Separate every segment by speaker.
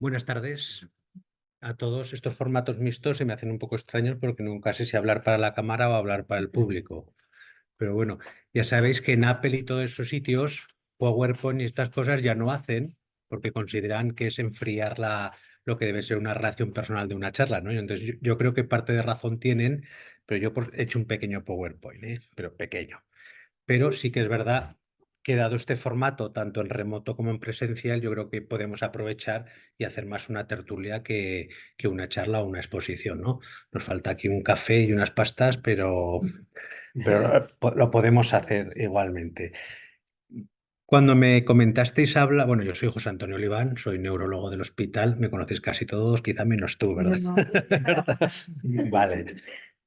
Speaker 1: Buenas tardes a todos. Estos formatos mixtos se me hacen un poco extraños porque nunca sé si hablar para la cámara o hablar para el público. Pero bueno, ya sabéis que en Apple y todos esos sitios, PowerPoint y estas cosas ya no hacen porque consideran que es enfriar lo que debe ser una relación personal de una charla, ¿no? Y entonces yo creo que parte de razón tienen, pero yo he hecho un pequeño PowerPoint, ¿eh? Pero pequeño. Pero sí que es verdad que dado este formato, tanto en remoto como en presencial, yo creo que podemos aprovechar y hacer más una tertulia que una charla o una exposición, ¿no? Nos falta aquí un café y unas pastas, pero lo podemos hacer igualmente. Cuando me comentasteis bueno, yo soy José Antonio Oliván, soy neurólogo del hospital, me conocéis casi todos, quizá menos tú, ¿verdad?
Speaker 2: No.
Speaker 1: ¿Verdad? Vale.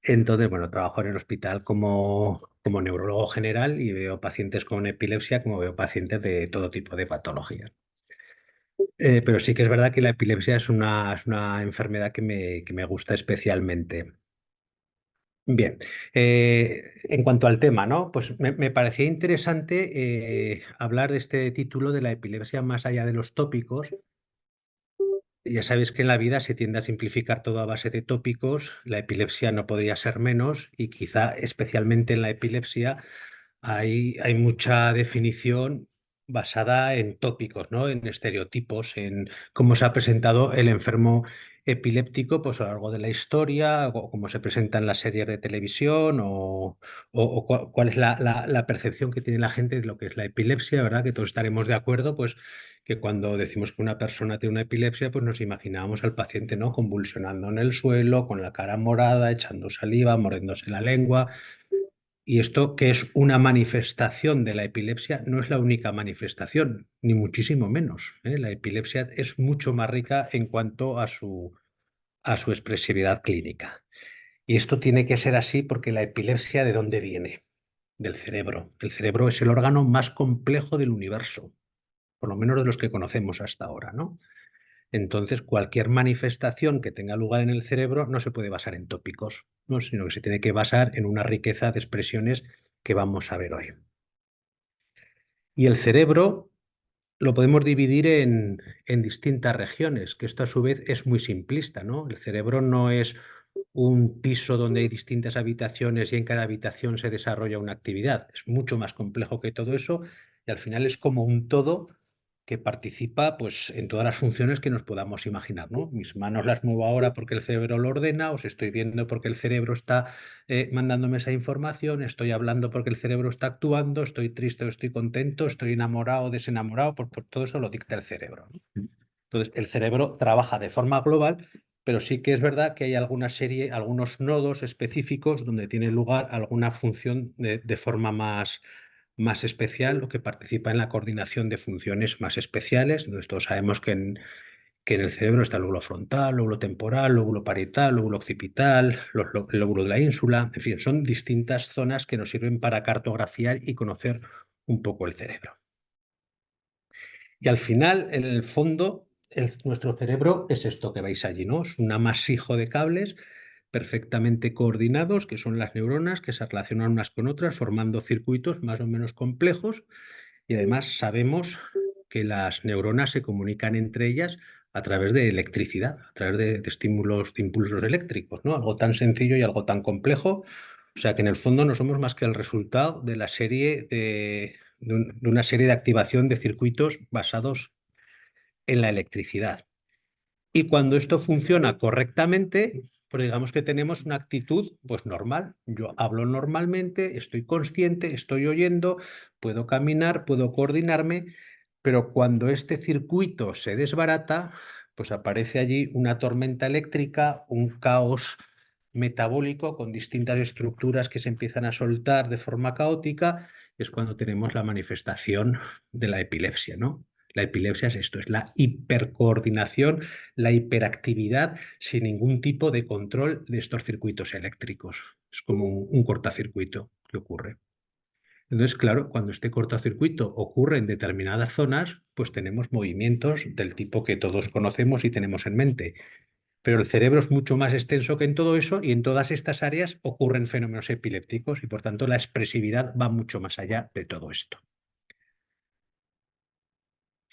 Speaker 1: Entonces, bueno, trabajo en el hospital como neurólogo general y veo pacientes con epilepsia como veo pacientes de todo tipo de patologías. Pero sí que es verdad que la epilepsia es una enfermedad que me gusta especialmente. Bien, en cuanto al tema, ¿no? Pues me parecía interesante hablar de este título de la epilepsia más allá de los tópicos. Ya sabéis que en la vida se tiende a simplificar todo a base de tópicos, la epilepsia no podría ser menos y quizá especialmente en la epilepsia hay mucha definición basada en tópicos, ¿no? En estereotipos, en cómo se ha presentado el enfermo epiléptico pues, a lo largo de la historia, o cómo se presenta en las series de televisión, o cuál es la percepción que tiene la gente de lo que es la epilepsia, ¿verdad? Que todos estaremos de acuerdo, pues que cuando decimos que una persona tiene una epilepsia, pues nos imaginamos al paciente, ¿no? Convulsionando en el suelo, con la cara morada, echando saliva, mordiéndose la lengua. Y esto, que es una manifestación de la epilepsia, no es la única manifestación, ni muchísimo menos, ¿eh? La epilepsia es mucho más rica en cuanto a su expresividad clínica. Y esto tiene que ser así porque la epilepsia, ¿de dónde viene? Del cerebro. El cerebro es el órgano más complejo del universo, por lo menos de los que conocemos hasta ahora, ¿no? Entonces, cualquier manifestación que tenga lugar en el cerebro no se puede basar en tópicos, ¿no? Sino que se tiene que basar en una riqueza de expresiones que vamos a ver hoy. Y el cerebro lo podemos dividir en distintas regiones, que esto a su vez es muy simplista, ¿no? El cerebro no es un piso donde hay distintas habitaciones y en cada habitación se desarrolla una actividad. Es mucho más complejo que todo eso y al final es como un todo que participa pues, en todas las funciones que nos podamos imaginar, ¿no? Mis manos las muevo ahora porque el cerebro lo ordena, os estoy viendo porque el cerebro está mandándome esa información, estoy hablando porque el cerebro está actuando, estoy triste o estoy contento, estoy enamorado o desenamorado, pues por todo eso lo dicta el cerebro, ¿no? Entonces, el cerebro trabaja de forma global, pero sí que es verdad que hay algunos nodos específicos donde tiene lugar alguna función de forma más especial o que participa en la coordinación de funciones más especiales. Entonces, todos sabemos que en el cerebro está el lóbulo frontal, lóbulo temporal, lóbulo parietal, lóbulo occipital, el lóbulo de la ínsula, en fin, son distintas zonas que nos sirven para cartografiar y conocer un poco el cerebro. Y al final, en el fondo, nuestro cerebro es esto que veis allí, ¿no? Es un amasijo de cables perfectamente coordinados, que son las neuronas, que se relacionan unas con otras, formando circuitos más o menos complejos. Y además sabemos que las neuronas se comunican entre ellas a través de electricidad, a través de estímulos, de impulsos eléctricos, ¿no? Algo tan sencillo y algo tan complejo. O sea que en el fondo no somos más que el resultado de la serie de una serie de activación de circuitos basados en la electricidad. Y cuando esto funciona correctamente, pues digamos que tenemos una actitud pues normal. Yo hablo normalmente, estoy consciente, estoy oyendo, puedo caminar, puedo coordinarme, pero cuando este circuito se desbarata, pues aparece allí una tormenta eléctrica, un caos metabólico con distintas estructuras que se empiezan a soltar de forma caótica, es cuando tenemos la manifestación de la epilepsia, ¿no? La epilepsia es esto, es la hipercoordinación, la hiperactividad sin ningún tipo de control de estos circuitos eléctricos. Es como un cortocircuito que ocurre. Entonces, claro, cuando este cortocircuito ocurre en determinadas zonas, pues tenemos movimientos del tipo que todos conocemos y tenemos en mente. Pero el cerebro es mucho más extenso que en todo eso y en todas estas áreas ocurren fenómenos epilépticos y por tanto la expresividad va mucho más allá de todo esto.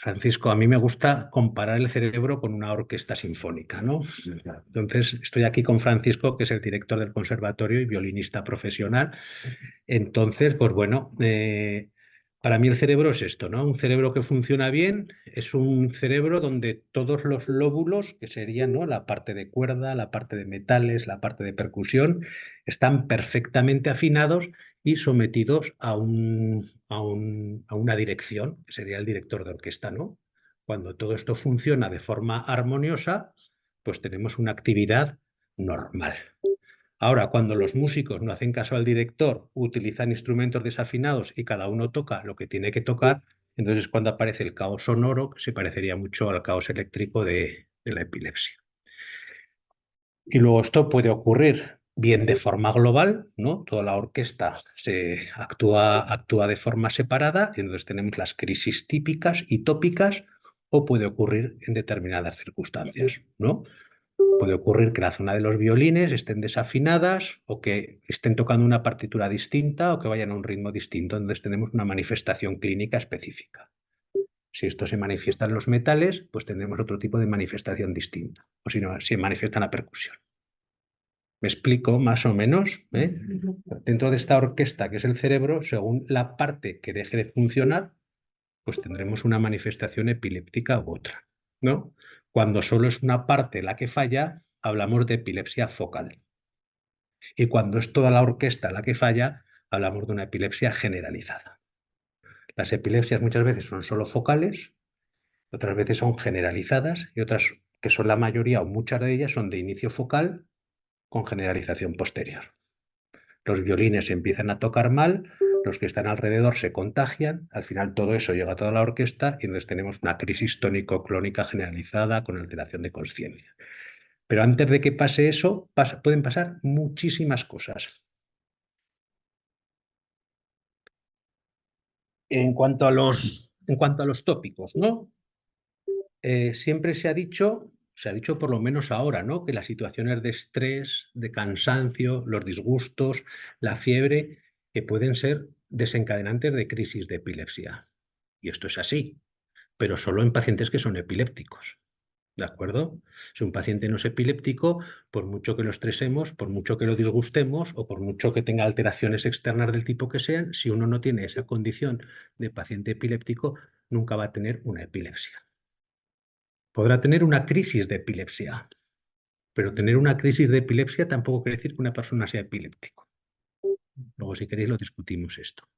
Speaker 1: Francisco, a mí me gusta comparar el cerebro con una orquesta sinfónica, ¿no? Entonces, estoy aquí con Francisco, que es el director del conservatorio y violinista profesional. Entonces, pues bueno, para mí el cerebro es esto, ¿no? Un cerebro que funciona bien es un cerebro donde todos los lóbulos, que serían, ¿no?, la parte de cuerda, la parte de metales, la parte de percusión, están perfectamente afinados y sometidos a una dirección, que sería el director de orquesta, ¿no? Cuando todo esto funciona de forma armoniosa, pues tenemos una actividad normal. Ahora, cuando los músicos no hacen caso al director, utilizan instrumentos desafinados y cada uno toca lo que tiene que tocar, entonces es cuando aparece el caos sonoro, que se parecería mucho al caos eléctrico de la epilepsia. Y luego esto puede ocurrir bien de forma global, ¿no? Toda la orquesta actúa de forma separada, y entonces tenemos las crisis típicas y tópicas, o puede ocurrir en determinadas circunstancias, ¿no? Puede ocurrir que la zona de los violines estén desafinadas o que estén tocando una partitura distinta o que vayan a un ritmo distinto. Entonces tenemos una manifestación clínica específica. Si esto se manifiesta en los metales, pues tendremos otro tipo de manifestación distinta. O si no, se manifiesta en la percusión. ¿Me explico más o menos? Dentro de esta orquesta que es el cerebro, según la parte que deje de funcionar, pues tendremos una manifestación epiléptica u otra, ¿no? Cuando solo es una parte la que falla, hablamos de epilepsia focal. Y cuando es toda la orquesta la que falla, hablamos de una epilepsia generalizada. Las epilepsias muchas veces son solo focales, otras veces son generalizadas y otras, que son la mayoría o muchas de ellas, son de inicio focal con generalización posterior. Los violines empiezan a tocar mal, los que están alrededor se contagian, al final todo eso llega a toda la orquesta y entonces tenemos una crisis tónico-clónica generalizada con alteración de conciencia. Pero antes de que pase eso, pueden pasar muchísimas cosas. En cuanto a los tópicos, ¿no? Siempre se ha dicho por lo menos ahora, ¿no?, que las situaciones de estrés, de cansancio, los disgustos, la fiebre, que pueden ser desencadenantes de crisis de epilepsia. Y esto es así, pero solo en pacientes que son epilépticos. ¿De acuerdo? Si un paciente no es epiléptico, por mucho que lo estresemos, por mucho que lo disgustemos o por mucho que tenga alteraciones externas del tipo que sean, si uno no tiene esa condición de paciente epiléptico, nunca va a tener una epilepsia. Podrá tener una crisis de epilepsia, pero tener una crisis de epilepsia tampoco quiere decir que una persona sea epiléptico. Luego, si queréis, lo discutimos esto.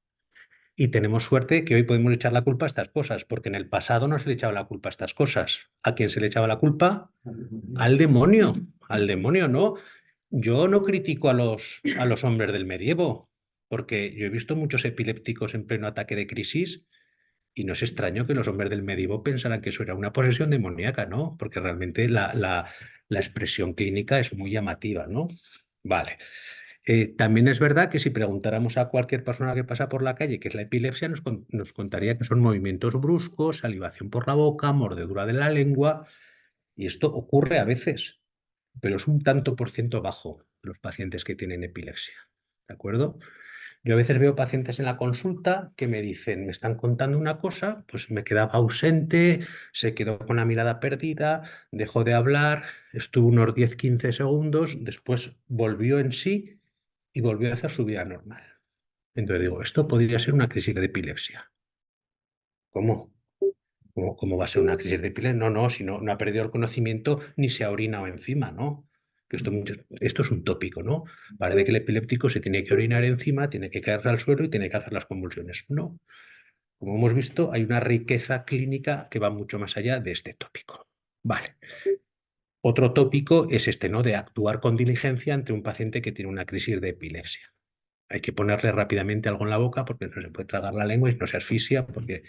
Speaker 1: Y tenemos suerte que hoy podemos echar la culpa a estas cosas, porque en el pasado no se le echaba la culpa a estas cosas. ¿A quién se le echaba la culpa? Al demonio. Al demonio, no. Yo no critico a los hombres del medievo, porque yo he visto muchos epilépticos en pleno ataque de crisis. Y no es extraño que los hombres del medievo pensaran que eso era una posesión demoníaca, ¿no? Porque realmente la expresión clínica es muy llamativa, ¿no? Vale. También es verdad que si preguntáramos a cualquier persona que pasa por la calle qué es la epilepsia, nos contaría que son movimientos bruscos, salivación por la boca, mordedura de la lengua, y esto ocurre a veces, pero es un tanto por ciento bajo de los pacientes que tienen epilepsia, ¿de acuerdo? Yo a veces veo pacientes en la consulta que me dicen, me están contando una cosa, pues me quedaba ausente, se quedó con la mirada perdida, dejó de hablar, estuvo unos 10-15 segundos, después volvió en sí y volvió a hacer su vida normal. Entonces digo, esto podría ser una crisis de epilepsia. ¿Cómo? ¿Cómo va a ser una crisis de epilepsia? No, no, si no ha perdido el conocimiento ni se ha orinado encima, ¿no? Que esto es un tópico, ¿no? Parece que el epiléptico se tiene que orinar encima, tiene que caerse al suelo y tiene que hacer las convulsiones. No. Como hemos visto, hay una riqueza clínica que va mucho más allá de este tópico. Vale. Otro tópico es este, ¿no?, de actuar con diligencia ante un paciente que tiene una crisis de epilepsia. Hay que ponerle rápidamente algo en la boca porque no se puede tragar la lengua y no se asfixia, porque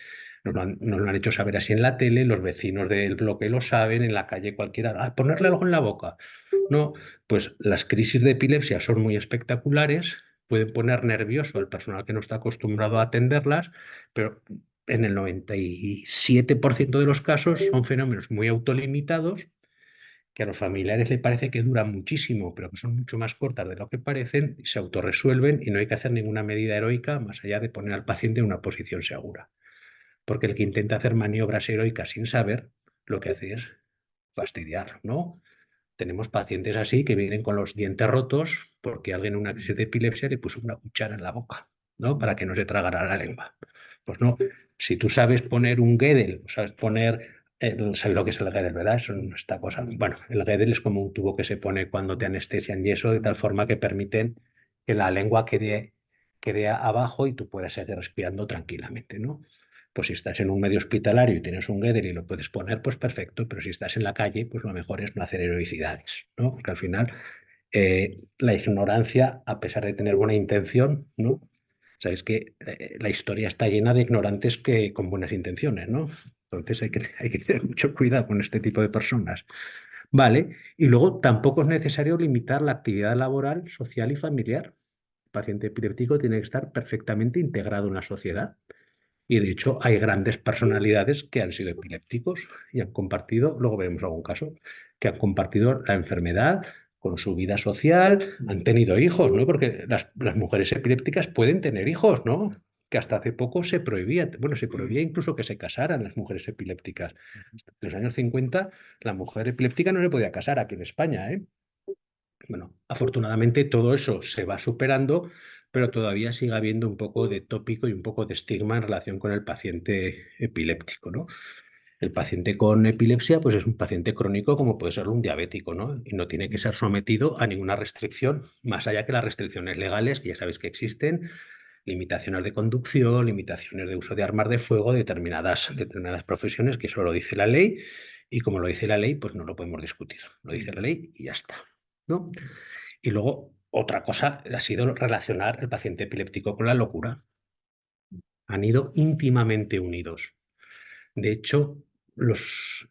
Speaker 1: nos lo han hecho saber así en la tele, los vecinos del bloque lo saben, en la calle cualquiera, ponerle algo en la boca. No, pues las crisis de epilepsia son muy espectaculares, pueden poner nervioso al personal que no está acostumbrado a atenderlas, pero en el 97% de los casos son fenómenos muy autolimitados, que a los familiares les parece que duran muchísimo, pero que son mucho más cortas de lo que parecen, y se autorresuelven y no hay que hacer ninguna medida heroica más allá de poner al paciente en una posición segura. porque el que intenta hacer maniobras heroicas sin saber, lo que hace es fastidiar, ¿no? Tenemos pacientes así que vienen con los dientes rotos porque alguien en una crisis de epilepsia le puso una cuchara en la boca, ¿no? Para que no se tragara la lengua. Pues no, si tú sabes poner un Gödel, o sabes poner, ¿sabes lo que es el Gödel, verdad? Eso no esta cosa. Bueno, el Gödel es como un tubo que se pone cuando te anestesian y eso, de tal forma que permiten que la lengua quede abajo y tú puedas seguir respirando tranquilamente, ¿no? Pues si estás en un medio hospitalario y tienes un Gödel y lo puedes poner, pues perfecto, pero si estás en la calle, pues lo mejor es no hacer heroicidades, ¿no? Porque al final la ignorancia, a pesar de tener buena intención, ¿no? Sabéis que la historia está llena de ignorantes que con buenas intenciones, ¿no? Entonces hay que tener mucho cuidado con este tipo de personas. Vale, y luego tampoco es necesario limitar la actividad laboral, social y familiar. El paciente epiléptico tiene que estar perfectamente integrado en la sociedad. Y de hecho hay grandes personalidades que han sido epilépticos y han compartido, luego veremos algún caso, que han compartido la enfermedad con su vida social, han tenido hijos, ¿no? Porque las mujeres epilépticas pueden tener hijos, ¿no? Que hasta hace poco se prohibía, bueno, se prohibía incluso que se casaran las mujeres epilépticas. Hasta en los años 50 la mujer epiléptica no se podía casar aquí en España, ¿eh? Bueno, afortunadamente todo eso se va superando, pero todavía sigue habiendo un poco de tópico y un poco de estigma en relación con el paciente epiléptico, ¿no? El paciente con epilepsia, pues es un paciente crónico como puede ser un diabético, ¿no? Y no tiene que ser sometido a ninguna restricción, más allá que las restricciones legales, que ya sabéis que existen, limitaciones de conducción, limitaciones de uso de armas de fuego, determinadas profesiones, que eso lo dice la ley, y como lo dice la ley, pues no lo podemos discutir. Lo dice la ley y ya está, ¿no? Y luego, otra cosa ha sido relacionar el paciente epiléptico con la locura. Han ido íntimamente unidos. De hecho,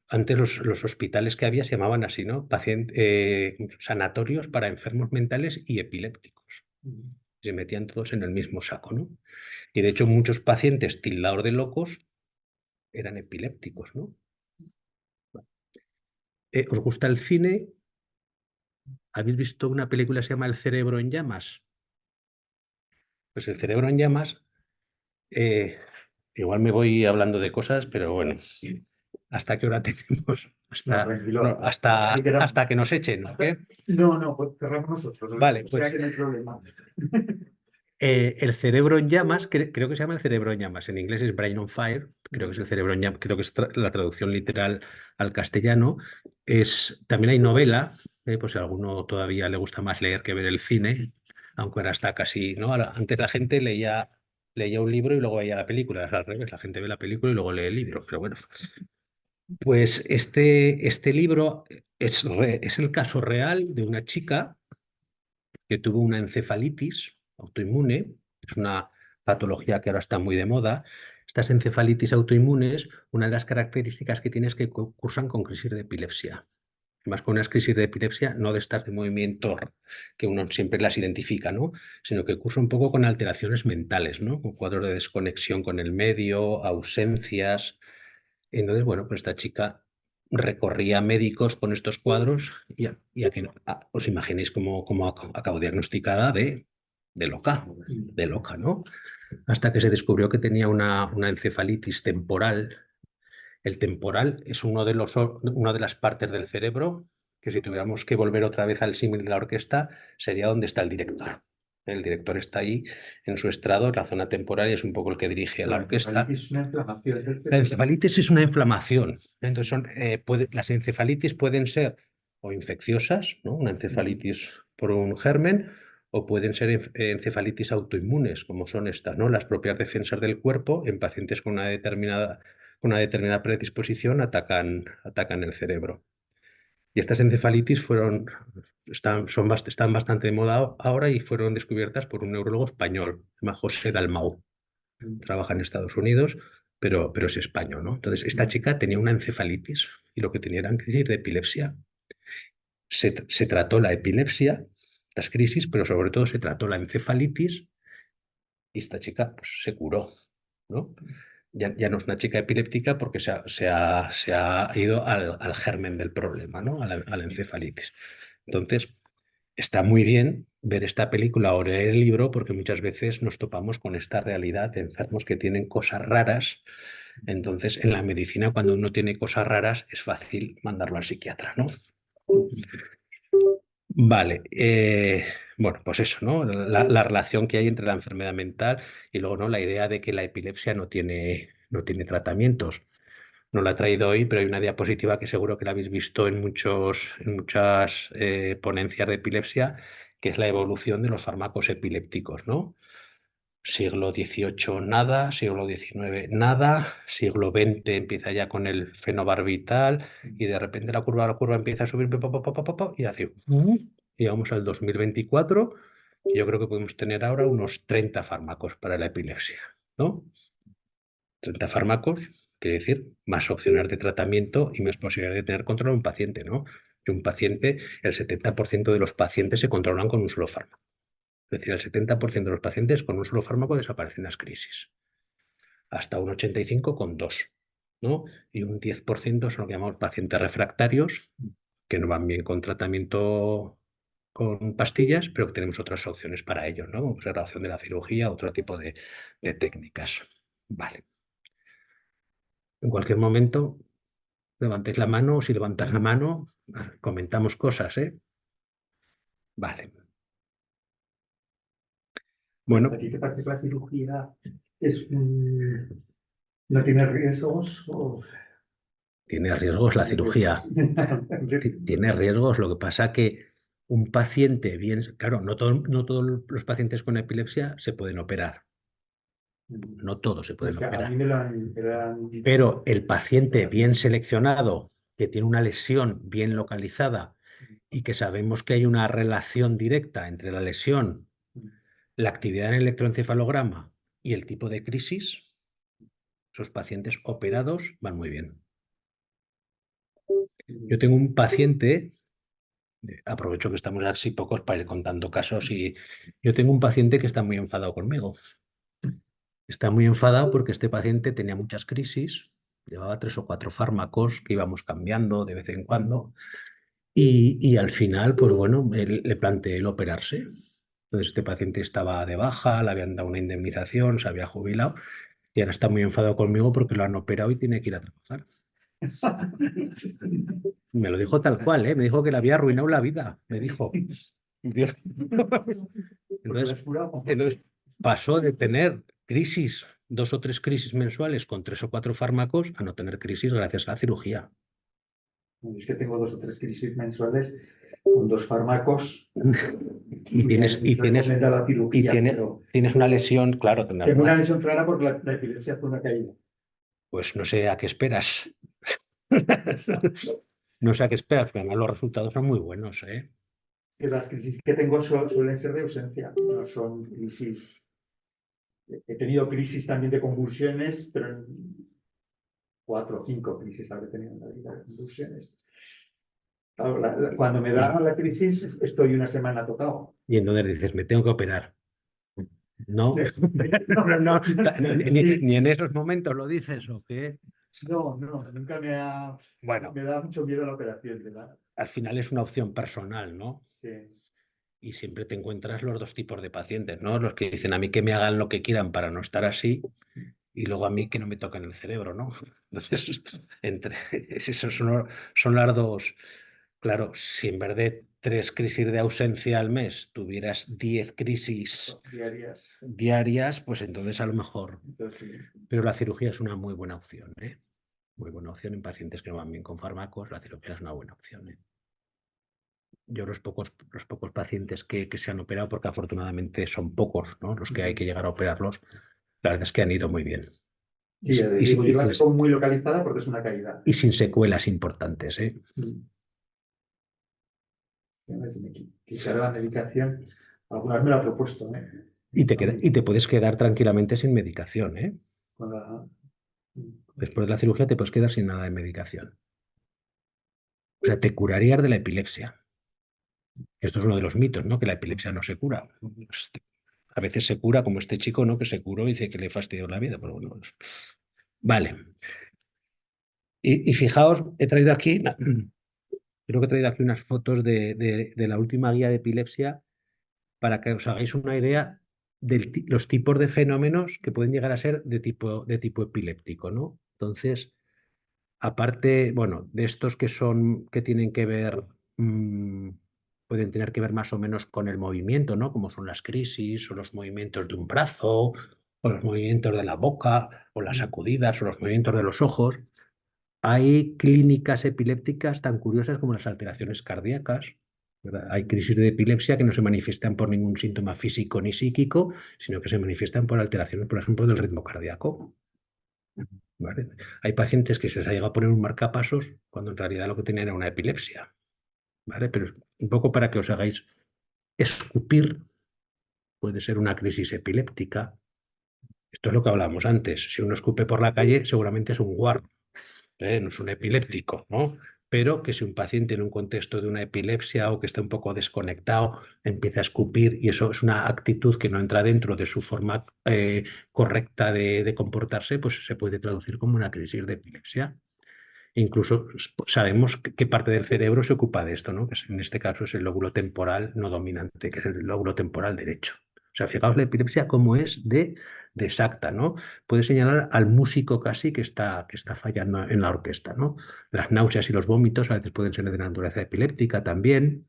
Speaker 1: antes los hospitales que había se llamaban así, ¿no? Sanatorios para enfermos mentales y epilépticos. Se metían todos en el mismo saco, ¿no? Y de hecho, muchos pacientes tildados de locos eran epilépticos, ¿no? ¿Os gusta el cine? ¿Habéis visto una película que se llama El cerebro en llamas? Pues el cerebro en llamas, eh, igual me voy hablando de cosas, pero bueno, ¿hasta qué hora tenemos?
Speaker 2: No,
Speaker 1: Hasta,
Speaker 2: tranquilo.
Speaker 1: no, hasta,
Speaker 2: Ahí quedamos.
Speaker 1: hasta que nos echen, ¿no? ¿Qué?
Speaker 2: No, no, pues cerramos nosotros.
Speaker 1: Vale,
Speaker 2: O sea
Speaker 1: pues
Speaker 2: que no hay problema.
Speaker 1: el cerebro en llamas, creo que se llama el cerebro en llamas, en inglés es Brain on Fire, creo que es el cerebro en llamas, creo que es la traducción literal al castellano. También hay novela, pues si a alguno todavía le gusta más leer que ver el cine, aunque ahora está casi, ¿no? Antes la gente leía un libro y luego veía la película, es al revés, la gente ve la película y luego lee el libro, pero bueno. Pues este libro es el caso real de una chica que tuvo una encefalitis autoinmune, es una patología que ahora está muy de moda. Estas encefalitis autoinmunes, una de las características que tiene es que cursan con crisis de epilepsia. Además, con unas crisis de epilepsia, no de estas de movimiento que uno siempre las identifica, ¿no? Sino que cursa un poco con alteraciones mentales, ¿no? Con cuadros de desconexión con el medio, ausencias. Entonces, bueno, pues esta chica recorría médicos con estos cuadros y a que os imaginéis cómo acabó diagnosticada de loca, ¿no? Hasta que se descubrió que tenía una encefalitis temporal. El temporal es una de las partes del cerebro que si tuviéramos que volver otra vez al símil de la orquesta, sería donde está el director. El director está ahí en su estrado, en la zona temporal, y es un poco el que dirige a la orquesta.
Speaker 2: Es una inflamación del
Speaker 1: La
Speaker 2: cerebro.
Speaker 1: encefalitis es una inflamación. Entonces, las encefalitis pueden ser o infecciosas, ¿no? Una encefalitis por un germen, o pueden ser encefalitis autoinmunes, como son estas, ¿no? Las propias defensas del cuerpo en pacientes con una determinada predisposición atacan el cerebro. Y estas encefalitis están bastante de moda ahora y fueron descubiertas por un neurólogo español, se llama José Dalmau. Trabaja en Estados Unidos, pero es español, ¿no? Entonces, esta chica tenía una encefalitis y lo que tenía era crisis de epilepsia. Se trató la epilepsia, las crisis, pero sobre todo se trató la encefalitis y esta chica pues, se curó, ¿no? Ya no es una chica epiléptica porque se ha ido al germen del problema, ¿no? A la encefalitis. Entonces, está muy bien ver esta película o leer el libro porque muchas veces nos topamos con esta realidad de enfermos que tienen cosas raras Entonces, en la medicina, cuando uno tiene cosas raras, es fácil mandarlo al psiquiatra, ¿no? Vale, bueno, pues eso, ¿no? La relación que hay entre la enfermedad mental y luego, ¿no? La idea de que la epilepsia no tiene tratamientos. No la he traído hoy, pero hay una diapositiva que seguro que la habéis visto en muchas ponencias de epilepsia, que es la evolución de los fármacos epilépticos, ¿no? Siglo XVIII nada, siglo XIX nada, siglo XX empieza ya con el fenobarbital y de repente la curva empieza a subir y hace y vamos al 2024 y yo creo que podemos tener ahora unos 30 fármacos para la epilepsia, ¿no? 30 fármacos, quiere decir más opciones de tratamiento y más posibilidades de tener control a un paciente, ¿no? Y un paciente, el 70% de los pacientes se controlan con un solo fármaco. Es decir, el 70% de los pacientes con un solo fármaco desaparecen las crisis. Hasta un 85% con dos, ¿no? Y un 10% son lo que llamamos pacientes refractarios, que no van bien con tratamiento con pastillas, pero que tenemos otras opciones para ellos, ¿no? Como la opción de la cirugía, otro tipo de técnicas. Vale. En cualquier momento, levantéis la mano, o si levantas la mano, comentamos cosas, ¿eh? Vale. Bueno,
Speaker 2: ¿A ti te parece que la cirugía no tiene riesgos?
Speaker 1: tiene riesgos la
Speaker 2: Tiene riesgos?
Speaker 1: cirugía. Tiene riesgos, lo que pasa que un paciente bien, claro, no todos los pacientes con epilepsia se pueden operar, no todos se
Speaker 2: Pues
Speaker 1: pueden
Speaker 2: que a mí
Speaker 1: operar,
Speaker 2: me lo han dicho.
Speaker 1: pero el paciente bien seleccionado, que tiene una lesión bien localizada y que sabemos que hay una relación directa entre la lesión, la actividad en el electroencefalograma y el tipo de crisis, esos pacientes operados van muy bien. Yo tengo un paciente. Aprovecho que estamos así pocos para ir contando casos y yo tengo un paciente que está muy enfadado conmigo. Está muy enfadado porque este paciente tenía muchas crisis, llevaba 3 o 4 fármacos que íbamos cambiando de vez en cuando y al final, pues bueno, le planteé el operarse. Entonces este paciente estaba de baja, le habían dado una indemnización, se había jubilado y ahora está muy enfadado conmigo porque lo han operado y tiene que ir a trabajar. Me lo dijo tal cual, ¿eh? Me dijo que le había arruinado la vida, me dijo.
Speaker 2: Porque lo
Speaker 1: Entonces,
Speaker 2: has curado.
Speaker 1: entonces pasó de tener crisis, 2 o 3 crisis mensuales con 3 o 4 fármacos a no tener crisis gracias a la cirugía.
Speaker 2: Es que tengo 2 o 3 crisis mensuales con 2 fármacos
Speaker 1: Y
Speaker 2: y me
Speaker 1: tienes,
Speaker 2: han
Speaker 1: y tienes,
Speaker 2: recomendado la
Speaker 1: y
Speaker 2: cirugía,
Speaker 1: tienes,
Speaker 2: pero
Speaker 1: tienes una lesión, claro, tendrás
Speaker 2: tengo una
Speaker 1: una.
Speaker 2: lesión clara porque la epilepsia fue una caída.
Speaker 1: Pues no sé a qué esperas. No sé a qué esperas, pero además los resultados son muy buenos, ¿eh?
Speaker 2: Que las crisis que tengo suelen ser de ausencia, no son crisis. He tenido crisis también de convulsiones, pero 4 o 5 crisis habré tenido en la vida de convulsiones. Claro, cuando me da la crisis estoy una semana tocado.
Speaker 1: Y entonces dices, me tengo que operar. No,
Speaker 2: No, sí,
Speaker 1: ni en esos momentos lo dices, ¿o qué?
Speaker 2: no, nunca
Speaker 1: Bueno,
Speaker 2: me da mucho miedo la operación, ¿verdad?
Speaker 1: al final es una opción personal, ¿no?
Speaker 2: Sí.
Speaker 1: Y siempre te encuentras los dos tipos de pacientes, ¿no? Los que dicen a mí que me hagan lo que quieran para no estar así y luego a mí que no me toquen el cerebro, ¿no? Entonces, esos son las dos. Claro, si en vez de 3 crisis de ausencia al mes tuvieras 10 crisis
Speaker 2: Diarias.
Speaker 1: diarias, pues entonces a lo mejor.
Speaker 2: Entonces,
Speaker 1: Pero la cirugía es una muy buena opción, ¿eh? Muy buena opción en pacientes que no van bien con fármacos, la cirugía es una buena opción, ¿eh? Yo los pocos pacientes que se han operado, porque afortunadamente son pocos, ¿no? Los que hay que llegar a operarlos, la verdad es que han ido muy bien.
Speaker 2: sí, ya
Speaker 1: Y,
Speaker 2: digo,
Speaker 1: sin, y
Speaker 2: yo la
Speaker 1: sin-
Speaker 2: tengo muy localizada porque es una caída.
Speaker 1: y sin secuelas importantes, ¿eh?
Speaker 2: Quizá la medicación, alguna vez me la he propuesto, ¿eh?
Speaker 1: Y te puedes quedar tranquilamente sin medicación, ¿eh?
Speaker 2: Con la-
Speaker 1: Después de la cirugía te puedes quedar sin nada de medicación. O sea, te curarías de la epilepsia. Esto es uno de los mitos, ¿no? Que la epilepsia no se cura. Pues, a veces se cura, como este chico, ¿no? Que se curó y dice que le fastidió la vida, pero bueno. Vale. Y fijaos, he traído aquí, creo que he traído aquí unas fotos de la última guía de epilepsia para que os hagáis una idea de los tipos de fenómenos que pueden llegar a ser de tipo epiléptico, ¿no? Entonces, aparte, bueno, de estos que tienen que ver, pueden tener que ver más o menos con el movimiento, ¿no? Como son las crisis o los movimientos de un brazo, o los movimientos de la boca, o las sacudidas, o los movimientos de los ojos. Hay clínicas epilépticas tan curiosas como las alteraciones cardíacas, ¿verdad? Hay crisis de epilepsia que no se manifiestan por ningún síntoma físico ni psíquico, sino que se manifiestan por alteraciones, por ejemplo, del ritmo cardíaco. ¿Vale? Hay pacientes que se les ha llegado a poner un marcapasos cuando en realidad lo que tenían era una epilepsia. ¿Vale? Pero un poco para que os hagáis, escupir puede ser una crisis epiléptica. Esto es lo que hablábamos antes. Si uno escupe por la calle, seguramente es un guarro. No es un epiléptico, ¿no? Pero que si un paciente en un contexto de una epilepsia o que está un poco desconectado empieza a escupir y eso es una actitud que no entra dentro de su forma correcta de comportarse, pues se puede traducir como una crisis de epilepsia. Incluso sabemos qué parte del cerebro se ocupa de esto, ¿no? Que en este caso es el lóbulo temporal no dominante, que es el lóbulo temporal derecho. O sea, fijaos la epilepsia cómo es de exacta, ¿no? Puede señalar al músico casi que está fallando en la orquesta, ¿no? Las náuseas y los vómitos a veces pueden ser de naturaleza epiléptica también.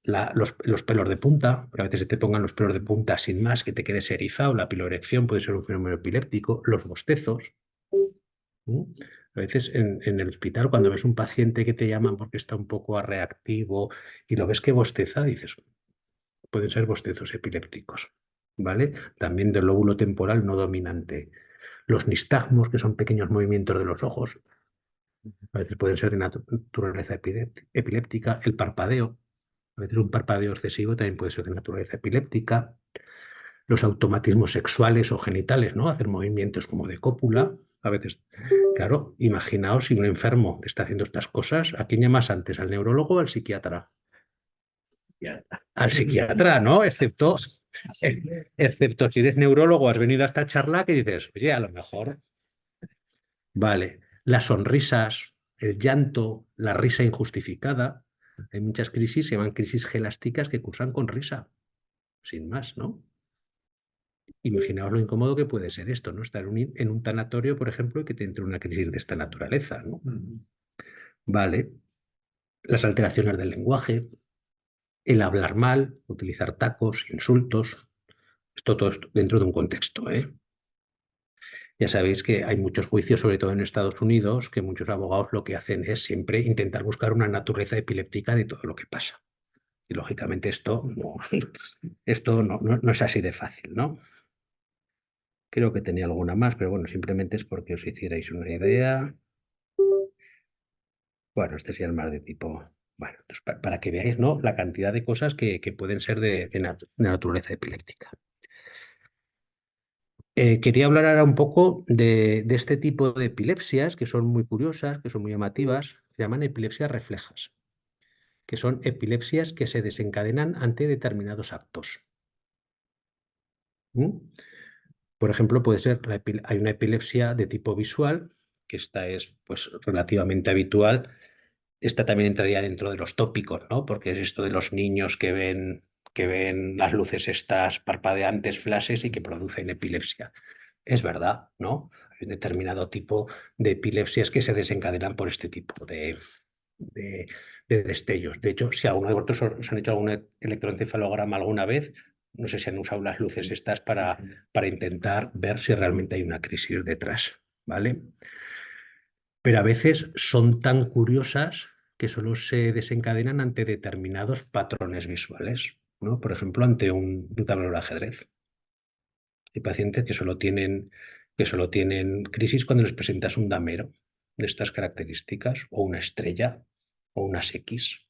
Speaker 1: Los pelos de punta, que a veces se te pongan los pelos de punta sin más, que te quedes erizado, la piloerección puede ser un fenómeno epiléptico, los bostezos. ¿Mm? A veces en el hospital, cuando ves un paciente que te llaman porque está un poco reactivo y lo ves que bosteza, dices, pueden ser bostezos epilépticos, ¿vale? También del lóbulo temporal no dominante. Los nistagmos, que son pequeños movimientos de los ojos, a veces pueden ser de naturaleza epiléptica. El parpadeo, a veces un parpadeo excesivo también puede ser de naturaleza epiléptica. Los automatismos sexuales o genitales, ¿no? Hacer movimientos como de cópula. A veces, claro, imaginaos si un enfermo está haciendo estas cosas, ¿a quién llamas antes? ¿Al neurólogo o al psiquiatra? Al psiquiatra, ¿no? Excepto si eres neurólogo, has venido a esta charla que dices, oye, a lo mejor, vale, las sonrisas, el llanto, la risa injustificada. Hay muchas crisis, se llaman crisis gelásticas que cursan con risa, sin más, ¿no? Imaginaos lo incómodo que puede ser esto, ¿no? Estar en un tanatorio, por ejemplo, y que te entre una crisis de esta naturaleza, ¿no? Vale. Las alteraciones del lenguaje, el hablar mal, utilizar tacos, insultos, todo esto dentro de un contexto, ¿eh? Ya sabéis que hay muchos juicios, sobre todo en Estados Unidos, que muchos abogados lo que hacen es siempre intentar buscar una naturaleza epiléptica de todo lo que pasa. Y lógicamente esto no es así de fácil, ¿no? Creo que tenía alguna más, pero bueno, simplemente es porque os hicierais una idea. Bueno, este sería el más de tipo. Bueno, entonces, para que veáis, ¿no? La cantidad de cosas que pueden ser de naturaleza epiléptica. Quería hablar ahora un poco de este tipo de epilepsias que son muy curiosas, que son muy llamativas. Se llaman epilepsias reflejas, que son epilepsias que se desencadenan ante determinados actos. ¿Mm? Por ejemplo, puede ser, hay una epilepsia de tipo visual, que esta es pues, relativamente habitual. Esta también entraría dentro de los tópicos, ¿no? Porque es esto de los niños que ven las luces estas parpadeantes, flashes y que producen epilepsia. Es verdad, ¿no? Hay un determinado tipo de epilepsias que se desencadenan por este tipo de, de destellos. De hecho, si alguno de vosotros os han hecho algún electroencefalograma alguna vez, no sé si han usado las luces estas para intentar ver si realmente hay una crisis detrás, ¿vale? Pero a veces son tan curiosas que solo se desencadenan ante determinados patrones visuales, ¿no? Por ejemplo, ante un tablero de ajedrez. Hay pacientes que solo tienen crisis cuando les presentas un damero de estas características, o una estrella, o unas X.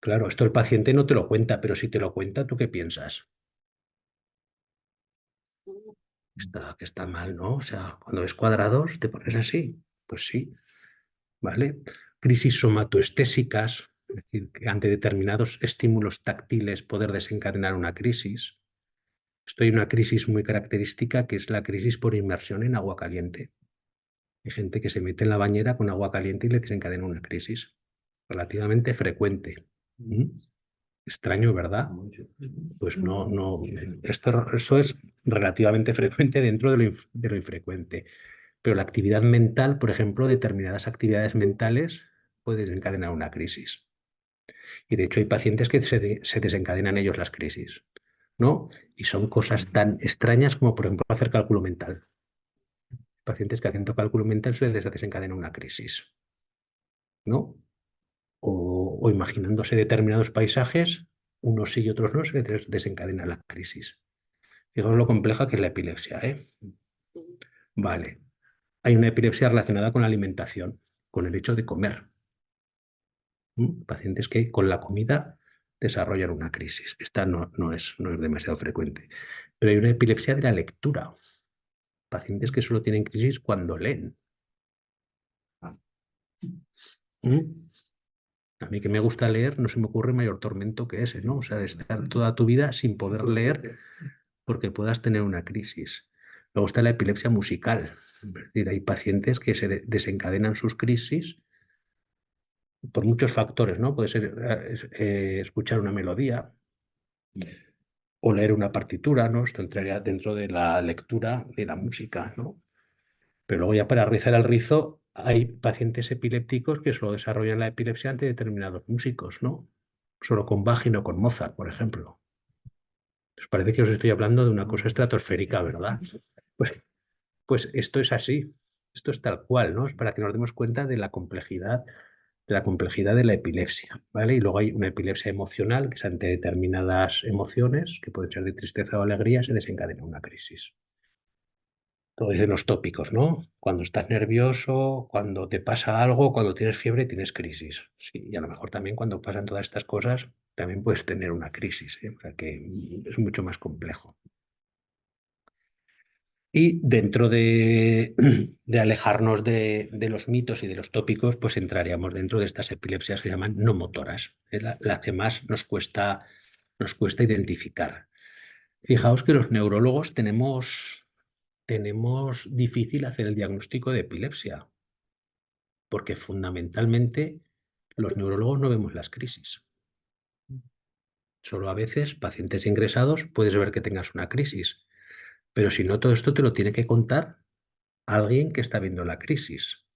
Speaker 1: Claro, esto el paciente no te lo cuenta, pero si te lo cuenta, ¿tú qué piensas? Que está mal, ¿no? O sea, cuando ves cuadrados, te pones así. Pues sí, ¿vale? Crisis somatoestésicas, es decir, que ante determinados estímulos táctiles poder desencadenar una crisis. Esto hay una crisis muy característica que es la crisis por inmersión en agua caliente. Hay gente que se mete en la bañera con agua caliente y le desencadena una crisis relativamente frecuente. ¿Mm? Extraño, ¿verdad? Pues esto es relativamente frecuente dentro de lo infrecuente. Pero la actividad mental, por ejemplo, determinadas actividades mentales pueden desencadenar una crisis. Y de hecho hay pacientes que se desencadenan ellos las crisis, ¿no? Y son cosas tan extrañas como, por ejemplo, hacer cálculo mental. Pacientes que haciendo cálculo mental se les desencadena una crisis, ¿no? O imaginándose determinados paisajes, unos sí y otros no, se les desencadena la crisis. Fijaos lo compleja que es la epilepsia, ¿eh? Vale. Hay una epilepsia relacionada con la alimentación, con el hecho de comer. Pacientes que con la comida desarrollan una crisis. Esta no es demasiado frecuente. Pero hay una epilepsia de la lectura. Pacientes que solo tienen crisis cuando leen. ¿Mm? A mí que me gusta leer, no se me ocurre mayor tormento que ese, ¿no? O sea, de estar toda tu vida sin poder leer porque puedas tener una crisis. Luego está la epilepsia musical. Es decir, hay pacientes que se desencadenan sus crisis por muchos factores, ¿no? Puede ser escuchar una melodía o leer una partitura, ¿no? Esto entraría dentro de la lectura de la música, ¿no? Pero luego ya para rizar el rizo, hay pacientes epilépticos que solo desarrollan la epilepsia ante determinados músicos, ¿no? Solo con Bach y no con Mozart, por ejemplo. Os parece que os estoy hablando de una cosa estratosférica, ¿verdad? Pues, pues esto es así, esto es tal cual, ¿no? Es para que nos demos cuenta de la epilepsia, ¿vale? Y luego hay una epilepsia emocional, que es ante determinadas emociones, que pueden ser de tristeza o alegría, se desencadena una crisis. Todo dicen los tópicos, ¿no? Cuando estás nervioso, cuando te pasa algo, cuando tienes fiebre, tienes crisis. Sí, y a lo mejor también cuando pasan todas estas cosas, también puedes tener una crisis, ¿eh? O sea que es mucho más complejo. Y dentro de alejarnos de los mitos y de los tópicos, pues entraríamos dentro de estas epilepsias que se llaman no motoras, es la que más nos cuesta identificar. Fijaos que los neurólogos tenemos difícil hacer el diagnóstico de epilepsia, porque fundamentalmente los neurólogos no vemos las crisis. Solo a veces, pacientes ingresados, puedes ver que tengas una crisis, pero si no, todo esto te lo tiene que contar alguien que está viendo la crisis.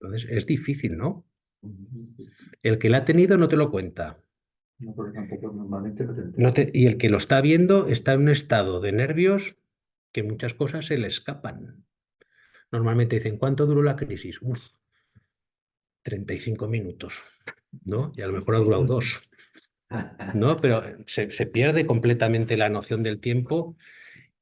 Speaker 1: Entonces, es difícil, ¿no? El que la ha tenido no te lo cuenta.
Speaker 2: No, porque tampoco normalmente no te
Speaker 1: No
Speaker 2: enteras.
Speaker 1: y el que lo está viendo está en un estado de nervios que muchas cosas se le escapan. Normalmente dicen, ¿cuánto duró la crisis? 35 minutos, ¿no? Y a lo mejor ha durado 2, ¿no? Pero se pierde completamente la noción del tiempo.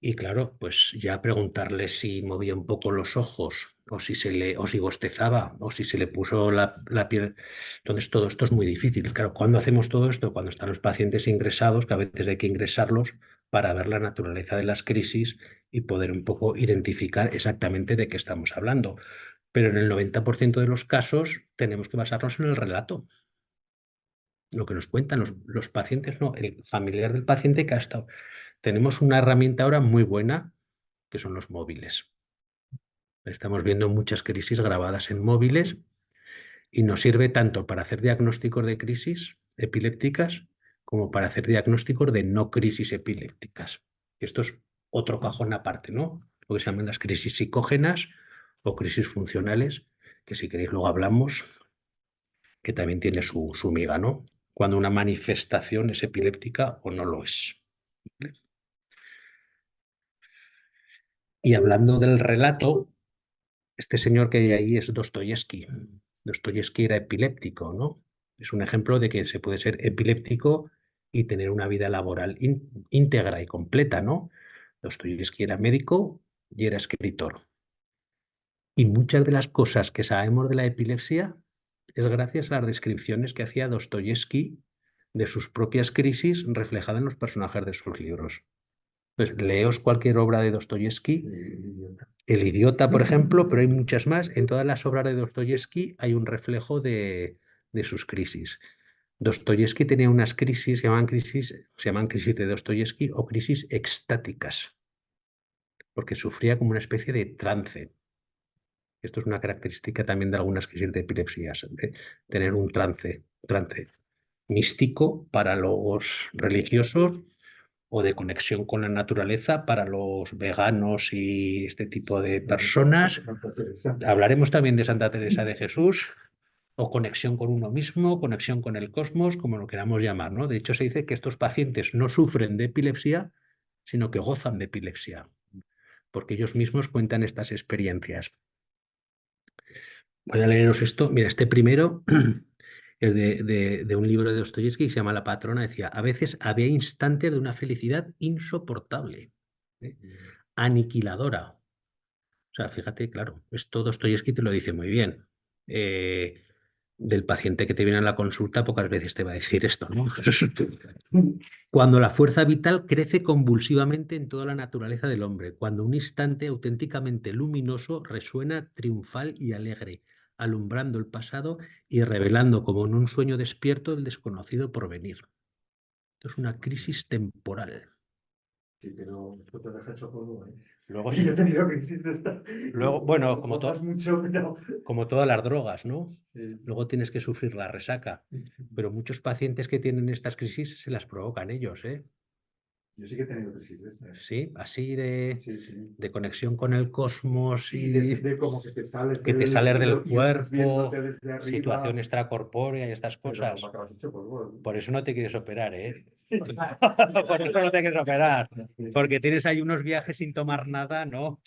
Speaker 1: Y claro, pues ya preguntarle si movía un poco los ojos, o si bostezaba, o si se le puso la piel. Entonces, todo esto es muy difícil. Claro, ¿cuándo hacemos todo esto? Cuando están los pacientes ingresados, que a veces hay que ingresarlos para ver la naturaleza de las crisis y poder un poco identificar exactamente de qué estamos hablando. Pero en el 90% de los casos tenemos que basarnos en el relato, lo que nos cuentan los pacientes, no, el familiar del paciente que ha estado. Tenemos una herramienta ahora muy buena que son los móviles. Estamos viendo muchas crisis grabadas en móviles y nos sirve tanto para hacer diagnósticos de crisis epilépticas como para hacer diagnósticos de no crisis epilépticas. Esto es otro cajón aparte, ¿no? Lo que se llaman las crisis psicógenas o crisis funcionales, que si queréis luego hablamos, que también tiene su miga, ¿no? Cuando una manifestación es epiléptica o no lo es. Y hablando del relato, este señor que hay ahí es Dostoyevsky. Dostoyevsky era epiléptico, ¿no? Es un ejemplo de que se puede ser epiléptico y tener una vida laboral íntegra y completa, ¿no? Dostoyevsky era médico y era escritor. Y muchas de las cosas que sabemos de la epilepsia es gracias a las descripciones que hacía Dostoyevsky de sus propias crisis reflejadas en los personajes de sus libros. Pues leos cualquier obra de Dostoyevsky, El idiota, por ejemplo, pero hay muchas más. En todas las obras de Dostoyevsky hay un reflejo de sus crisis. Dostoyevsky tenía unas crisis, se llaman crisis de Dostoyevsky o crisis extáticas, porque sufría como una especie de trance. Esto es una característica también de algunas crisis de epilepsias, de tener un trance místico para los religiosos o de conexión con la naturaleza para los veganos y este tipo de personas. Hablaremos también de Santa Teresa de Jesús, o conexión con uno mismo, conexión con el cosmos, como lo queramos llamar, ¿no? De hecho, se dice que estos pacientes no sufren de epilepsia, sino que gozan de epilepsia, porque ellos mismos cuentan estas experiencias. Voy a leeros esto. Mira, este primero es de un libro de Dostoyevsky que se llama La patrona. Decía, a veces había instantes de una felicidad insoportable, ¿eh? Aniquiladora. O sea, fíjate, claro, esto Dostoyevsky te lo dice muy bien. Del paciente que te viene a la consulta, pocas veces te va a decir esto, ¿no? Cuando la fuerza vital crece convulsivamente en toda la naturaleza del hombre, cuando un instante auténticamente luminoso resuena triunfal y alegre, alumbrando el pasado y revelando como en un sueño despierto el desconocido porvenir. Esto es una crisis temporal.
Speaker 2: Sí, pero esto te deja hecho polvo, ¿eh?
Speaker 1: Luego,
Speaker 2: Yo he tenido crisis de estas.
Speaker 1: luego bueno,
Speaker 2: Mucho, pero...
Speaker 1: como todas las drogas, ¿no?
Speaker 2: Sí.
Speaker 1: Luego tienes que sufrir la resaca. Pero muchos pacientes que tienen estas crisis se las provocan ellos, ¿eh?
Speaker 2: Yo sí que he tenido crisis de estas.
Speaker 1: Sí, así
Speaker 2: Sí, sí.
Speaker 1: de conexión con el cosmos
Speaker 2: Y
Speaker 1: y
Speaker 2: de como que te sales
Speaker 1: que te sales del
Speaker 2: y estás viéndote
Speaker 1: cuerpo,
Speaker 2: desde arriba.
Speaker 1: situación extracorpórea y estas
Speaker 2: Pero
Speaker 1: cosas.
Speaker 2: como acabas hecho polvo.
Speaker 1: Por eso no te quieres operar, ¿eh?
Speaker 2: Sí.
Speaker 1: Por eso no te quieres operar. Porque tienes ahí unos viajes sin tomar nada, ¿no?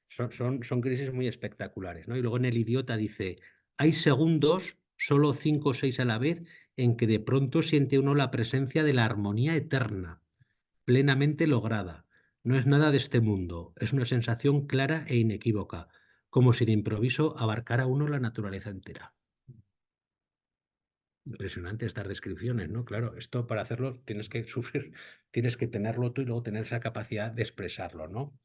Speaker 1: Son crisis muy espectaculares, ¿no? Y luego en El idiota dice, hay segundos, solo 5 o 6 a la vez, en que de pronto siente uno la presencia de la armonía eterna, plenamente lograda. No es nada de este mundo, es una sensación clara e inequívoca, como si de improviso abarcara uno la naturaleza entera. Impresionante estas descripciones, ¿no? Claro, esto para hacerlo tienes que sufrir, tienes que tenerlo tú y luego tener esa capacidad de expresarlo, ¿no?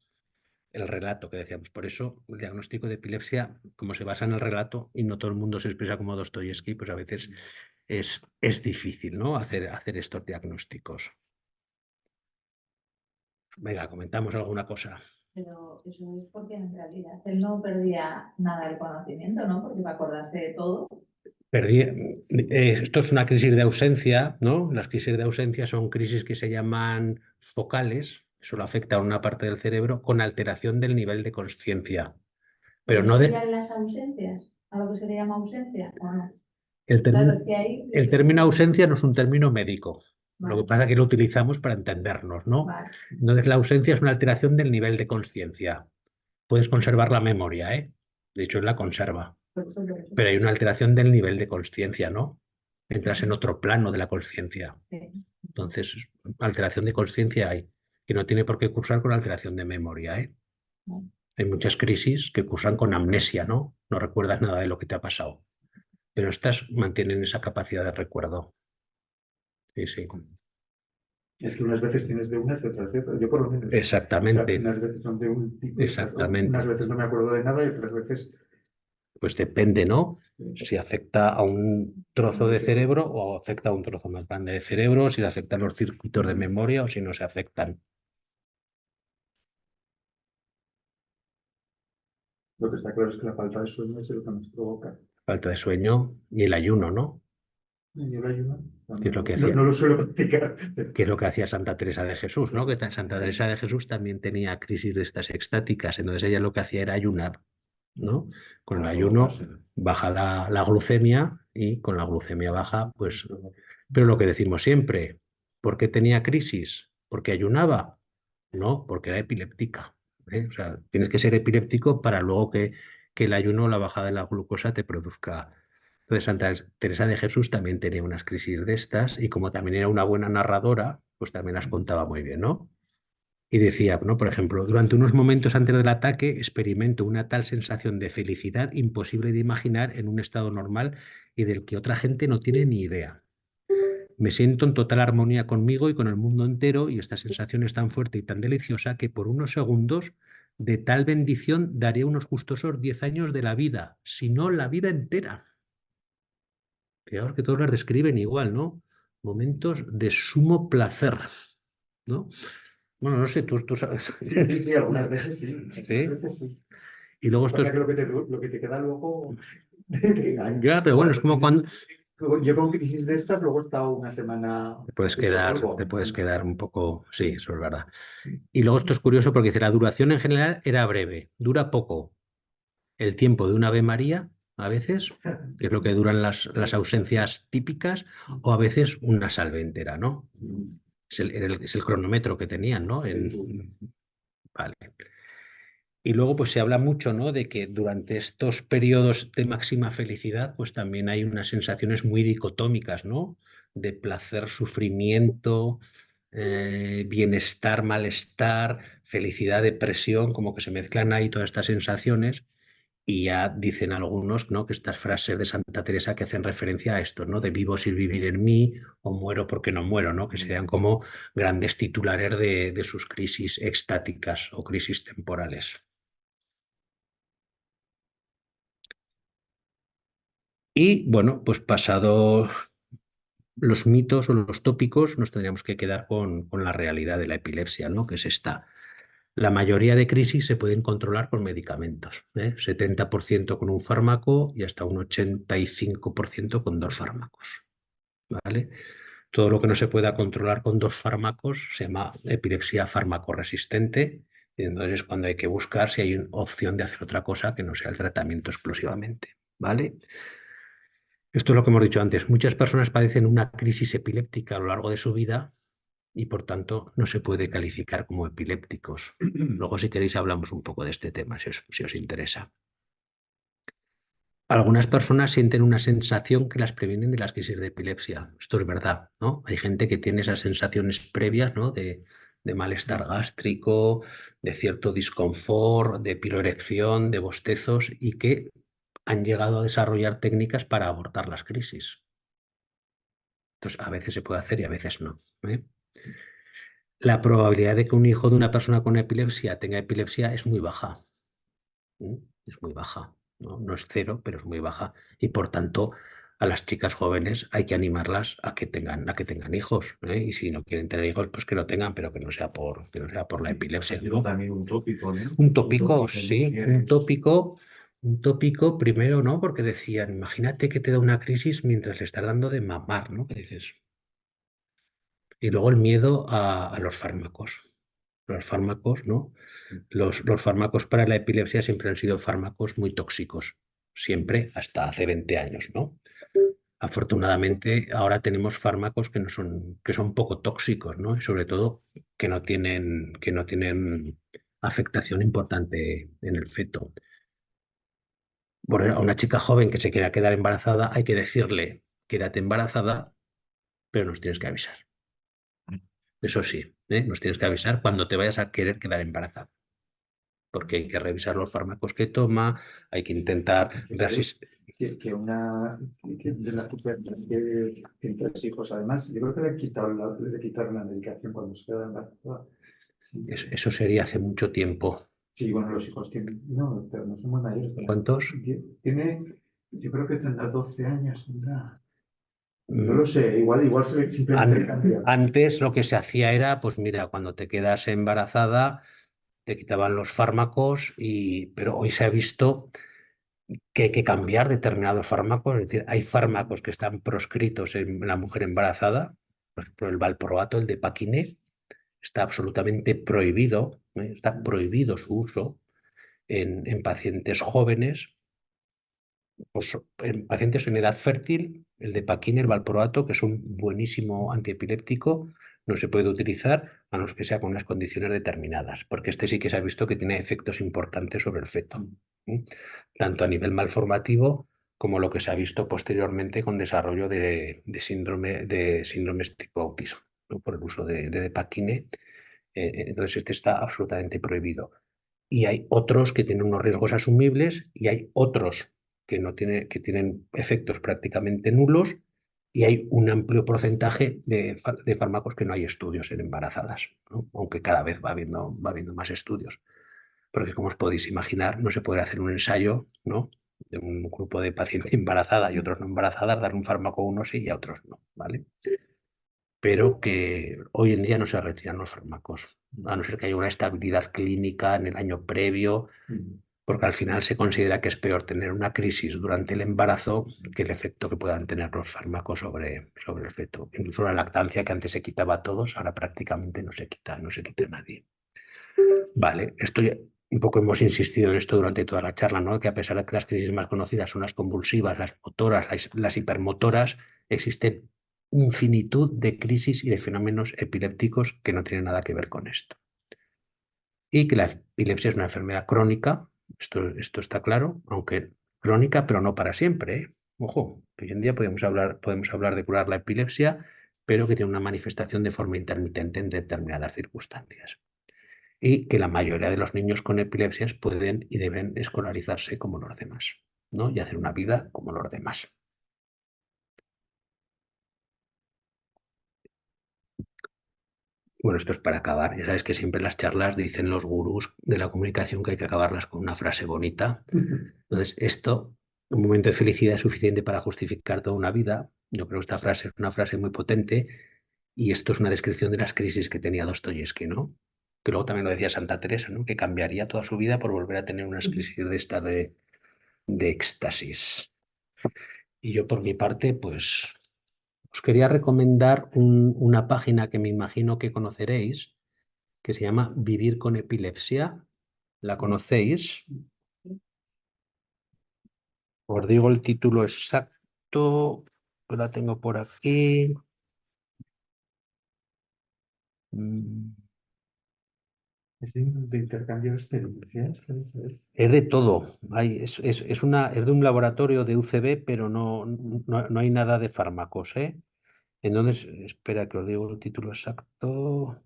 Speaker 1: El relato que decíamos. Por eso el diagnóstico de epilepsia, como se basa en el relato y no todo el mundo se expresa como Dostoyevsky, pues a veces es difícil, ¿no? Hacer estos diagnósticos. Venga, comentamos alguna cosa.
Speaker 3: Pero eso es porque en realidad él no perdía nada del conocimiento, ¿no? Porque iba a acordarse de todo.
Speaker 1: Esto es una crisis de ausencia, ¿no? Las crisis de ausencia son crisis que se llaman focales, solo afecta a una parte del cerebro, con alteración del nivel de conciencia. Pero no
Speaker 3: ¿Serían las ausencias? ¿A lo que se le llama ausencia o no?
Speaker 1: El
Speaker 3: Claro, es que ahí...
Speaker 1: término ausencia no es un término médico.
Speaker 3: Vale.
Speaker 1: Lo que pasa es que lo utilizamos para entendernos, ¿no?
Speaker 3: Vale.
Speaker 1: Entonces la ausencia es una alteración del nivel de conciencia. Puedes conservar la memoria, ¿eh? De hecho, él la conserva. Pero hay una alteración del nivel de conciencia, ¿no? Entras en otro plano de la conciencia.
Speaker 3: Sí.
Speaker 1: Entonces, alteración de conciencia hay, que no tiene por qué cursar con alteración de memoria, ¿eh?
Speaker 3: Vale.
Speaker 1: Hay muchas crisis que cursan con amnesia, ¿no? No recuerdas nada de lo que te ha pasado. Pero estas mantienen esa capacidad de recuerdo. Sí, sí.
Speaker 2: Es que unas veces tienes de unas y otras de otras. Yo por lo menos.
Speaker 1: Exactamente.
Speaker 2: O sea, unas veces son de un tipo,
Speaker 1: Exactamente.
Speaker 2: unas veces no me acuerdo de nada y otras veces...
Speaker 1: Pues depende, ¿no? Si afecta a un trozo de cerebro o afecta a un trozo más grande de cerebro, si le afectan los circuitos de memoria o si no se afectan.
Speaker 2: Lo que está claro es que la falta de sueño es lo que nos provoca.
Speaker 1: Falta de sueño y el ayuno, ¿no?
Speaker 2: Y el ayuno,
Speaker 1: ¿Qué es lo que hacía?
Speaker 2: no lo suelo practicar.
Speaker 1: Que es lo que hacía Santa Teresa de Jesús, ¿no? Que Santa Teresa de Jesús también tenía crisis de estas extáticas, entonces ella lo que hacía era ayunar, ¿no? Con el ayuno baja la glucemia y con la glucemia baja, pues... Pero lo que decimos siempre, ¿por qué tenía crisis? ¿Porque ayunaba? No, porque era epiléptica, ¿eh? O sea, tienes que ser epiléptico para luego que el ayuno, la bajada de la glucosa te produzca. Entonces, Santa Teresa de Jesús también tenía unas crisis de estas y como también era una buena narradora, pues también las contaba muy bien, ¿no? Y decía, ¿no? Por ejemplo, durante unos momentos antes del ataque experimento una tal sensación de felicidad imposible de imaginar en un estado normal y del que otra gente no tiene ni idea. Me siento en total armonía conmigo y con el mundo entero y esta sensación es tan fuerte y tan deliciosa que por unos segundos de tal bendición daría unos gustosos 10 años de la vida, si no la vida entera. Fijaos que todos las describen igual, ¿no? Momentos de sumo placer, ¿no? Bueno, no sé, tú sabes.
Speaker 2: Sí, algunas veces sí.
Speaker 1: ¿Sí?
Speaker 2: Veces sí.
Speaker 1: Y luego
Speaker 2: Lo que pasa es que lo que te queda luego...
Speaker 1: Ya, pero bueno, es como
Speaker 2: Yo con crisis de estas, luego he estado una semana
Speaker 1: Te puedes
Speaker 2: hecho
Speaker 1: quedar,
Speaker 2: polvo.
Speaker 1: te puedes quedar un poco, sí, eso es verdad. Y luego esto es curioso porque dice, la duración en general era breve, dura poco. El tiempo de un Ave María, a veces, que es lo que duran las ausencias típicas, o a veces una salve entera, ¿no? Es el cronómetro que tenían, ¿no? Vale. Y luego pues se habla mucho, ¿no? De que durante estos periodos de máxima felicidad pues también hay unas sensaciones muy dicotómicas, ¿no? De placer, sufrimiento, bienestar, malestar, felicidad, depresión, como que se mezclan ahí todas estas sensaciones y ya dicen algunos, ¿no? Que estas frases de Santa Teresa que hacen referencia a esto, ¿no? De vivo sin vivir en mí o muero porque no muero, ¿no? Que serían como grandes titulares de sus crisis extáticas o crisis temporales. Y bueno, pues pasados los mitos o los tópicos, nos tendríamos que quedar con la realidad de la epilepsia, ¿no? Que es esta. La mayoría de crisis se pueden controlar con medicamentos, ¿eh? 70% con un fármaco y hasta un 85% con dos fármacos, ¿vale? Todo lo que no se pueda controlar con dos fármacos se llama epilepsia farmacoresistente, y entonces es cuando hay que buscar si hay una opción de hacer otra cosa que no sea el tratamiento exclusivamente, ¿vale? Esto es lo que hemos dicho antes. Muchas personas padecen una crisis epiléptica a lo largo de su vida y por tanto no se puede calificar como epilépticos. Luego, si queréis, hablamos un poco de este tema, si os interesa. Algunas personas sienten una sensación que las previenen de las crisis de epilepsia. Esto es verdad, ¿no? Hay gente que tiene esas sensaciones previas, ¿no? De malestar gástrico, de cierto disconfort, de piloerección, de bostezos y que han llegado a desarrollar técnicas para abortar las crisis. Entonces, a veces se puede hacer y a veces no, ¿eh? La probabilidad de que un hijo de una persona con epilepsia tenga epilepsia es muy baja. ¿Eh? Es muy baja. ¿No? No es cero, pero es muy baja. Y por tanto, a las chicas jóvenes hay que animarlas a que tengan hijos, ¿eh? Y si no quieren tener hijos, pues que lo tengan, pero que no sea por la epilepsia,
Speaker 4: Digo
Speaker 1: ¿no?
Speaker 4: también un tópico, ¿no?
Speaker 1: Un tópico, sí,
Speaker 4: mujeres.
Speaker 1: un tópico primero, ¿no? Porque decían, imagínate que te da una crisis mientras le estás dando de mamar, ¿no? Que dices. Y luego el miedo a los fármacos. Los fármacos, ¿no? Los fármacos para la epilepsia siempre han sido fármacos muy tóxicos, siempre, hasta hace 20 años, ¿no? Afortunadamente, ahora tenemos fármacos que son poco tóxicos, ¿no? Y sobre todo que no tienen afectación importante en el feto. Por a una chica joven que se quiera quedar embarazada, hay que decirle, quédate embarazada, pero nos tienes que avisar. Eso sí, ¿eh? Nos tienes que avisar cuando te vayas a querer quedar embarazada, porque hay que revisar los fármacos que toma, hay que intentar ver si...
Speaker 2: Que de la que tiene tres hijos, además, yo creo que le quitaron la medicación cuando se queda embarazada. Sí,
Speaker 1: Eso sería hace mucho tiempo.
Speaker 2: sí, bueno, los hijos tienen, no, pero no son muy mayores.
Speaker 1: ¿Cuántos?
Speaker 2: Tiene, yo creo que tendrá 12 años, tendrá. No
Speaker 1: Mm,
Speaker 2: lo sé, igual se ve simplemente cambiar.
Speaker 1: Antes lo que se hacía era, pues mira, cuando te quedas embarazada, te quitaban los fármacos, pero hoy se ha visto que hay que cambiar determinados fármacos. Es decir, hay fármacos que están proscritos en la mujer embarazada, por ejemplo, el valproato, el Depakine, está absolutamente prohibido, ¿eh? Está prohibido su uso en pacientes jóvenes. Pues, en pacientes en edad fértil, el Depakine, el valproato, que es un buenísimo antiepiléptico, no se puede utilizar a no ser que sea con unas condiciones determinadas, porque este sí que se ha visto que tiene efectos importantes sobre el feto, ¿eh? Tanto a nivel malformativo como lo que se ha visto posteriormente con desarrollo de síndromes tipo autismo, ¿no? Por el uso de Depakine. Entonces, este está absolutamente prohibido. Y hay otros que tienen unos riesgos asumibles y hay otros que tienen efectos prácticamente nulos y hay un amplio porcentaje de fármacos que no hay estudios en embarazadas, ¿no? Aunque cada vez va habiendo más estudios. Porque como os podéis imaginar, no se puede hacer un ensayo, ¿no? De un grupo de pacientes embarazadas y otros no embarazadas, dar un fármaco a unos sí y a otros no, ¿vale? Pero que hoy en día no se retiran los fármacos, a no ser que haya una estabilidad clínica en el año previo. porque al final se considera que es peor tener una crisis durante el embarazo que el efecto que puedan tener los fármacos sobre el feto. Incluso la lactancia, que antes se quitaba a todos, ahora prácticamente no se quita a nadie. Vale, un poco hemos insistido en esto durante toda la charla, ¿no? Que a pesar de que las crisis más conocidas son las convulsivas, las motoras, las hipermotoras, existen infinitud de crisis y de fenómenos epilépticos que no tienen nada que ver con esto. Y que la epilepsia es una enfermedad crónica, esto está claro, aunque crónica, pero no para siempre, ¿eh? Ojo, que hoy en día podemos hablar de curar la epilepsia, pero que tiene una manifestación de forma intermitente en determinadas circunstancias. Y que la mayoría de los niños con epilepsias pueden y deben escolarizarse como los demás, ¿no? Y hacer una vida como los demás. Bueno, esto es para acabar. Ya sabes que siempre en las charlas dicen los gurús de la comunicación que hay que acabarlas con una frase bonita. Entonces, un momento de felicidad es suficiente para justificar toda una vida. Yo creo que esta frase es una frase muy potente y esto es una descripción de las crisis que tenía Dostoyevsky, ¿no? Que luego también lo decía Santa Teresa, ¿no? Que cambiaría toda su vida por volver a tener unas crisis de estas de éxtasis. Y yo por mi parte, pues os quería recomendar una página que me imagino que conoceréis, que se llama Vivir con Epilepsia. ¿La conocéis? Os digo el título exacto, que la tengo por aquí. Mm,
Speaker 2: Es de intercambio de experiencias.
Speaker 1: Es de todo. Es de un laboratorio de UCB, pero no hay nada de fármacos, ¿eh? Entonces, espera que os digo el título exacto.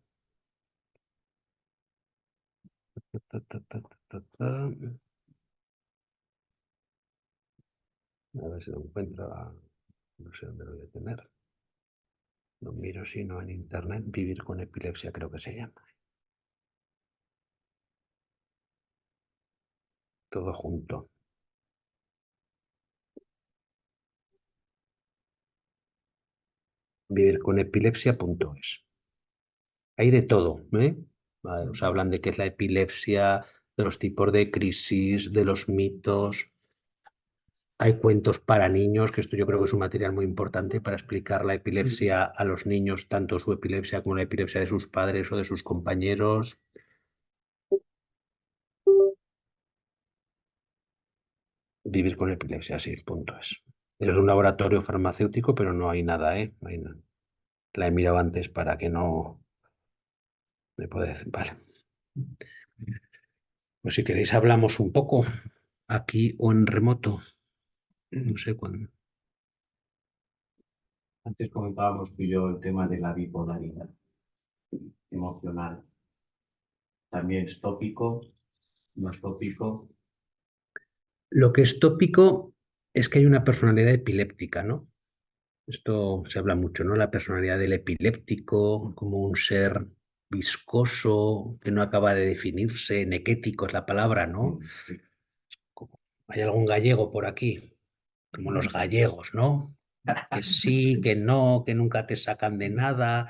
Speaker 1: Ta, ta, ta, ta, ta, ta. A ver si lo encuentro. No sé dónde lo voy a tener. Lo miro si no en internet. Vivir con epilepsia creo que se llama. Todo junto. Vivirconepilepsia.es. Hay de todo, ¿eh? Vale, os hablan de qué es la epilepsia, de los tipos de crisis, de los mitos. Hay cuentos para niños, que esto yo creo que es un material muy importante para explicar la epilepsia a los niños, tanto su epilepsia como la epilepsia de sus padres o de sus compañeros. Vivir con epilepsia, sí, punto es. Es un laboratorio farmacéutico, pero no hay nada, ¿eh? No hay nada. La he mirado antes para que no me pueda decir. Vale. Pues si queréis hablamos un poco aquí o en remoto. No sé cuándo.
Speaker 4: Antes comentábamos tú y yo el tema de la bipolaridad emocional. También es tópico, no es tópico.
Speaker 1: Lo que es tópico es que hay una personalidad epiléptica, ¿no? Esto se habla mucho, ¿no? La personalidad del epiléptico como un ser viscoso que no acaba de definirse, nequético es la palabra, ¿no? Hay algún gallego por aquí, como los gallegos, ¿no? Que sí, que no, que nunca te sacan de nada,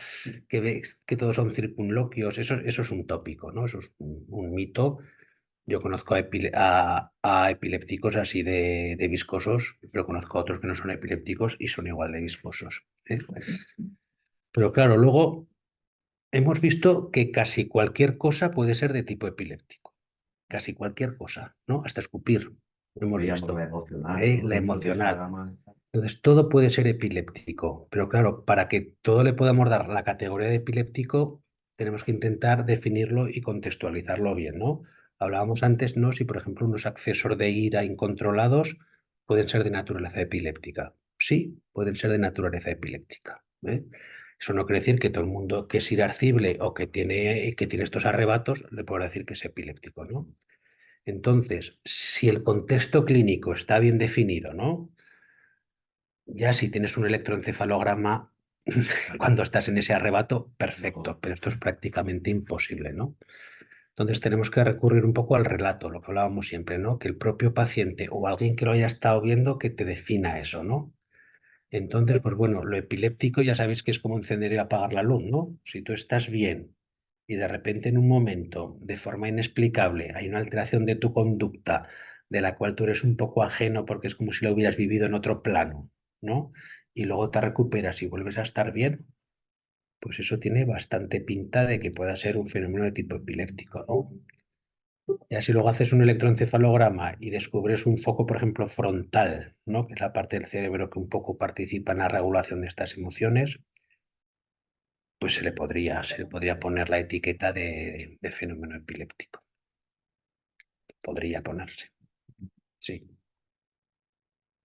Speaker 1: que todos son circunloquios. Eso es un tópico, ¿no? Eso es un mito. Yo conozco a epilépticos así de viscosos, pero conozco a otros que no son epilépticos y son igual de viscosos, ¿eh? Pero claro, luego hemos visto que casi cualquier cosa puede ser de tipo epiléptico. Casi cualquier cosa, ¿no? Hasta escupir, hemos
Speaker 4: Veíamos
Speaker 1: visto,
Speaker 4: la emocional,
Speaker 1: ¿eh?
Speaker 4: por
Speaker 1: La
Speaker 4: ejemplo, que es la
Speaker 1: emocional.
Speaker 4: gama.
Speaker 1: Entonces, todo puede ser epiléptico, pero claro, para que todo le podamos dar la categoría de epiléptico, tenemos que intentar definirlo y contextualizarlo bien, ¿no? Hablábamos antes, ¿no? Si, por ejemplo, unos accesos de ira incontrolados pueden ser de naturaleza epiléptica. Sí, pueden ser de naturaleza epiléptica, ¿eh? Eso no quiere decir que todo el mundo que es irascible o que tiene estos arrebatos le pueda decir que es epiléptico, ¿no? Entonces, si el contexto clínico está bien definido, ¿no? Ya si tienes un electroencefalograma cuando estás en ese arrebato, perfecto, pero esto es prácticamente imposible, ¿no? Entonces tenemos que recurrir un poco al relato, lo que hablábamos siempre, ¿no? Que el propio paciente o alguien que lo haya estado viendo que te defina eso, ¿no? Entonces, pues bueno, lo epiléptico ya sabéis que es como encender y apagar la luz, ¿no? Si tú estás bien y de repente en un momento, de forma inexplicable, hay una alteración de tu conducta de la cual tú eres un poco ajeno porque es como si lo hubieras vivido en otro plano, ¿no? Y luego te recuperas y vuelves a estar bien, pues eso tiene bastante pinta de que pueda ser un fenómeno de tipo epiléptico, ¿no? Ya si luego haces un electroencefalograma y descubres un foco, por ejemplo, frontal, ¿no? Que es la parte del cerebro que un poco participa en la regulación de estas emociones, pues se le podría poner la etiqueta de fenómeno epiléptico. Podría ponerse, sí.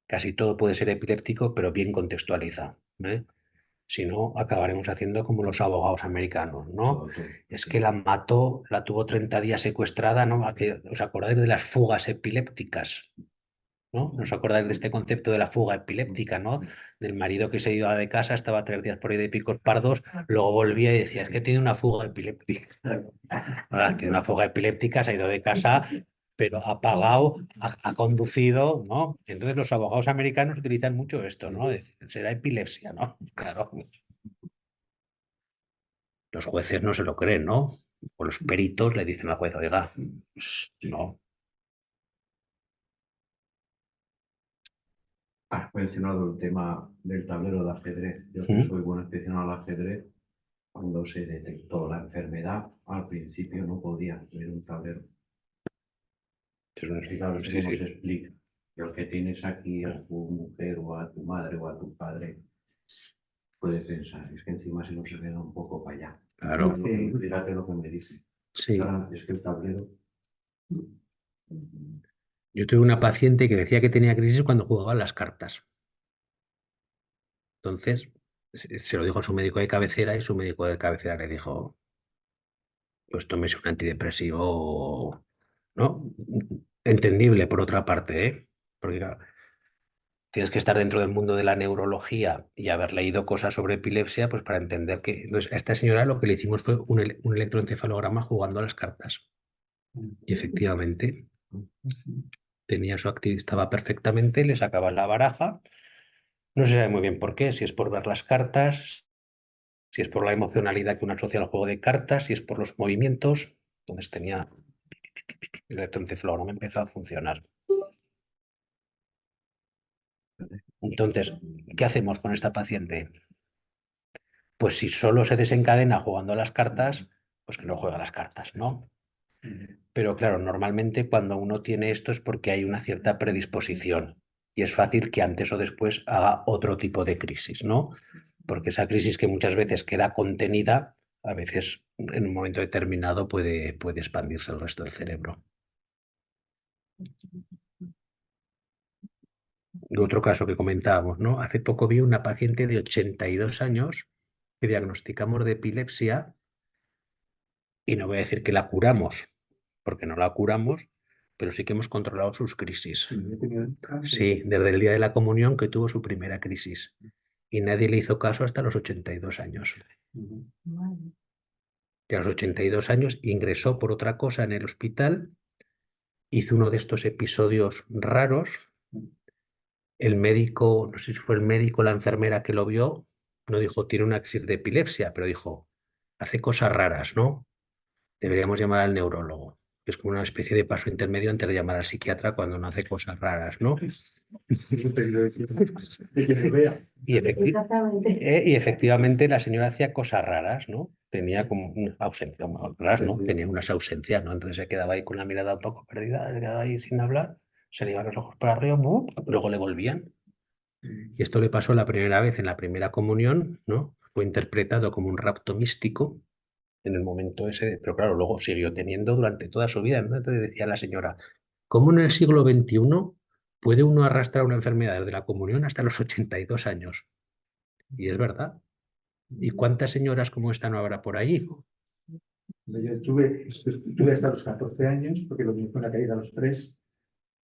Speaker 1: Casi todo puede ser epiléptico, pero bien contextualizado, ¿eh? Si no, acabaremos haciendo como los abogados americanos, ¿no? Es que la mató, la tuvo 30 días secuestrada, ¿no? ¿Os acordáis de las fugas epilépticas? ¿No? ¿Os acordáis de este concepto de la fuga epiléptica, ¿no? Del marido que se iba de casa, estaba 3 días por ahí de picos pardos, luego volvía y decía, es que tiene una fuga epiléptica. Ahora, tiene una fuga epiléptica, se ha ido de casa, pero ha pagado, ha conducido, ¿no? Entonces los abogados americanos utilizan mucho esto, ¿no? Será epilepsia, ¿no? Claro. Los jueces no se lo creen, ¿no? O los peritos le dicen al juez, oiga, pues, no.
Speaker 4: Has mencionado el tema del tablero de ajedrez. Yo que
Speaker 1: ¿Mm?
Speaker 4: soy buen aficionado al ajedrez, cuando se detectó la enfermedad, al principio no podía ver un tablero. Y claro,
Speaker 1: Sí,
Speaker 4: ¿cómo
Speaker 1: sí.
Speaker 4: se explica? Que el que tienes aquí a tu mujer o a tu madre o a tu padre puede pensar, es que encima se nos queda un poco para allá.
Speaker 1: Claro.
Speaker 4: Fíjate lo que me dice.
Speaker 1: Sí.
Speaker 4: Ahora, es que el tablero.
Speaker 1: Yo tuve una paciente que decía que tenía crisis cuando jugaba a las cartas. Entonces, se lo dijo a su médico de cabecera y su médico de cabecera le dijo, pues tómese un antidepresivo, ¿no? Entendible por otra parte, ¿eh? Porque claro, tienes que estar dentro del mundo de la neurología y haber leído cosas sobre epilepsia, pues para entender que... Entonces, a esta señora lo que le hicimos fue un electroencefalograma jugando a las cartas. Y efectivamente tenía su actividad, estaba perfectamente, le sacaba la baraja. No se sabe muy bien por qué, si es por ver las cartas, si es por la emocionalidad que uno asocia al juego de cartas, si es por los movimientos. Entonces tenía el electroencefalograma empezó a funcionar. Entonces, ¿qué hacemos con esta paciente? Pues si solo se desencadena jugando a las cartas, pues que no juega a las cartas, ¿no? Pero claro, normalmente cuando uno tiene esto es porque hay una cierta predisposición y es fácil que antes o después haga otro tipo de crisis, ¿no? Porque esa crisis que muchas veces queda contenida, a veces en un momento determinado puede expandirse al resto del cerebro. Otro caso que comentábamos, ¿no? Hace poco vi una paciente de 82 años que diagnosticamos de epilepsia y no voy a decir que la curamos, porque no la curamos, pero sí que hemos controlado sus crisis. Sí, desde el día de la comunión que tuvo su primera crisis. Y nadie le hizo caso hasta los 82 años. Y a los 82 años ingresó por otra cosa en el hospital, hizo uno de estos episodios raros. El médico, no sé si fue el médico o la enfermera que lo vio, no dijo, tiene una crisis de epilepsia, pero dijo, hace cosas raras, ¿no? Deberíamos llamar al neurólogo, que es como una especie de paso intermedio antes de llamar al psiquiatra cuando no hace cosas raras, ¿no? Y efectivamente la señora hacía cosas raras, ¿no? Tenía como una ausencia, raras, ¿no? Tenía unas ausencias, ¿no? Entonces se quedaba ahí con la mirada un poco perdida, se quedaba ahí sin hablar, se le iban los ojos para arriba, ¡bum! Luego le volvían. Y esto le pasó la primera vez en la primera comunión, ¿no? Fue interpretado como un rapto místico en el momento ese, pero claro, luego siguió teniendo durante toda su vida, ¿no? Entonces decía la señora, ¿cómo en el siglo XXI puede uno arrastrar una enfermedad desde la comunión hasta los 82 años? Y es verdad. ¿Y cuántas señoras como esta no habrá por allí?
Speaker 2: Yo tuve hasta los 14 años, porque lo mismo fue la caída a los 3,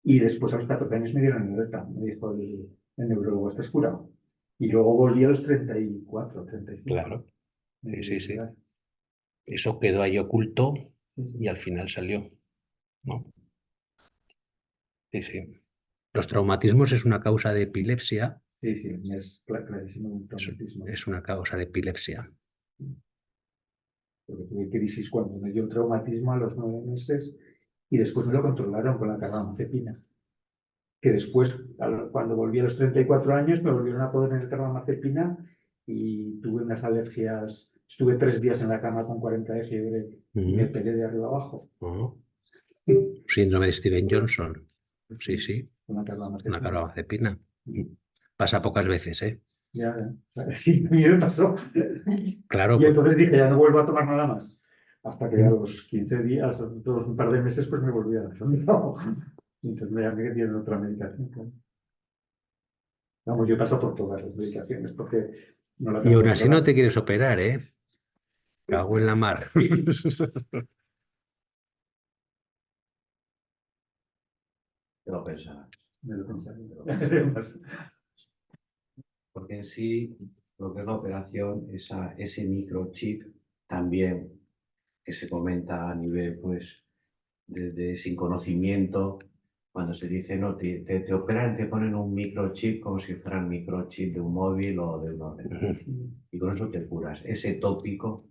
Speaker 2: y después a los 14 años me dieron alerta, me dijo el neurólogo, estás curado. Y luego volví a los 34, 35.
Speaker 1: Claro, sí. Eso quedó ahí oculto y al final salió, ¿no? Sí. Los traumatismos es una causa de epilepsia.
Speaker 2: Sí, es clarísimo un traumatismo.
Speaker 1: Es una causa de epilepsia.
Speaker 2: porque tuve crisis cuando me dio un traumatismo a los 9 meses y después me lo controlaron con la carbamazepina. Que después, cuando volví a los 34 años, me volvieron a poner el carbamazepina y tuve unas alergias. Estuve 3 días en la cama con 40 de fiebre y me pelé de arriba abajo
Speaker 1: Oh, síndrome de Steven Johnson. Sí, sí,
Speaker 2: con la
Speaker 1: una
Speaker 2: carbamazepina.
Speaker 1: carbamazepina. Pasa pocas veces, ¿eh?
Speaker 2: Ya, sí, a mí me pasó.
Speaker 1: Claro,
Speaker 2: Y entonces dije, ya no vuelvo a tomar nada más. Hasta que a los 15 días, todos un par de meses, pues me volví a dar. Y entonces me dieron otra medicación. Claro. Vamos, yo paso por todas las medicaciones porque no la
Speaker 1: y
Speaker 2: tengo
Speaker 1: aún así no
Speaker 2: controlada.
Speaker 1: te quieres operar, ¿eh? Cago en la mar.
Speaker 4: Te lo pensarás.
Speaker 2: Me lo pensaba.
Speaker 4: Porque en sí, lo que es la operación, ese microchip también que se comenta a nivel, pues, sin conocimiento, cuando se dice, no, te operan, te ponen un microchip como si fuera el microchip de un móvil o de un ordenador. Y con eso te curas. Ese tópico,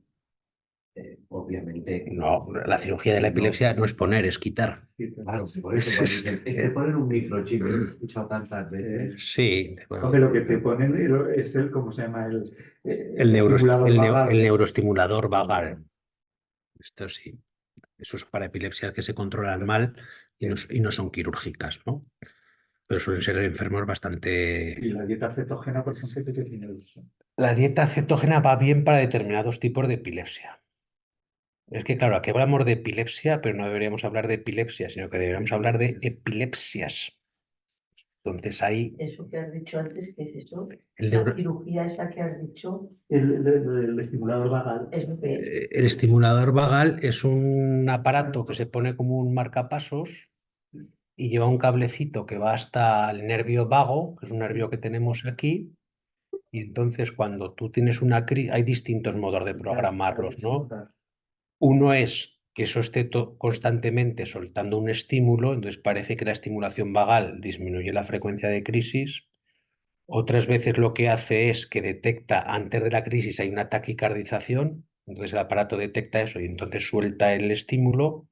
Speaker 4: obviamente,
Speaker 1: No, la cirugía de la epilepsia no es poner, es quitar.
Speaker 4: claro, por eso cuando dicen, te ponen un microchip, lo he escuchado tantas veces.
Speaker 1: Sí, bueno,
Speaker 2: Hombre, lo que te ponen es el, ¿cómo se llama? El
Speaker 1: el
Speaker 2: estimulador vagal.
Speaker 1: neuroestimulador vagal. Esto sí, eso es para epilepsias que se controlan mal y no son quirúrgicas, ¿no? Pero suelen ser enfermos
Speaker 2: Y
Speaker 1: bastante...
Speaker 2: la dieta cetogena, por ejemplo, ¿qué tiene el uso?
Speaker 1: La dieta cetógena va bien para determinados tipos de epilepsia. Es que, claro, aquí hablamos de epilepsia, pero no deberíamos hablar de epilepsia, sino que deberíamos hablar de epilepsias. Entonces ahí
Speaker 5: Eso que has dicho antes, ¿qué es eso?
Speaker 1: el,
Speaker 5: La
Speaker 1: neuro-
Speaker 5: cirugía esa que has dicho,
Speaker 2: El estimulador vagal.
Speaker 5: es lo que es.
Speaker 1: el estimulador vagal es un aparato que se pone como un marcapasos y lleva un cablecito que va hasta el nervio vago, que es un nervio que tenemos aquí, y entonces cuando tú tienes una crisis, hay distintos modos de programarlos, ¿no? Uno es que eso esté constantemente soltando un estímulo, entonces parece que la estimulación vagal disminuye la frecuencia de crisis. Otras veces lo que hace es que detecta antes de la crisis hay una taquicardización, entonces el aparato detecta eso y entonces suelta el estímulo.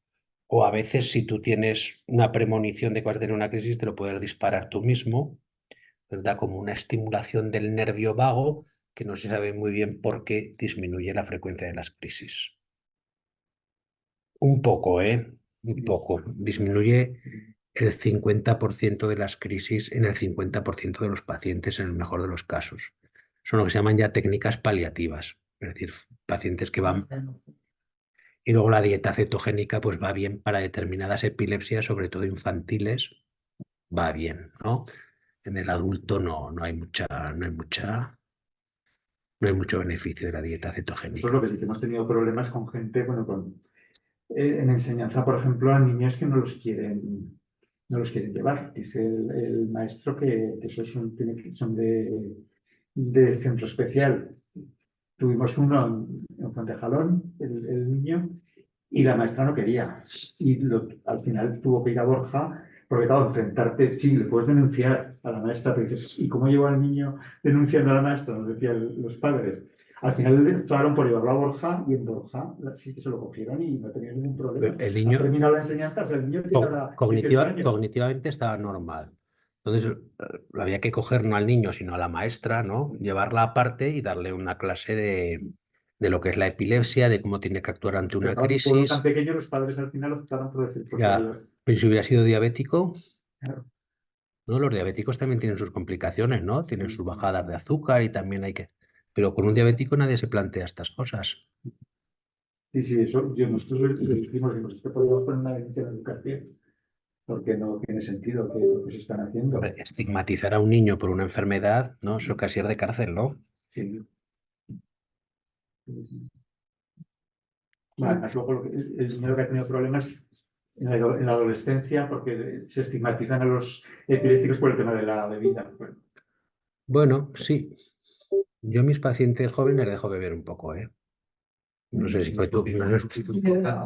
Speaker 1: O a veces si tú tienes una premonición de que vas a tener una crisis, te lo puedes disparar tú mismo. Da como una estimulación del nervio vago que no se sabe muy bien por qué disminuye la frecuencia de las crisis. Un poco, ¿eh? Un poco. Disminuye el 50% de las crisis en el 50% de los pacientes en el mejor de los casos. Son lo que se llaman ya técnicas paliativas, es decir, pacientes que van... Y luego la dieta cetogénica pues va bien para determinadas epilepsias, sobre todo infantiles, va bien, ¿no? En el adulto no hay mucho beneficio de la dieta
Speaker 2: Esto es
Speaker 1: cetogénica.
Speaker 2: lo que sí que hemos tenido problemas con gente, bueno, en enseñanza, por ejemplo, a niños que no los quieren llevar. Dice el maestro que esos son de centro especial. Tuvimos uno en Fuentejalón, el niño, y la maestra no quería. Y al final tuvo que ir a Borja, porque claro, enfrentarte, sí, le puedes denunciar a la maestra, pero dices, ¿y cómo lleva al niño denunciando a la maestra? Nos decían los padres. Al final le optaron por llevarlo a Borja y en Borja sí que se lo cogieron y no tenía ningún problema.
Speaker 1: El
Speaker 2: Ha
Speaker 1: niño
Speaker 2: terminado la enseñanza, o sea, el niño tiene ahora 18 años.
Speaker 1: cognitivamente estaba normal. Entonces, lo había que coger no al niño, sino a la maestra, ¿no? Llevarla aparte y darle una clase de lo que es la epilepsia, de cómo tiene que actuar ante
Speaker 2: Pero
Speaker 1: una
Speaker 2: claro, un pueblo tan
Speaker 1: crisis.
Speaker 2: pequeño, los padres al final optaron por decir, pues
Speaker 1: Ya, pero si hubiera sido diabético,
Speaker 2: claro.
Speaker 1: ¿no? Los diabéticos también tienen sus complicaciones, ¿no? Tienen sus bajadas de azúcar y también hay que... Pero con un diabético nadie se plantea estas cosas.
Speaker 2: Sí, sí, eso nosotros lo dijimos que podemos poner una denuncia en educación, porque no tiene sentido que lo que se están haciendo.
Speaker 1: Hombre, estigmatizar a un niño por una enfermedad, ¿no? Eso casi es de cárcel, ¿no?
Speaker 2: Sí. Bueno, además, luego el niño que ha tenido problemas en la adolescencia, porque se estigmatizan a los epilépticos por el tema de la bebida. Bueno,
Speaker 1: Bueno, sí. Yo a mis pacientes jóvenes les dejo beber un poco, ¿eh? No sé si fue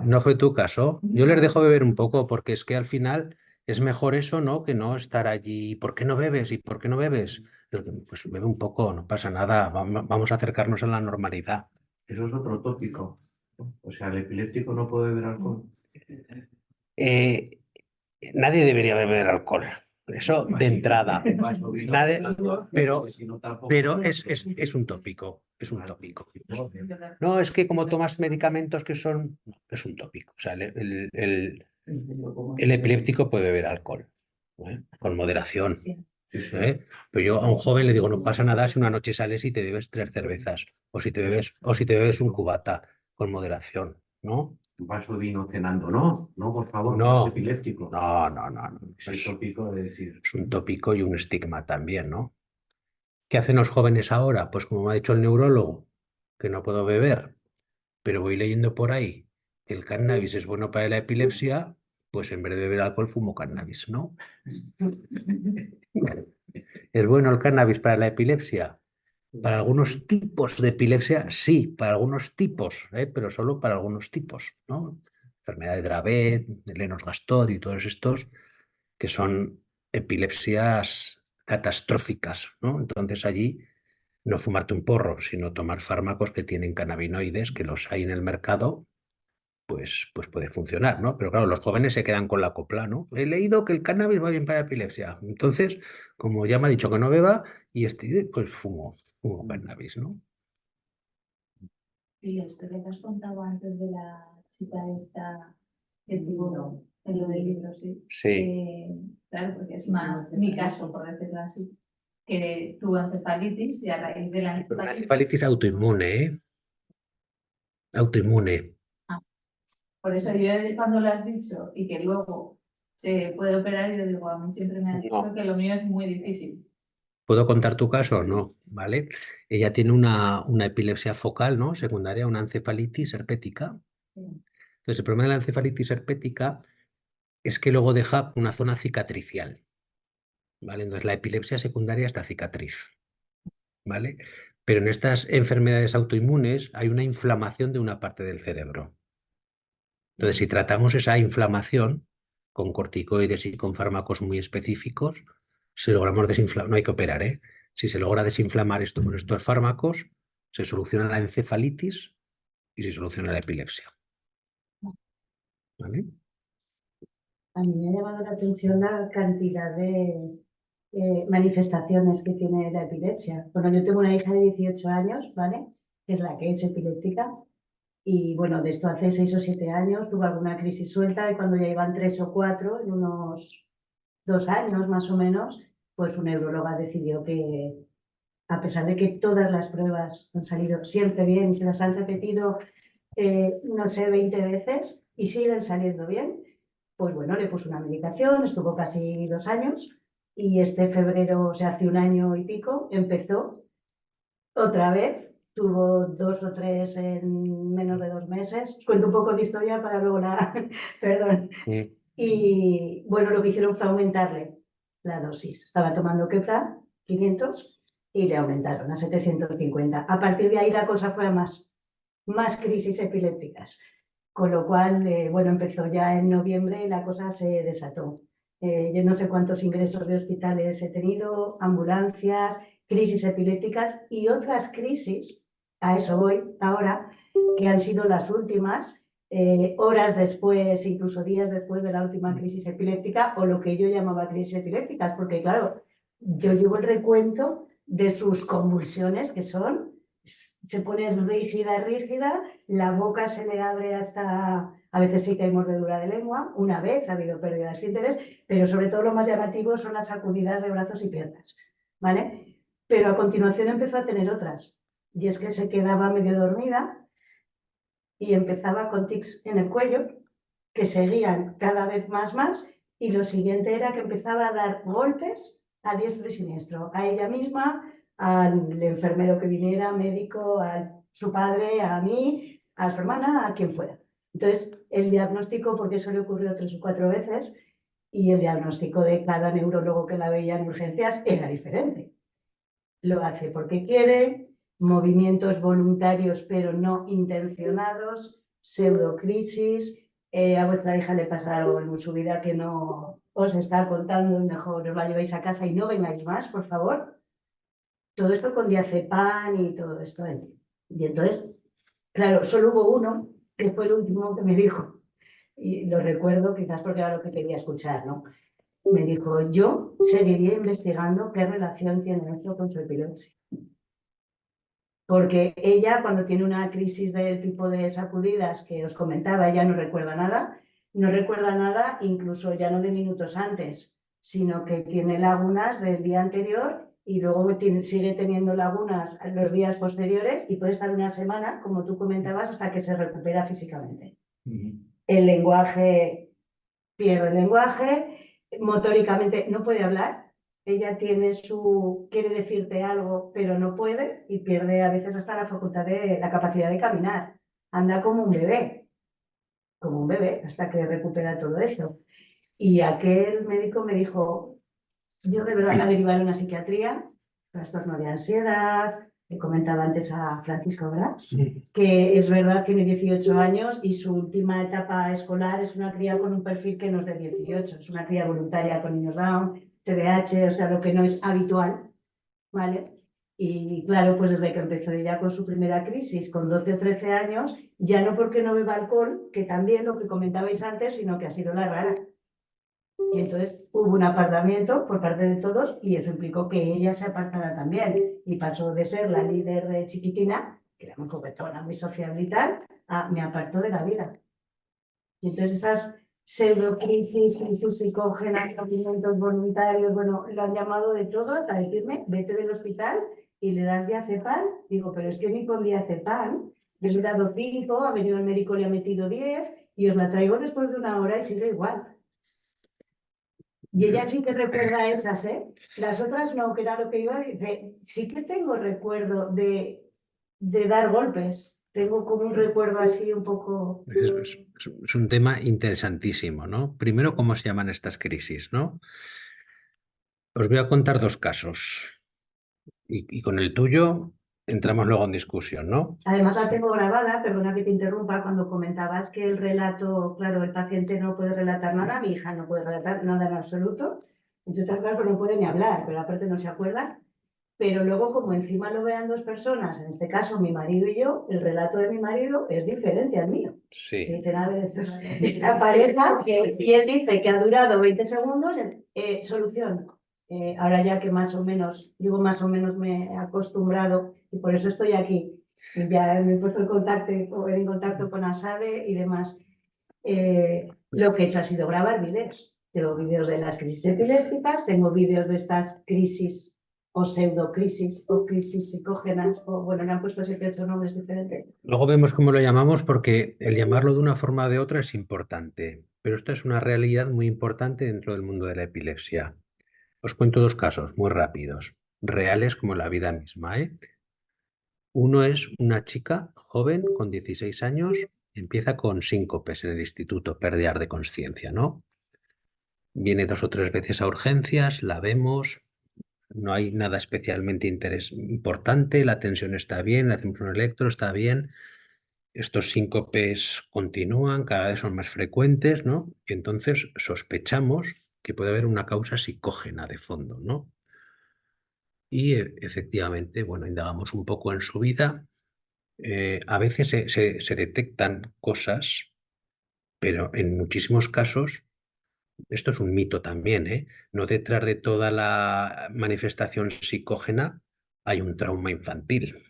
Speaker 1: no fue tu caso. Yo les dejo beber un poco porque es que al final es mejor eso, ¿no? Que no estar allí. ¿Por qué no bebes? ¿Y por qué no bebes? Pues bebe un poco, no pasa nada. Vamos a acercarnos a la normalidad.
Speaker 4: Eso es otro tópico. O sea, el epiléptico no puede beber alcohol.
Speaker 1: Eh, Nadie debería beber alcohol. Eso de entrada. Nadie- pero pero es un tópico. Es un tópico. No, es que como tomas medicamentos que son. No, es un tópico. O sea, el epiléptico puede beber alcohol, ¿eh? Con moderación.
Speaker 3: Sí.
Speaker 4: Sí, sí.
Speaker 1: Pero yo a un joven le digo, no pasa nada si una noche sales y te bebes 3 cervezas, o si te bebes un cubata, con moderación, ¿no?
Speaker 4: Un vaso de vino cenando, no, no, por favor,
Speaker 1: No,
Speaker 4: es epiléptico.
Speaker 1: no.
Speaker 4: Es el tópico de decir,
Speaker 1: Es un tópico y un estigma también, ¿no? ¿Qué hacen los jóvenes ahora? Pues como me ha dicho el neurólogo, que no puedo beber, pero voy leyendo por ahí que el cannabis es bueno para la epilepsia, pues en vez de beber alcohol fumo cannabis, ¿no? ¿Es bueno el cannabis para la epilepsia? Para algunos tipos de epilepsia, sí, para algunos tipos, pero solo para algunos tipos, ¿no? Enfermedad de Dravet, de Lennox-Gastaut y todos estos que son epilepsias catastróficas, ¿no? Entonces allí no fumarte un porro, sino tomar fármacos que tienen cannabinoides, que los hay en el mercado, pues puede funcionar, ¿no? Pero claro, los jóvenes se quedan con la copla, ¿no? He leído que el cannabis va bien para la epilepsia. Entonces, como ya me ha dicho que no beba, y pues fumo cannabis, ¿no?
Speaker 3: Y esto que te has contado antes de la chica esta que tuvo en lo del libro, sí.
Speaker 1: Sí.
Speaker 3: Claro, porque es más mi caso, por decirlo así, que tuvo encefalitis y a raíz de la
Speaker 1: Pero una encefalitis autoinmune, ¿eh? Autoinmune.
Speaker 3: Por eso yo cuando lo has dicho y que luego se puede operar, yo digo, a mí siempre me han dicho
Speaker 1: No.
Speaker 3: que lo mío es muy difícil.
Speaker 1: ¿Puedo contar tu caso? No, ¿vale? Ella tiene una epilepsia focal, ¿no? Secundaria, una encefalitis herpética.
Speaker 3: Sí.
Speaker 1: Entonces, el problema de la encefalitis herpética es que luego deja una zona cicatricial, ¿vale? Entonces, la epilepsia secundaria está cicatriz, ¿vale? Pero en estas enfermedades autoinmunes hay una inflamación de una parte del cerebro. Entonces, si tratamos esa inflamación con corticoides y con fármacos muy específicos, si logramos desinflamar, no hay que operar, ¿eh? Si se logra desinflamar esto con estos fármacos, se soluciona la encefalitis y se soluciona la epilepsia. ¿Vale?
Speaker 5: A mí me ha llamado la atención la cantidad de manifestaciones que tiene la epilepsia. Bueno, yo tengo una hija de 18 años, ¿vale? Que es la que es epiléptica. Y bueno, de esto hace 6 o 7 años tuvo alguna crisis suelta y cuando ya iban 3 o 4, en unos 2 años más o menos, pues un neuróloga decidió que, a pesar de que todas las pruebas han salido siempre bien y se las han repetido, no sé, 20 veces y siguen saliendo bien, pues bueno, le puso una medicación, estuvo casi 2 años y este febrero, o sea, hace un año y pico, empezó otra vez, tuvo 2 o 3 en menos de 2 meses. Os cuento un poco de historia para luego la... Perdón. Y bueno, lo que hicieron fue aumentarle la dosis. Estaba tomando Keppra 500 y le aumentaron a 750. A partir de ahí la cosa fue a más crisis epilépticas. Con lo cual, bueno, empezó ya en noviembre y la cosa se desató. Yo no sé cuántos ingresos de hospitales he tenido, ambulancias, crisis epilépticas y otras crisis, a eso voy ahora, que han sido las últimas, horas después, incluso días después de la última crisis epiléptica o lo que yo llamaba crisis epilépticas, porque claro, yo llevo el recuento de sus convulsiones que son, se pone rígida, la boca se le abre hasta, a veces sí que hay mordedura de lengua, una vez ha habido pérdida de esfínteres, pero sobre todo lo más llamativo son las sacudidas de brazos y piernas, ¿vale? Pero a continuación empezó a tener otras, y es que se quedaba medio dormida y empezaba con tics en el cuello, que seguían cada vez más, y lo siguiente era que empezaba a dar golpes a diestro y siniestro, a ella misma, al enfermero que viniera, médico, a su padre, a mí, a su hermana, a quien fuera. Entonces, el diagnóstico, porque eso le ocurrió 3 o 4 veces, y el diagnóstico de cada neurólogo que la veía en urgencias era diferente. Lo hace porque quiere, movimientos voluntarios pero no intencionados, pseudocrisis, a vuestra hija le pasa algo en su vida que no os está contando, mejor os la lleváis a casa y no vengáis más, por favor. Todo esto con diazepam y todo esto. Y entonces, claro, solo hubo uno que fue el último que me dijo. Y lo recuerdo quizás porque era lo que quería escuchar, ¿no? Me dijo, yo seguiría investigando qué relación tiene esto con su epilepsia. Porque ella, cuando tiene una crisis del tipo de sacudidas que os comentaba, ella no recuerda nada incluso ya no de minutos antes, sino que tiene lagunas del día anterior y luego sigue teniendo lagunas los días posteriores y puede estar una semana, como tú comentabas, hasta que se recupera físicamente. El lenguaje, pierde el lenguaje, motóricamente no puede hablar. Ella quiere decirte algo, pero no puede y pierde a veces hasta la capacidad de caminar. Anda como un bebé, hasta que recupera todo eso. Y aquel médico me dijo, yo de verdad la derivaron a psiquiatría, trastorno de ansiedad, que comentaba antes a Francisco, ¿verdad?
Speaker 2: Sí.
Speaker 5: Que es verdad, tiene 18 años y su última etapa escolar es una cría con un perfil que no es de 18, es una cría voluntaria con niños Down, TDAH, o sea, lo que no es habitual, ¿vale? Y claro, pues desde que empezó ella con su primera crisis, con 12 o 13 años, ya no porque no beba alcohol, que también lo que comentabais antes, sino que ha sido la rara. Y entonces hubo un apartamiento por parte de todos y eso implicó que ella se apartara también y pasó de ser la líder de chiquitina, que era muy juguetona, muy sociable y tal, a me apartó de la vida. Y entonces esas pseudocrisis, crisis psicógenas, movimientos voluntarios, bueno, lo han llamado de todo para decirme, vete del hospital y le das diazepam. Digo, pero es que ni con diazepam, les he dado 5, ha venido el médico, le ha metido 10 y os la traigo después de una hora y sigue igual. Y ella sí que recuerda esas, ¿eh? Las otras no, que era lo que iba a decir. Sí que tengo recuerdo de dar golpes. Tengo como un recuerdo así un poco...
Speaker 1: Es un tema interesantísimo, ¿no? Primero, ¿cómo se llaman estas crisis, no? Os voy a contar dos casos y con el tuyo entramos luego en discusión, ¿no?
Speaker 5: Además la tengo grabada, perdona que te interrumpa, cuando comentabas que el relato, claro, el paciente no puede relatar nada, mi hija no puede relatar nada en absoluto, entonces claro, no puede ni hablar, pero aparte no se acuerda. Pero luego, como encima lo vean dos personas, en este caso mi marido y yo, el relato de mi marido es diferente al mío.
Speaker 1: Sí.
Speaker 5: Si dicen, a ver, esta pareja, y él dice que ha durado 20 segundos, solución. Ahora ya que más o menos, digo más o menos me he acostumbrado y por eso estoy aquí. Y ya me he puesto en contacto con Asade y demás. Lo que he hecho ha sido grabar vídeos. Tengo vídeos de las crisis epilépticas, tengo vídeos de estas crisis o pseudocrisis o crisis psicógenas, o bueno, le han puesto 7 8 nombres diferentes.
Speaker 1: Luego vemos cómo lo llamamos porque el llamarlo de una forma o de otra es importante, pero esto es una realidad muy importante dentro del mundo de la epilepsia. Os cuento dos casos muy rápidos, reales como la vida misma, ¿eh? Uno es una chica joven con 16 años, empieza con síncopes en el instituto, pérdida de conciencia, ¿no? Viene 2 o 3 veces a urgencias, la vemos, no hay nada especialmente importante, la tensión está bien, le hacemos un electro, está bien. Estos síncopes continúan, cada vez son más frecuentes, ¿no? Y entonces sospechamos que puede haber una causa psicógena de fondo, ¿no? Y efectivamente, bueno, indagamos un poco en su vida. A veces se detectan cosas, pero en muchísimos casos, esto es un mito también, ¿eh? No detrás de toda la manifestación psicógena hay un trauma infantil,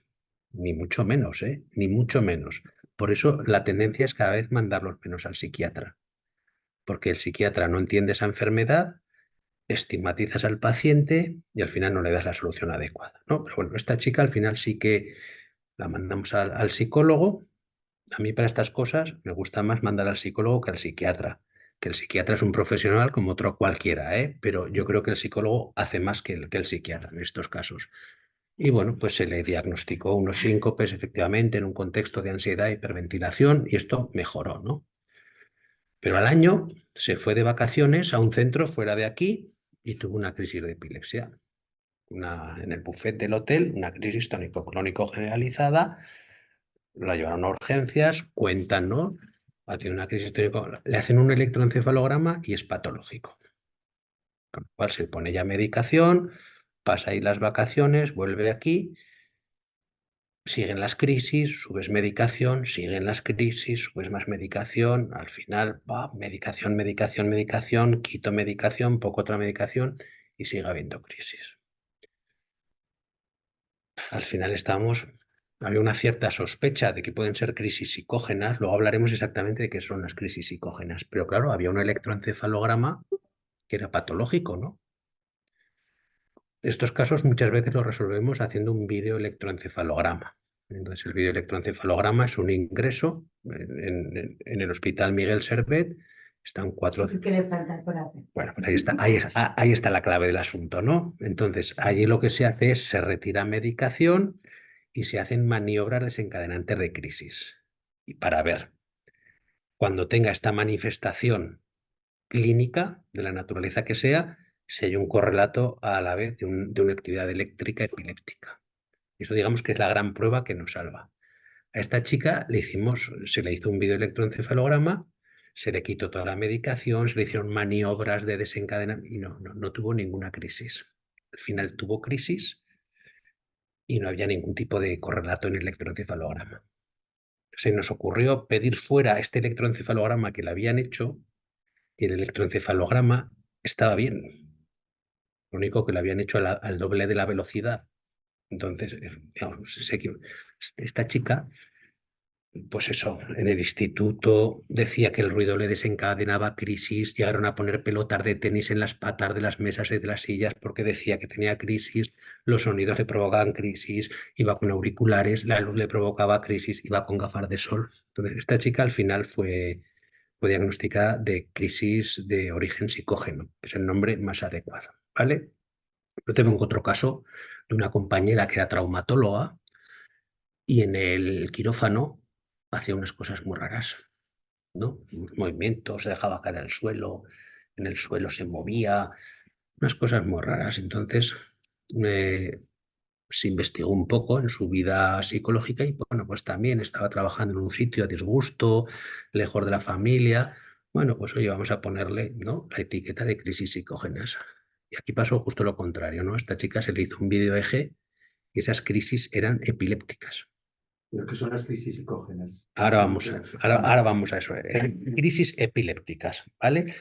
Speaker 1: ni mucho menos, ¿eh? Ni mucho menos. Por eso la tendencia es cada vez mandarlos menos al psiquiatra, porque el psiquiatra no entiende esa enfermedad, estigmatizas al paciente y al final no le das la solución adecuada, ¿no? Pero bueno, esta chica al final sí que la mandamos al psicólogo. A mí para estas cosas me gusta más mandar al psicólogo que el psiquiatra es un profesional como otro cualquiera, ¿eh? Pero yo creo que el psicólogo hace más que el psiquiatra en estos casos. Y bueno, pues se le diagnosticó unos síncopes efectivamente en un contexto de ansiedad e hiperventilación y esto mejoró, ¿no? Pero al año se fue de vacaciones a un centro fuera de aquí y tuvo una crisis de epilepsia. En el buffet del hotel, una crisis tónico-clónico generalizada, la llevaron a urgencias, cuentan, ¿no? Ha tenido una crisis tónico, le hacen un electroencefalograma y es patológico. Con lo cual se pone ya medicación, pasa ahí las vacaciones, vuelve aquí, siguen las crisis, subes medicación, siguen las crisis, subes más medicación, al final, medicación, medicación, medicación, quito medicación, poco otra medicación y sigue habiendo crisis. Al final había una cierta sospecha de que pueden ser crisis psicógenas, luego hablaremos exactamente de qué son las crisis psicógenas, pero claro, había un electroencefalograma que era patológico, ¿no? Estos casos muchas veces los resolvemos haciendo un videoelectroencefalograma. Entonces, el videoelectroencefalograma es un ingreso en el Hospital Miguel Servet. Están cuatro.
Speaker 5: ¿Qué le falta por hacer?
Speaker 1: Bueno, pues ahí está la clave del asunto, ¿no? Entonces, allí lo que se hace es se retira medicación y se hacen maniobras desencadenantes de crisis. Y para ver, cuando tenga esta manifestación clínica, de la naturaleza que sea, si hay un correlato a la vez de una actividad eléctrica epiléptica. Eso digamos que es la gran prueba que nos salva. A esta chica se le hizo un videoelectroencefalograma, se le quitó toda la medicación, se le hicieron maniobras de desencadenamiento y no tuvo ninguna crisis. Al final tuvo crisis y no había ningún tipo de correlato en el electroencefalograma. Se nos ocurrió pedir fuera este electroencefalograma que le habían hecho y el electroencefalograma estaba bien. Lo único que le habían hecho al doble de la velocidad. Entonces, digamos, esta chica, pues eso, en el instituto decía que el ruido le desencadenaba crisis, llegaron a poner pelotas de tenis en las patas de las mesas y de las sillas porque decía que tenía crisis, los sonidos le provocaban crisis, iba con auriculares, la luz le provocaba crisis, iba con gafas de sol. Entonces, esta chica al final fue diagnosticada de crisis de origen psicógeno, que es el nombre más adecuado, ¿vale? Yo tengo otro caso de una compañera que era traumatóloga y en el quirófano hacía unas cosas muy raras, ¿no? Unos movimientos, se dejaba caer al suelo, en el suelo se movía, unas cosas muy raras. Entonces se investigó un poco en su vida psicológica y bueno, pues también estaba trabajando en un sitio a disgusto, lejos de la familia. Bueno, pues oye, vamos a ponerle, ¿no?, la etiqueta de crisis psicógenas. Y aquí pasó justo lo contrario, ¿no? A esta chica se le hizo un video EG y esas crisis eran epilépticas.
Speaker 2: Pero que son las crisis psicógenas.
Speaker 1: Ahora vamos a eso. Crisis epilépticas, ¿vale?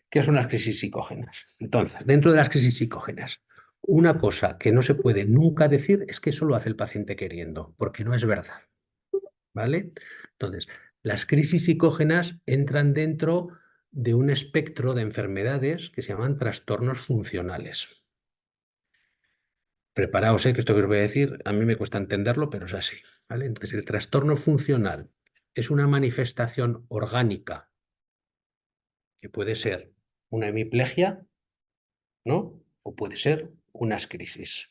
Speaker 1: ¿Qué son las crisis psicógenas? Entonces, dentro de las crisis psicógenas, una cosa que no se puede nunca decir es que eso lo hace el paciente queriendo, porque no es verdad, ¿vale? Entonces, las crisis psicógenas entran dentro de un espectro de enfermedades que se llaman trastornos funcionales. Preparaos, que esto que os voy a decir, a mí me cuesta entenderlo, pero es así, ¿vale? Entonces, el trastorno funcional es una manifestación orgánica que puede ser una hemiplegia, ¿no? O puede ser unas crisis,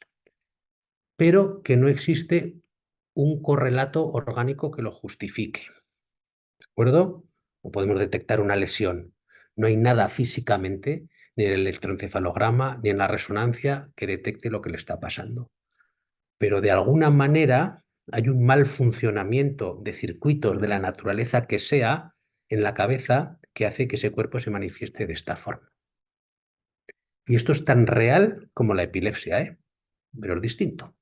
Speaker 1: pero que no existe un correlato orgánico que lo justifique, ¿de acuerdo? No podemos detectar una lesión. No hay nada físicamente, ni en el electroencefalograma, ni en la resonancia, que detecte lo que le está pasando. Pero de alguna manera hay un mal funcionamiento de circuitos de la naturaleza que sea en la cabeza que hace que ese cuerpo se manifieste de esta forma. Y esto es tan real como la epilepsia, pero es distinto.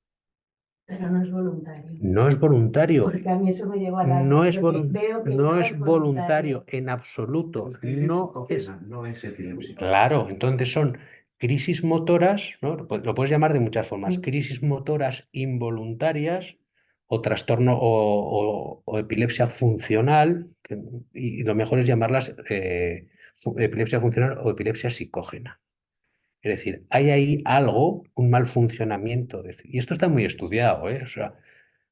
Speaker 5: Pero no es voluntario.
Speaker 1: No es voluntario.
Speaker 5: Porque a mí eso me lleva a la
Speaker 1: No es,
Speaker 5: veo que
Speaker 1: no es voluntario en absoluto. No es.
Speaker 4: No es epilepsia.
Speaker 1: Claro, entonces son crisis motoras, ¿no? Lo puedes llamar de muchas formas.
Speaker 5: Sí.
Speaker 1: Crisis motoras involuntarias o trastorno o epilepsia funcional, y lo mejor es llamarlas epilepsia funcional o epilepsia psicógena. Es decir, hay ahí algo, un mal funcionamiento. Y esto está muy estudiado, ¿eh? O sea,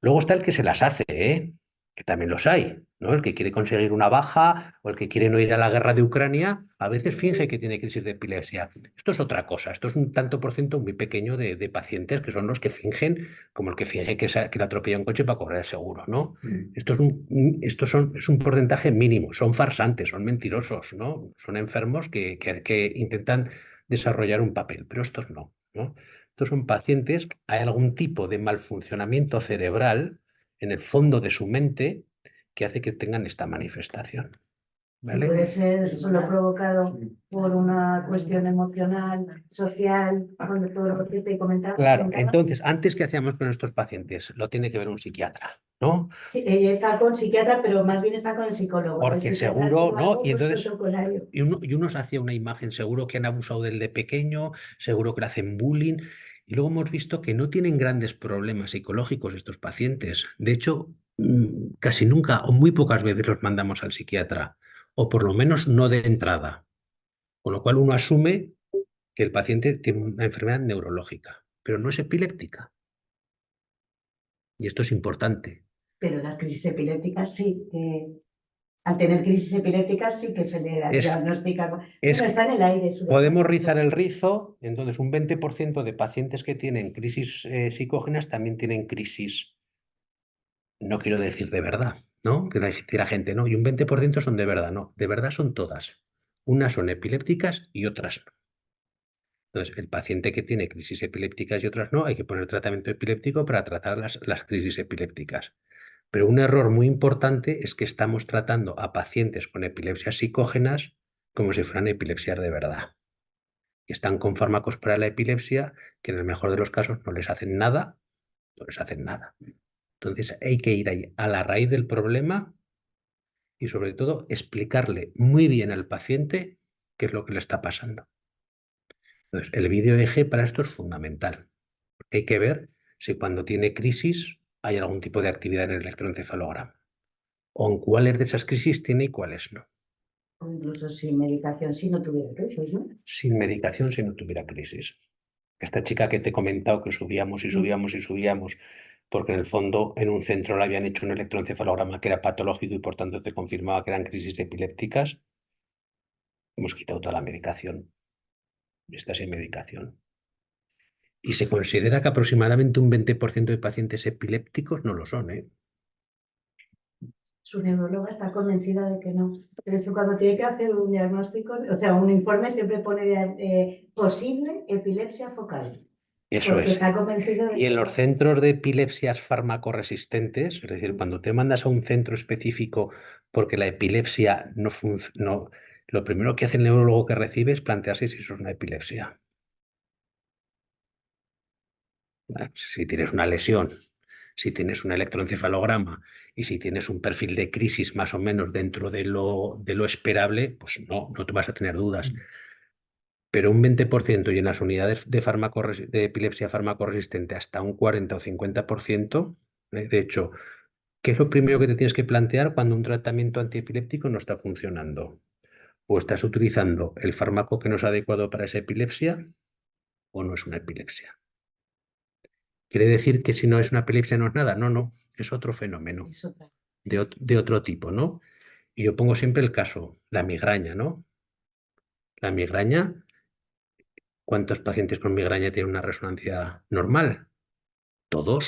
Speaker 1: luego está el que se las hace, ¿eh? Que también los hay, ¿no? El que quiere conseguir una baja o el que quiere no ir a la guerra de Ucrania, a veces finge que tiene crisis de epilepsia. Esto es otra cosa, esto es un tanto por ciento muy pequeño de pacientes que son los que fingen, como el que finge que le atropella un coche para cobrar el seguro, ¿no? Esto es un porcentaje mínimo, son farsantes, son mentirosos, ¿no? Son enfermos que intentan desarrollar un papel, pero estos no, ¿no? Estos son pacientes que hay algún tipo de malfuncionamiento cerebral en el fondo de su mente que hace que tengan esta manifestación. ¿vale?
Speaker 5: Puede ser solo provocado
Speaker 2: Sí.
Speaker 5: por una cuestión emocional, social, con todo lo que te comentaba.
Speaker 1: Claro, entonces, antes, ¿qué hacíamos con estos pacientes? Lo tiene que ver un psiquiatra, ¿no?
Speaker 5: Sí, ella está con psiquiatra, pero más bien está con el psicólogo. El
Speaker 1: Porque
Speaker 5: psiquiatra es
Speaker 1: seguro,
Speaker 5: como
Speaker 1: ¿no?
Speaker 5: algo,
Speaker 1: Y
Speaker 5: pues,
Speaker 1: entonces,
Speaker 5: protocolario.
Speaker 1: y uno se hacía una imagen, seguro que han abusado del de pequeño, seguro que le hacen bullying, y luego hemos visto que no tienen grandes problemas psicológicos estos pacientes. De hecho, casi nunca o muy pocas veces los mandamos al psiquiatra, o por lo menos no de entrada. Con lo cual uno asume que el paciente tiene una enfermedad neurológica, pero no es epiléptica. Y esto es importante.
Speaker 5: Pero las crisis epilépticas sí, al tener crisis epilépticas sí que se le
Speaker 1: Es,
Speaker 5: diagnostica. Bueno,
Speaker 1: es
Speaker 5: está en el aire su
Speaker 1: Podemos
Speaker 5: diagnóstico.
Speaker 1: rizar el rizo, entonces un 20% de pacientes que tienen crisis psicógenas también tienen crisis, no quiero decir de verdad, ¿no? Que la gente, no, y un 20% son de verdad, no, de verdad son todas. Unas son epilépticas y otras no. Entonces, el paciente que tiene crisis epilépticas y otras no, hay que poner tratamiento epiléptico para tratar las crisis epilépticas. Pero un error muy importante es que estamos tratando a pacientes con epilepsias psicógenas como si fueran epilepsias de verdad. Y están con fármacos para la epilepsia que en el mejor de los casos no les hacen nada, no les hacen nada. Entonces hay que ir ahí a la raíz del problema y sobre todo explicarle muy bien al paciente qué es lo que le está pasando. Entonces el vídeo eje para esto es fundamental. Hay que ver si cuando tiene crisis hay algún tipo de actividad en el electroencefalograma o en cuáles de esas crisis tiene y cuáles no.
Speaker 5: O incluso sin medicación, si no tuviera crisis, ¿no?
Speaker 1: Sin medicación si no tuviera crisis. Esta chica que te he comentado que subíamos y subíamos y subíamos, porque en el fondo en un centro le habían hecho un electroencefalograma que era patológico y por tanto te confirmaba que eran crisis epilépticas, hemos quitado toda la medicación. Está sin medicación. Y se considera que aproximadamente un 20% de pacientes epilépticos no lo son, ¿eh?
Speaker 5: Su neuróloga está convencida de que no. Pero eso cuando tiene que hacer un diagnóstico, o sea, un informe siempre pone posible epilepsia focal.
Speaker 1: Eso
Speaker 5: Porque
Speaker 1: es.
Speaker 5: está convencido de
Speaker 1: Y en
Speaker 5: que
Speaker 1: los centros de epilepsias farmacoresistentes, es decir, cuando te mandas a un centro específico porque la epilepsia no funciona, lo primero que hace el neurólogo que recibe es plantearse si eso es una epilepsia. ¿Vale? Si tienes una lesión, si tienes un electroencefalograma y si tienes un perfil de crisis más o menos dentro de lo esperable, pues no te vas a tener dudas. Pero un 20% y en las unidades de epilepsia farmacoresistente hasta un 40 o 50%, de hecho, ¿qué es lo primero que te tienes que plantear cuando un tratamiento antiepiléptico no está funcionando? O estás utilizando el fármaco que no es adecuado para esa epilepsia o no es una epilepsia. ¿Quiere decir que si no es una epilepsia no es nada? No, no, es otro fenómeno
Speaker 5: es otra.
Speaker 1: de otro tipo, ¿no? Y yo pongo siempre el caso, la migraña, ¿no? La migraña, ¿cuántos pacientes con migraña tienen una resonancia normal? Todos.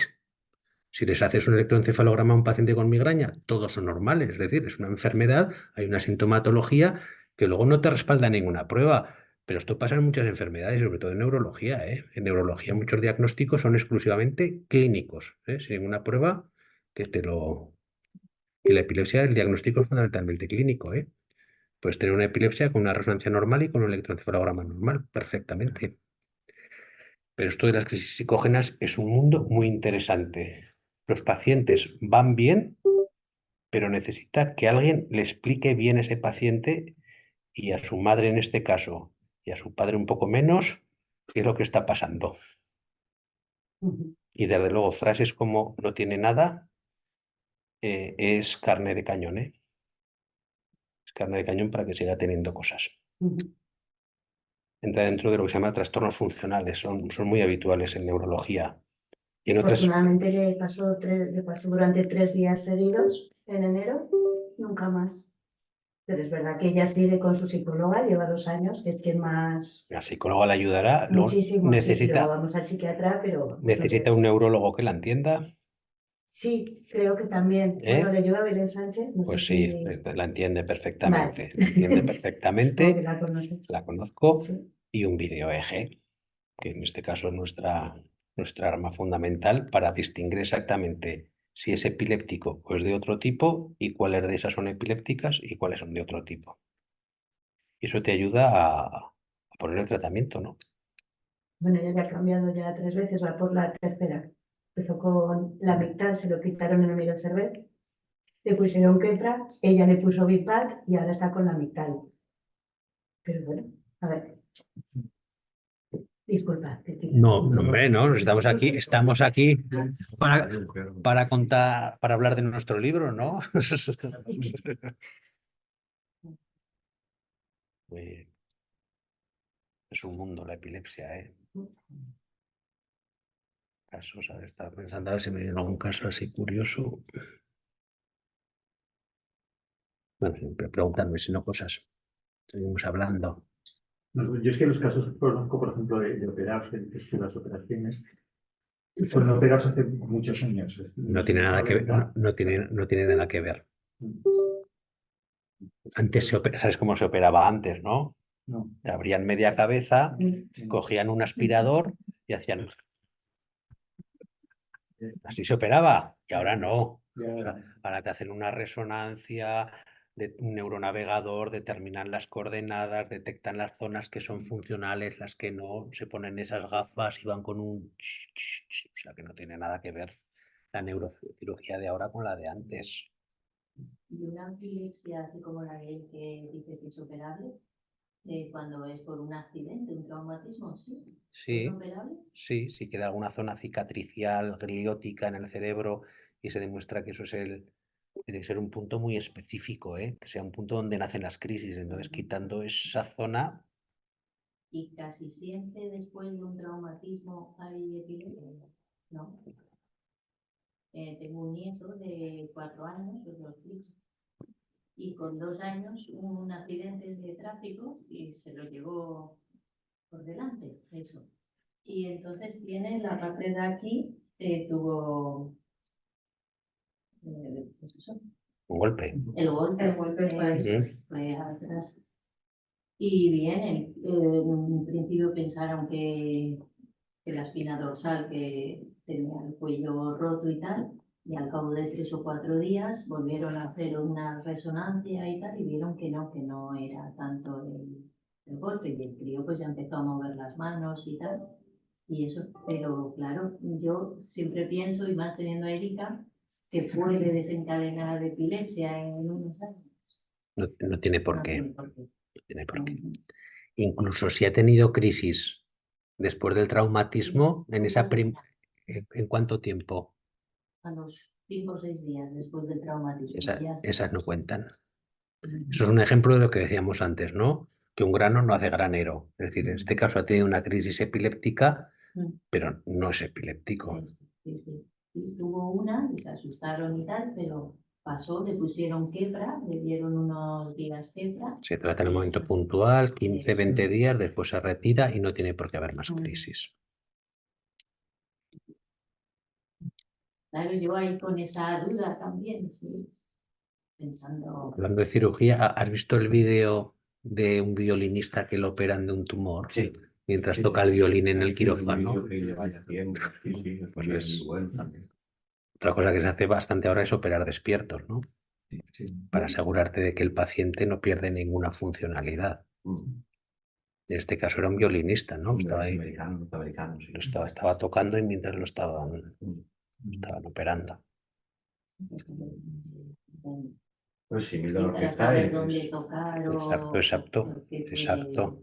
Speaker 1: Si les haces un electroencefalograma a un paciente con migraña, todos son normales. Es decir, es una enfermedad, hay una sintomatología que luego no te respalda ninguna prueba. Pero esto pasa en muchas enfermedades, sobre todo en neurología, ¿eh? En neurología muchos diagnósticos son exclusivamente clínicos, ¿eh? Sin ninguna prueba que te lo... Y la epilepsia, el diagnóstico es fundamentalmente clínico, ¿eh? Puedes tener una epilepsia con una resonancia normal y con un electroencefalograma normal, perfectamente. Pero esto de las crisis psicógenas es un mundo muy interesante. Los pacientes van bien, pero necesita que alguien le explique bien a ese paciente y a su madre en este caso, y a su padre un poco menos, qué es lo que está pasando. Y desde luego, frases como no tiene nada es carne de cañón, ¿eh? Es carne de cañón para que siga teniendo cosas. Entra dentro de lo que se llama trastornos funcionales, son muy habituales en neurología. Y en otras,
Speaker 5: Afortunadamente le pasó durante 3 días seguidos en enero, nunca más. Pero es verdad que ella sigue con su psicóloga, lleva 2 años, que es quien más,
Speaker 1: la psicóloga le ayudará, luego
Speaker 5: muchísimo, sí, luego
Speaker 1: necesita,
Speaker 5: vamos al psiquiatra, pero
Speaker 1: necesita un neurólogo que la entienda,
Speaker 5: sí, creo que también.
Speaker 1: ¿eh?
Speaker 5: Bueno, le lleva Belén Sánchez, no sé
Speaker 1: Pues sí,
Speaker 5: si...
Speaker 1: la entiende
Speaker 5: Vale.
Speaker 1: perfectamente, la entiende
Speaker 5: Como que
Speaker 1: perfectamente,
Speaker 5: la conoces.
Speaker 1: la conozco,
Speaker 5: Sí.
Speaker 1: y un video eje, que en este caso es nuestra arma fundamental para distinguir exactamente si es epiléptico o es de otro tipo y cuáles de esas son epilépticas y cuáles son de otro tipo. Y eso te ayuda a poner el tratamiento, ¿no?
Speaker 5: Bueno, yo ya he cambiado ya 3 veces, va por la tercera. Empezó con la Mictal, se lo quitaron en el Servet, le pusieron Keppra, ella le puso Bipac y ahora está con la Mictal. Pero bueno, a ver. Disculpa.
Speaker 1: No, hombre, no, estamos aquí para contar, para hablar de nuestro libro, ¿no? Muy bien. Es un mundo la epilepsia, ¿eh? Casos, a ver, estaba pensando a ver si me viene algún caso así curioso. Bueno, siempre preguntarme si no cosas. Seguimos hablando.
Speaker 2: No, yo es que los casos que conozco, por ejemplo, de operados, que dices que las operaciones fueron operados hace muchos años.
Speaker 1: No tiene nada que ver, no tiene nada que ver. Antes ¿sabes cómo se operaba antes, no?
Speaker 2: No.
Speaker 1: Te abrían media cabeza, cogían un aspirador y hacían. Así se operaba, y ahora no. O sea, ahora te hacen una resonancia de un neuronavegador, determinan las coordenadas, detectan las zonas que son funcionales, las que no, se ponen esas gafas y van con un... O sea, que no tiene nada que ver la neurocirugía de ahora con la de antes.
Speaker 6: Y una epilepsia así como la de él que dice que es operable, cuando es por un accidente, un traumatismo, ¿sí?
Speaker 1: Sí,
Speaker 6: ¿Es operable?
Speaker 1: sí, sí queda alguna zona cicatricial, gliótica en el cerebro y se demuestra que eso es tiene que ser un punto muy específico, que sea un punto donde nacen las crisis. Entonces, quitando esa zona,
Speaker 6: Y casi siempre después de un traumatismo hay epilepsia, ¿no? Tengo un nieto de 4 años, os lo explico, y con 2 años hubo un accidente de tráfico y se lo llevó por delante, eso. Y entonces tiene la parte de aquí, tuvo, pues eso,
Speaker 1: un golpe.
Speaker 6: el golpe fue atrás. Y bien, en principio pensaron que la espina dorsal, que tenía el cuello roto y tal, y al cabo de 3 o 4 días volvieron a hacer una resonancia y tal, y vieron que no era tanto el golpe, y el crío pues ya empezó a mover las manos y tal, y eso, pero claro, yo siempre pienso, y más teniendo a Erika, que puede desencadenar epilepsia en unos años.
Speaker 1: No tiene por
Speaker 6: No
Speaker 1: qué.
Speaker 6: tiene por qué.
Speaker 1: No tiene por qué. Incluso si ha tenido crisis después del traumatismo, ¿en cuánto tiempo?
Speaker 6: A los 5 o 6 días después del traumatismo.
Speaker 1: Esas no cuentan. Eso es un ejemplo de lo que decíamos antes, ¿no? Que un grano no hace granero. Es decir, en este caso ha tenido una crisis epiléptica, pero no es epiléptico.
Speaker 6: Sí. Y tuvo una, y se asustaron y tal, pero pasó, le pusieron Keppra, le dieron unos días Keppra.
Speaker 1: Se trata en un momento puntual, 15, 20 días, después se retira y no tiene por qué haber más crisis.
Speaker 6: Claro, yo ahí con esa duda también, sí, pensando...
Speaker 1: Hablando de cirugía, ¿has visto el vídeo de un violinista que lo operan de un tumor?
Speaker 4: Sí.
Speaker 1: Mientras toca el violín en el quirófano.
Speaker 4: Pues es bueno también.
Speaker 1: Otra cosa que se hace bastante ahora es operar despiertos, ¿no? Para asegurarte de que el paciente no pierde ninguna funcionalidad. En este caso era un violinista, ¿no? Estaba ahí,
Speaker 4: Norteamericano, sí.
Speaker 1: estaba tocando y mientras lo estaban operando.
Speaker 4: Pues sí, mira lo que
Speaker 6: Para
Speaker 4: está
Speaker 6: saber dónde tocar o...
Speaker 1: Exacto.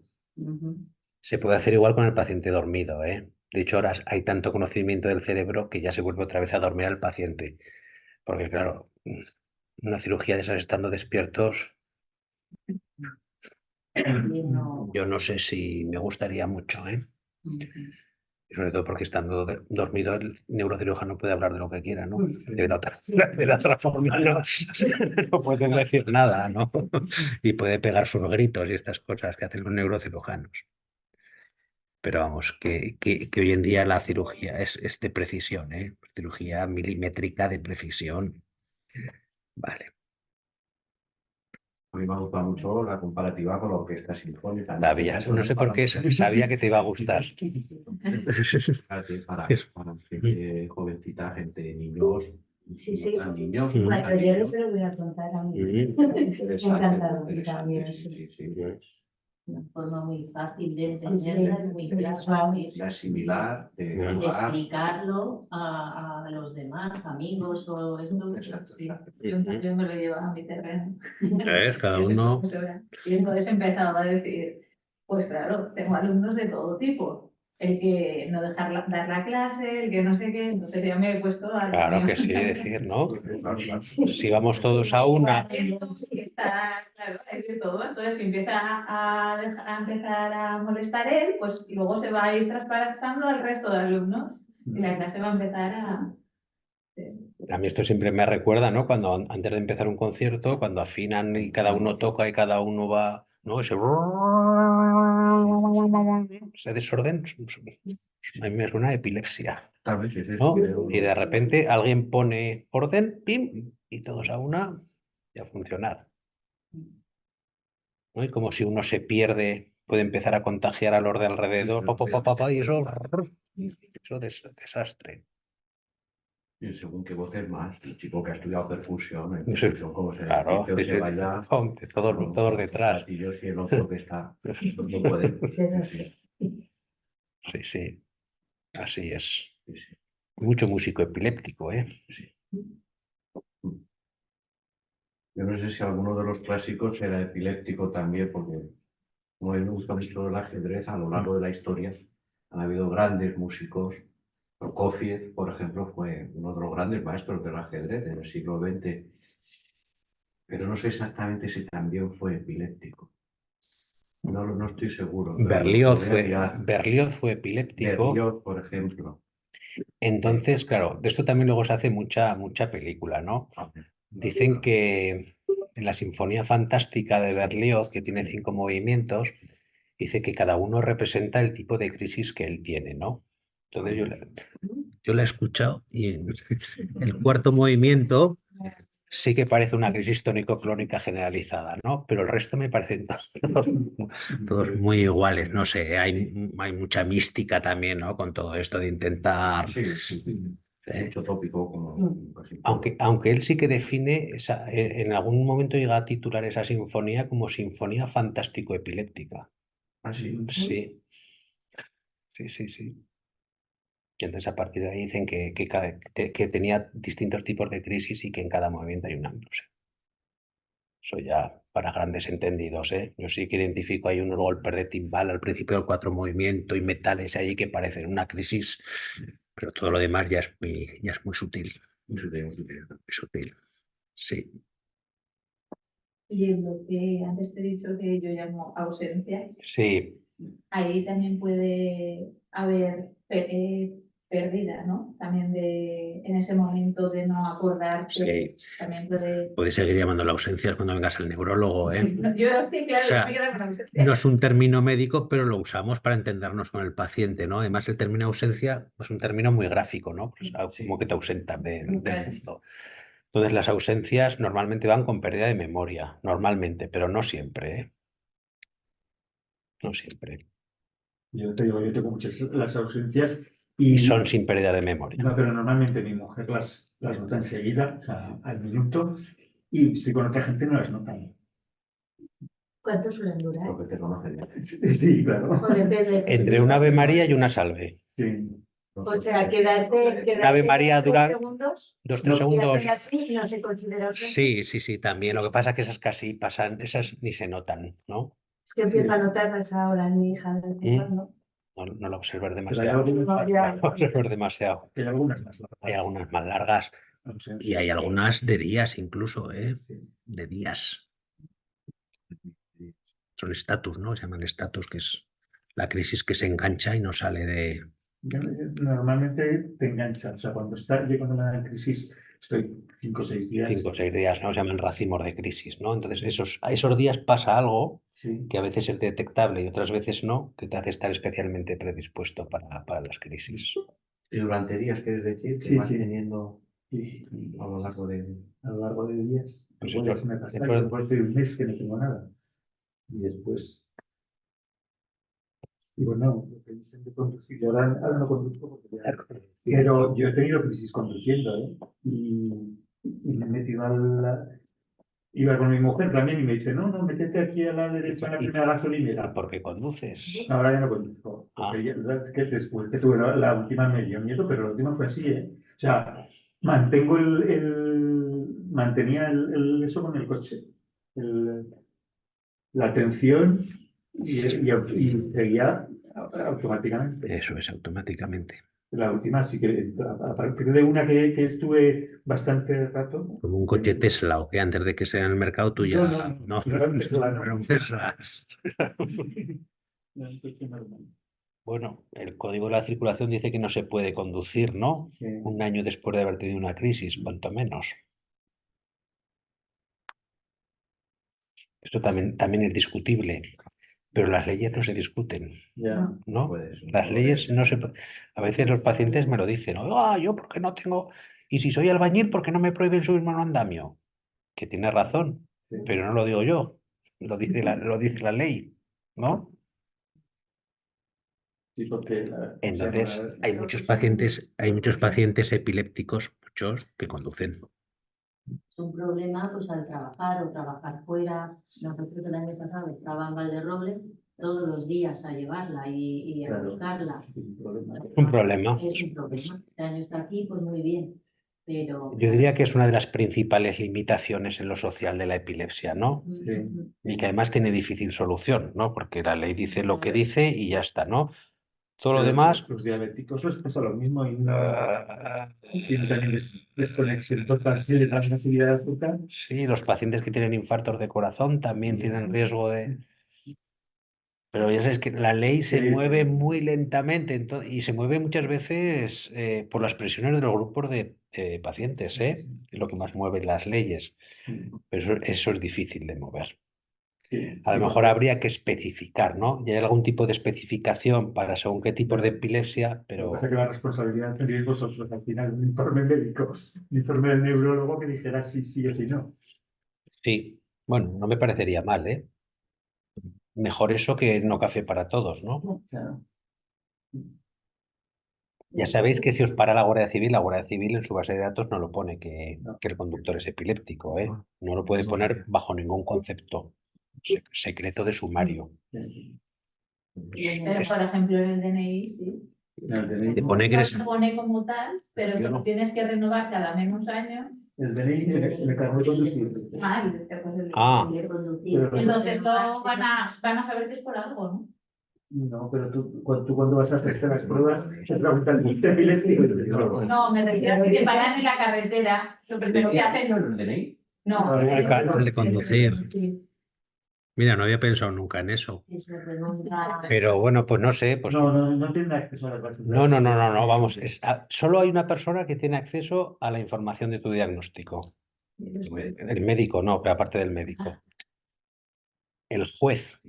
Speaker 1: Se puede hacer igual con el paciente dormido, ¿eh? De hecho, ahora hay tanto conocimiento del cerebro que ya se vuelve otra vez a dormir al paciente. Porque, claro, una cirugía de esas estando despiertos, yo no sé si me gustaría mucho, ¿eh? Sobre todo porque estando dormido el neurocirujano puede hablar de lo que quiera, ¿no? De la otra forma no puede decir nada, ¿no? Y puede pegar sus gritos y estas cosas que hacen los neurocirujanos. Pero vamos, que hoy en día la cirugía es de precisión, ¿eh? Cirugía milimétrica de precisión. Vale.
Speaker 4: A mí me ha gustado mucho la comparativa con la orquesta sinfónica.
Speaker 1: No sé por qué sabía que te iba a gustar.
Speaker 4: Para gente jovencita, gente, niños,
Speaker 5: Sí, sí.
Speaker 4: A niños,
Speaker 1: Mm.
Speaker 5: Cuando
Speaker 4: a
Speaker 5: llegue
Speaker 4: niños.
Speaker 5: se lo voy a contar a mí.
Speaker 4: Interesante,
Speaker 5: Encantado
Speaker 4: interesante,
Speaker 5: también,
Speaker 4: sí,
Speaker 5: sí.
Speaker 4: sí, sí.
Speaker 6: Una forma muy fácil de
Speaker 5: Sí,
Speaker 6: entenderla,
Speaker 5: sí,
Speaker 6: muy
Speaker 5: muy
Speaker 6: clara,
Speaker 5: suave.
Speaker 4: De asimilar, de
Speaker 1: Mm.
Speaker 6: y de
Speaker 4: graduar.
Speaker 6: explicarlo a los demás, amigos o esto.
Speaker 4: Exacto,
Speaker 3: Sí,
Speaker 4: exacto.
Speaker 3: yo me lo llevo a mi terreno.
Speaker 1: ¿Ves? Cada
Speaker 3: Yo soy
Speaker 1: uno.
Speaker 3: profesora. Y entonces he empezado a decir, pues claro, tengo alumnos de todo tipo. El que no dejar dar la clase, el que no sé qué, entonces ya me he puesto al
Speaker 1: Claro
Speaker 3: mío.
Speaker 1: que sí, decir, ¿no?
Speaker 4: Claro, claro.
Speaker 1: Si vamos todos a una.
Speaker 3: Y está, claro, hay de todo. Entonces, si empieza a empezar a molestar él, pues luego se va a ir traspasando al resto de alumnos. Y la clase va a empezar a...
Speaker 1: A mí esto siempre me recuerda, ¿no? Cuando antes de empezar un concierto, cuando afinan y cada uno toca y cada uno va, ¿no? Ese desorden, a mí me suena a epilepsia,
Speaker 4: Tal vez es
Speaker 1: ¿no?
Speaker 4: eso.
Speaker 1: Y de repente alguien pone orden, pim, y todos a una y a funcionar, ¿no? Y como si uno se pierde, puede empezar a contagiar a los de alrededor, y eso desastre.
Speaker 4: Y según qué voces más, el chico que ha estudiado percusión, en
Speaker 1: Sí,
Speaker 4: percusión como se
Speaker 1: claro,
Speaker 4: dice,
Speaker 1: sí,
Speaker 4: que
Speaker 1: sí,
Speaker 4: vaya
Speaker 1: todos detrás.
Speaker 4: Y yo y el otro que está, no puede. Sí,
Speaker 1: Sí, sí, así es.
Speaker 4: sí, sí,
Speaker 1: Mucho músico epiléptico, ¿eh?
Speaker 4: sí. Yo no sé si alguno de los clásicos era epiléptico también, porque como a mí me gusta mucho el ajedrez, a lo largo de la historia han habido grandes músicos. Prokofiev, por ejemplo, fue uno de los grandes maestros del ajedrez en el siglo XX, pero no sé exactamente si también fue epiléptico. No estoy seguro, pero lo voy a mirar.
Speaker 1: Berlioz fue epiléptico.
Speaker 4: Berlioz, por ejemplo.
Speaker 1: Entonces, claro, de esto también luego se hace mucha película, ¿no? Dicen que en la Sinfonía Fantástica de Berlioz, que tiene 5 movimientos, dice que cada uno representa el tipo de crisis que él tiene, ¿no? Entonces yo la he escuchado y el cuarto movimiento sí que parece una crisis tónico-clónica generalizada, ¿no? Pero el resto me parecen todos muy iguales, no sé, hay mucha mística también, ¿no? Con todo esto de intentar...
Speaker 4: Sí, sí, sí. Mucho tópico, como casi todo.
Speaker 1: Aunque él sí que define, en algún momento llega a titular esa sinfonía como Sinfonía Fantástico-Epiléptica.
Speaker 4: Ah, sí.
Speaker 1: Sí, sí, sí, sí. Y entonces a partir de ahí dicen que tenía distintos tipos de crisis y que en cada movimiento hay una, no sé. Eso ya para grandes entendidos, ¿eh? Yo sí que identifico ahí unos golpes de timbal al principio del cuatro movimiento y metales ahí que parecen una crisis, pero todo lo demás ya es muy sutil.
Speaker 4: Muy sutil, muy sutil.
Speaker 1: Muy sutil. Sí.
Speaker 3: Y en lo que antes te he dicho que yo llamo ausencias,
Speaker 1: Sí,
Speaker 3: ahí también puede haber pérdida, ¿no? También en ese momento de no acordarte,
Speaker 1: sí.
Speaker 3: también puede...
Speaker 1: Puedes seguir llamando la ausencia cuando vengas al neurólogo, ¿eh?
Speaker 3: Yo es que, claro,
Speaker 1: O sea,
Speaker 3: yo me quedo con ausencia.
Speaker 1: no es un término médico, pero lo usamos para entendernos con el paciente, ¿no? Además, el término ausencia es un término muy gráfico, ¿no? Pues algo como que te ausentas del mundo. Entonces, las ausencias normalmente van con pérdida de memoria, normalmente, pero no siempre, ¿eh? No siempre.
Speaker 2: Yo te digo, yo tengo muchas las ausencias
Speaker 1: Y son sin pérdida de memoria.
Speaker 2: No, pero normalmente mi mujer las nota enseguida, o sea, al minuto, y si con otra gente no las nota.
Speaker 5: ¿Cuánto suelen durar?
Speaker 4: Porque te conocen ya.
Speaker 2: Sí, claro.
Speaker 5: O depende.
Speaker 1: Entre un Ave María y una Salve.
Speaker 2: Sí.
Speaker 5: O sea, quedarte
Speaker 1: Un Ave María
Speaker 5: 3
Speaker 1: dura
Speaker 5: segundos
Speaker 1: 2-3
Speaker 2: No,
Speaker 5: y
Speaker 1: segundos.
Speaker 5: hacer así no se considera ausencia.
Speaker 1: Sí, sí, sí, también. Lo que pasa es que esas casi pasan, esas ni se notan, ¿no?
Speaker 5: Es que empiezo a notarlas ahora en mi hija de vez en cuando.
Speaker 1: No lo observas
Speaker 2: Pero hay
Speaker 1: demasiado.
Speaker 2: algunas,
Speaker 5: No, ya.
Speaker 1: No lo observas demasiado.
Speaker 2: hay algunas más largas.
Speaker 1: Hay algunas más largas y hay algunas de días incluso, ¿eh?
Speaker 2: Sí.
Speaker 1: De días. Son estatus, ¿no? Se llaman estatus, que es la crisis que se engancha y no sale de...
Speaker 2: Normalmente te engancha, o sea, yo cuando me da crisis estoy 5 o 6 días.
Speaker 1: 5 o 6 días, ¿no? Se llaman racimos de crisis, ¿no? Entonces, esos días pasa algo
Speaker 2: Sí.
Speaker 1: que a veces es detectable y otras veces no, que te hace estar especialmente predispuesto para las crisis.
Speaker 4: Y durante días, ¿quieres decir? Que
Speaker 2: Sí,
Speaker 4: vas
Speaker 2: sí.
Speaker 4: teniendo
Speaker 2: Sí.
Speaker 4: a lo largo de...
Speaker 2: A lo largo de días.
Speaker 1: Pues
Speaker 2: Igual ya
Speaker 1: esto-
Speaker 2: se me pasa,
Speaker 1: después-
Speaker 2: después de un mes que no tengo nada. Y después Y bueno, lo que dicen de conducir, yo ahora no conduzco porque pero yo he tenido crisis conduciendo, ¿eh? Y me he metido iba con mi mujer también y me dice, no, no, métete aquí a la derecha en la primera gasolinera.
Speaker 1: Porque conduces.
Speaker 2: Ahora ya no conduzco, porque que después que tuve la última me dio miedo, pero la última fue así, ¿eh? O sea, mantengo mantenía eso con el coche, la atención y seguía automáticamente.
Speaker 1: Eso es automáticamente.
Speaker 2: La última sí que, a partir de una que estuve bastante rato.
Speaker 1: Como un coche Tesla, o que antes de que sea en el mercado tú ya...
Speaker 2: No, era un Tesla, no.
Speaker 1: Era un Tesla.
Speaker 2: Era un coche normal.
Speaker 1: Bueno, el código de la circulación dice que no se puede conducir, ¿no?
Speaker 2: Sí.
Speaker 1: Un año después de haber tenido una crisis, cuanto menos. Esto también es discutible, pero las leyes no se discuten,
Speaker 2: Ya.
Speaker 1: ¿no?
Speaker 4: Puedes,
Speaker 1: Las leyes no se... A veces los pacientes me lo dicen, yo porque no tengo... Y si soy albañil, ¿por qué no me prohíben subirme a un andamio? Que tiene razón,
Speaker 2: Sí.
Speaker 1: pero no lo digo yo, lo dice la ley, ¿no?
Speaker 2: Sí, porque
Speaker 1: Entonces, hay muchos pacientes epilépticos, muchos, que conducen.
Speaker 6: Es un problema pues al trabajar o trabajar fuera. Nosotros el año pasado estaba en Valderrobles todos los días a llevarla y a
Speaker 2: Claro,
Speaker 6: buscarla.
Speaker 2: es un problema.
Speaker 1: Un problema.
Speaker 6: Es un problema. Este año está aquí, pues muy bien. Pero
Speaker 1: Yo diría que es una de las principales limitaciones en lo social de la epilepsia, ¿no?
Speaker 2: Sí.
Speaker 1: Y que además tiene difícil solución, ¿no? Porque la ley dice lo que dice y ya está, ¿no? Todo lo
Speaker 2: Pero
Speaker 1: demás...
Speaker 2: los diabéticos les pasa lo mismo y tienen también desconexión total, sí, les dan una subida de azúcar.
Speaker 1: Sí, los pacientes que tienen infartos de corazón también tienen riesgo de... Pero ya sabes que la ley se
Speaker 2: Sí,
Speaker 1: mueve
Speaker 2: sí.
Speaker 1: muy lentamente y se mueve muchas veces por las presiones de los grupos de pacientes, ¿eh? Es lo que más mueve las leyes. Pero eso es difícil de mover.
Speaker 2: Sí,
Speaker 1: A lo
Speaker 2: sí,
Speaker 1: mejor
Speaker 2: porque
Speaker 1: habría que especificar, ¿no? Y hay algún tipo de especificación para según qué tipos de epilepsia,
Speaker 2: lo que
Speaker 1: pero
Speaker 2: pasa es que la responsabilidad tenéis vosotros al final, un informe médico, un informe del neurólogo que dijera sí, sí o sí no.
Speaker 1: sí, bueno, no me parecería mal, ¿eh? Mejor eso que no café para todos, ¿no?
Speaker 2: Claro.
Speaker 1: Ya sabéis que si os para la Guardia Civil en su base de datos no lo pone que el conductor es epiléptico, ¿eh? No lo puede poner bajo ningún concepto secreto de sumario.
Speaker 3: Pero, por ejemplo, en el DNI, sí.
Speaker 1: Te pone que
Speaker 3: No
Speaker 1: eres...
Speaker 3: se pone como tal, pero
Speaker 4: Yo no.
Speaker 3: tienes que renovar cada menos años.
Speaker 2: El DNI, el carnet de conducir.
Speaker 1: Ah,
Speaker 6: de conducir.
Speaker 3: Entonces no van a saber que es por algo, ¿no?
Speaker 2: No, pero tú cuando vas a hacerte las pruebas, te preguntan ¿el epiléptico?
Speaker 3: No, me refiero a que te paran en la carretera. Lo primero que hacen.
Speaker 4: ¿El DNI?
Speaker 3: No,
Speaker 1: el de conducir. Mira, no había pensado nunca en eso.
Speaker 6: Eso remonta.
Speaker 1: Pero bueno, pues no sé, pues
Speaker 2: No tienen acceso a las bases de
Speaker 1: no,
Speaker 2: datos.
Speaker 1: vamos, solo hay una persona que tiene acceso a la información de tu diagnóstico. El médico no, pero aparte del médico. El juez,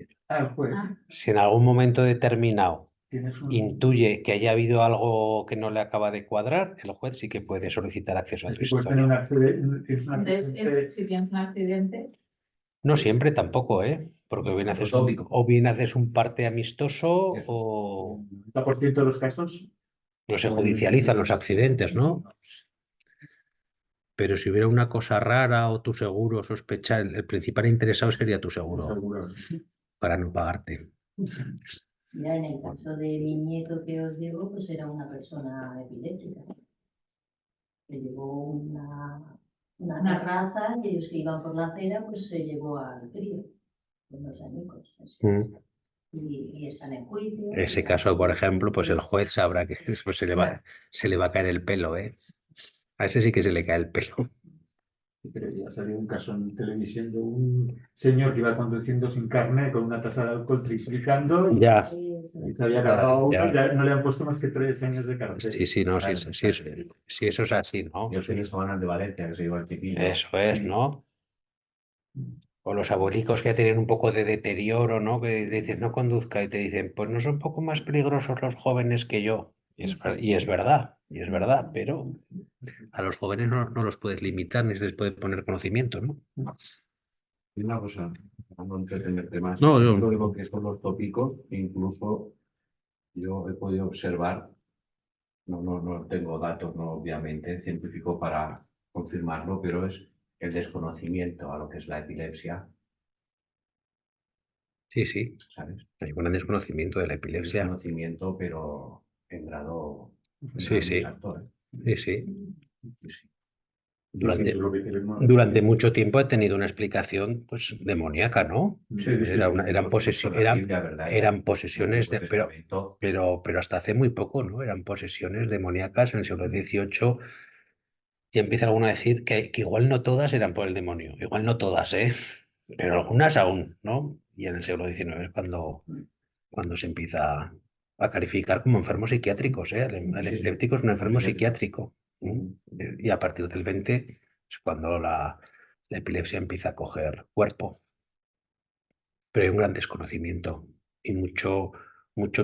Speaker 2: Pues
Speaker 1: si en algún momento determinado
Speaker 2: tienes
Speaker 1: intuye que haya habido algo que no le acaba de cuadrar, el juez sí que puede solicitar acceso a tu
Speaker 2: puedes tener
Speaker 1: historia.
Speaker 2: tienes un
Speaker 3: entonces,
Speaker 2: accidente.
Speaker 3: si tienes un accidente,
Speaker 1: No siempre tampoco, ¿eh? Porque o bien haces un parte amistoso o
Speaker 2: El 90% de los casos.
Speaker 1: no se judicializan los accidentes, ¿no? Pero si hubiera una cosa rara o tu seguro sospecha, el principal interesado sería tu seguro
Speaker 2: Seguros.
Speaker 1: para no pagarte.
Speaker 6: Ya en el caso de mi nieto que os digo, pues era una persona epiléptica. Le llevó una terraza y ellos que iban por la acera, pues se llevó al crío, unos añicos. Y están en juicio.
Speaker 1: En ese caso, por ejemplo, pues el juez sabrá que pues se le va a caer el pelo, ¿eh? A ese sí que se le cae el pelo.
Speaker 2: Pero ya salió un caso en televisión de un señor que iba conduciendo sin carnet con una taza de alcohol triplicando y
Speaker 1: Ya,
Speaker 2: se había acabado
Speaker 1: Ya.
Speaker 2: uno y no le han puesto más que 3 años de cárcel.
Speaker 1: sí, no, sí, eso es así, ¿no?
Speaker 4: Yo soy de de Valencia, que se iba al chiquillo.
Speaker 1: Eso es, ¿no? O los abuelicos que ya tienen un poco de deterioro, ¿no? Que dices, no conduzca y te dicen, pues no son un poco más peligrosos los jóvenes que yo. Y es verdad, pero a los jóvenes no los puedes limitar ni se les puede poner conocimiento, ¿no?
Speaker 4: Y una cosa, para no entretenerte más,
Speaker 1: No, yo-
Speaker 4: yo digo que son los tópicos, incluso yo he podido observar, no tengo datos, no, obviamente, científicos para confirmarlo, pero es el desconocimiento a lo que es la epilepsia,
Speaker 1: Sí,
Speaker 4: ¿sabes?
Speaker 1: hay un gran desconocimiento de la epilepsia.
Speaker 4: Desconocimiento, pero en grado
Speaker 1: Sí,
Speaker 4: muy
Speaker 1: sí,
Speaker 4: alto, ¿eh?
Speaker 1: sí.
Speaker 4: Sí, sí.
Speaker 1: Durante,
Speaker 2: Sí, lo que queremos.
Speaker 1: durante mucho tiempo ha tenido una explicación pues demoníaca, ¿no? Eran eran posesiones de, pero hasta hace muy poco, ¿no? Eran posesiones demoníacas en el siglo XVIII. Y empieza alguno a decir que igual no todas eran por el demonio, igual no todas, ¿eh? Pero algunas aún, ¿no? Y en el siglo XIX es cuando se empieza a calificar como enfermos psiquiátricos, ¿eh? El epiléptico es un enfermo psiquiátrico. Y a partir del 20 es cuando la epilepsia empieza a coger cuerpo. Pero hay un gran desconocimiento y mucho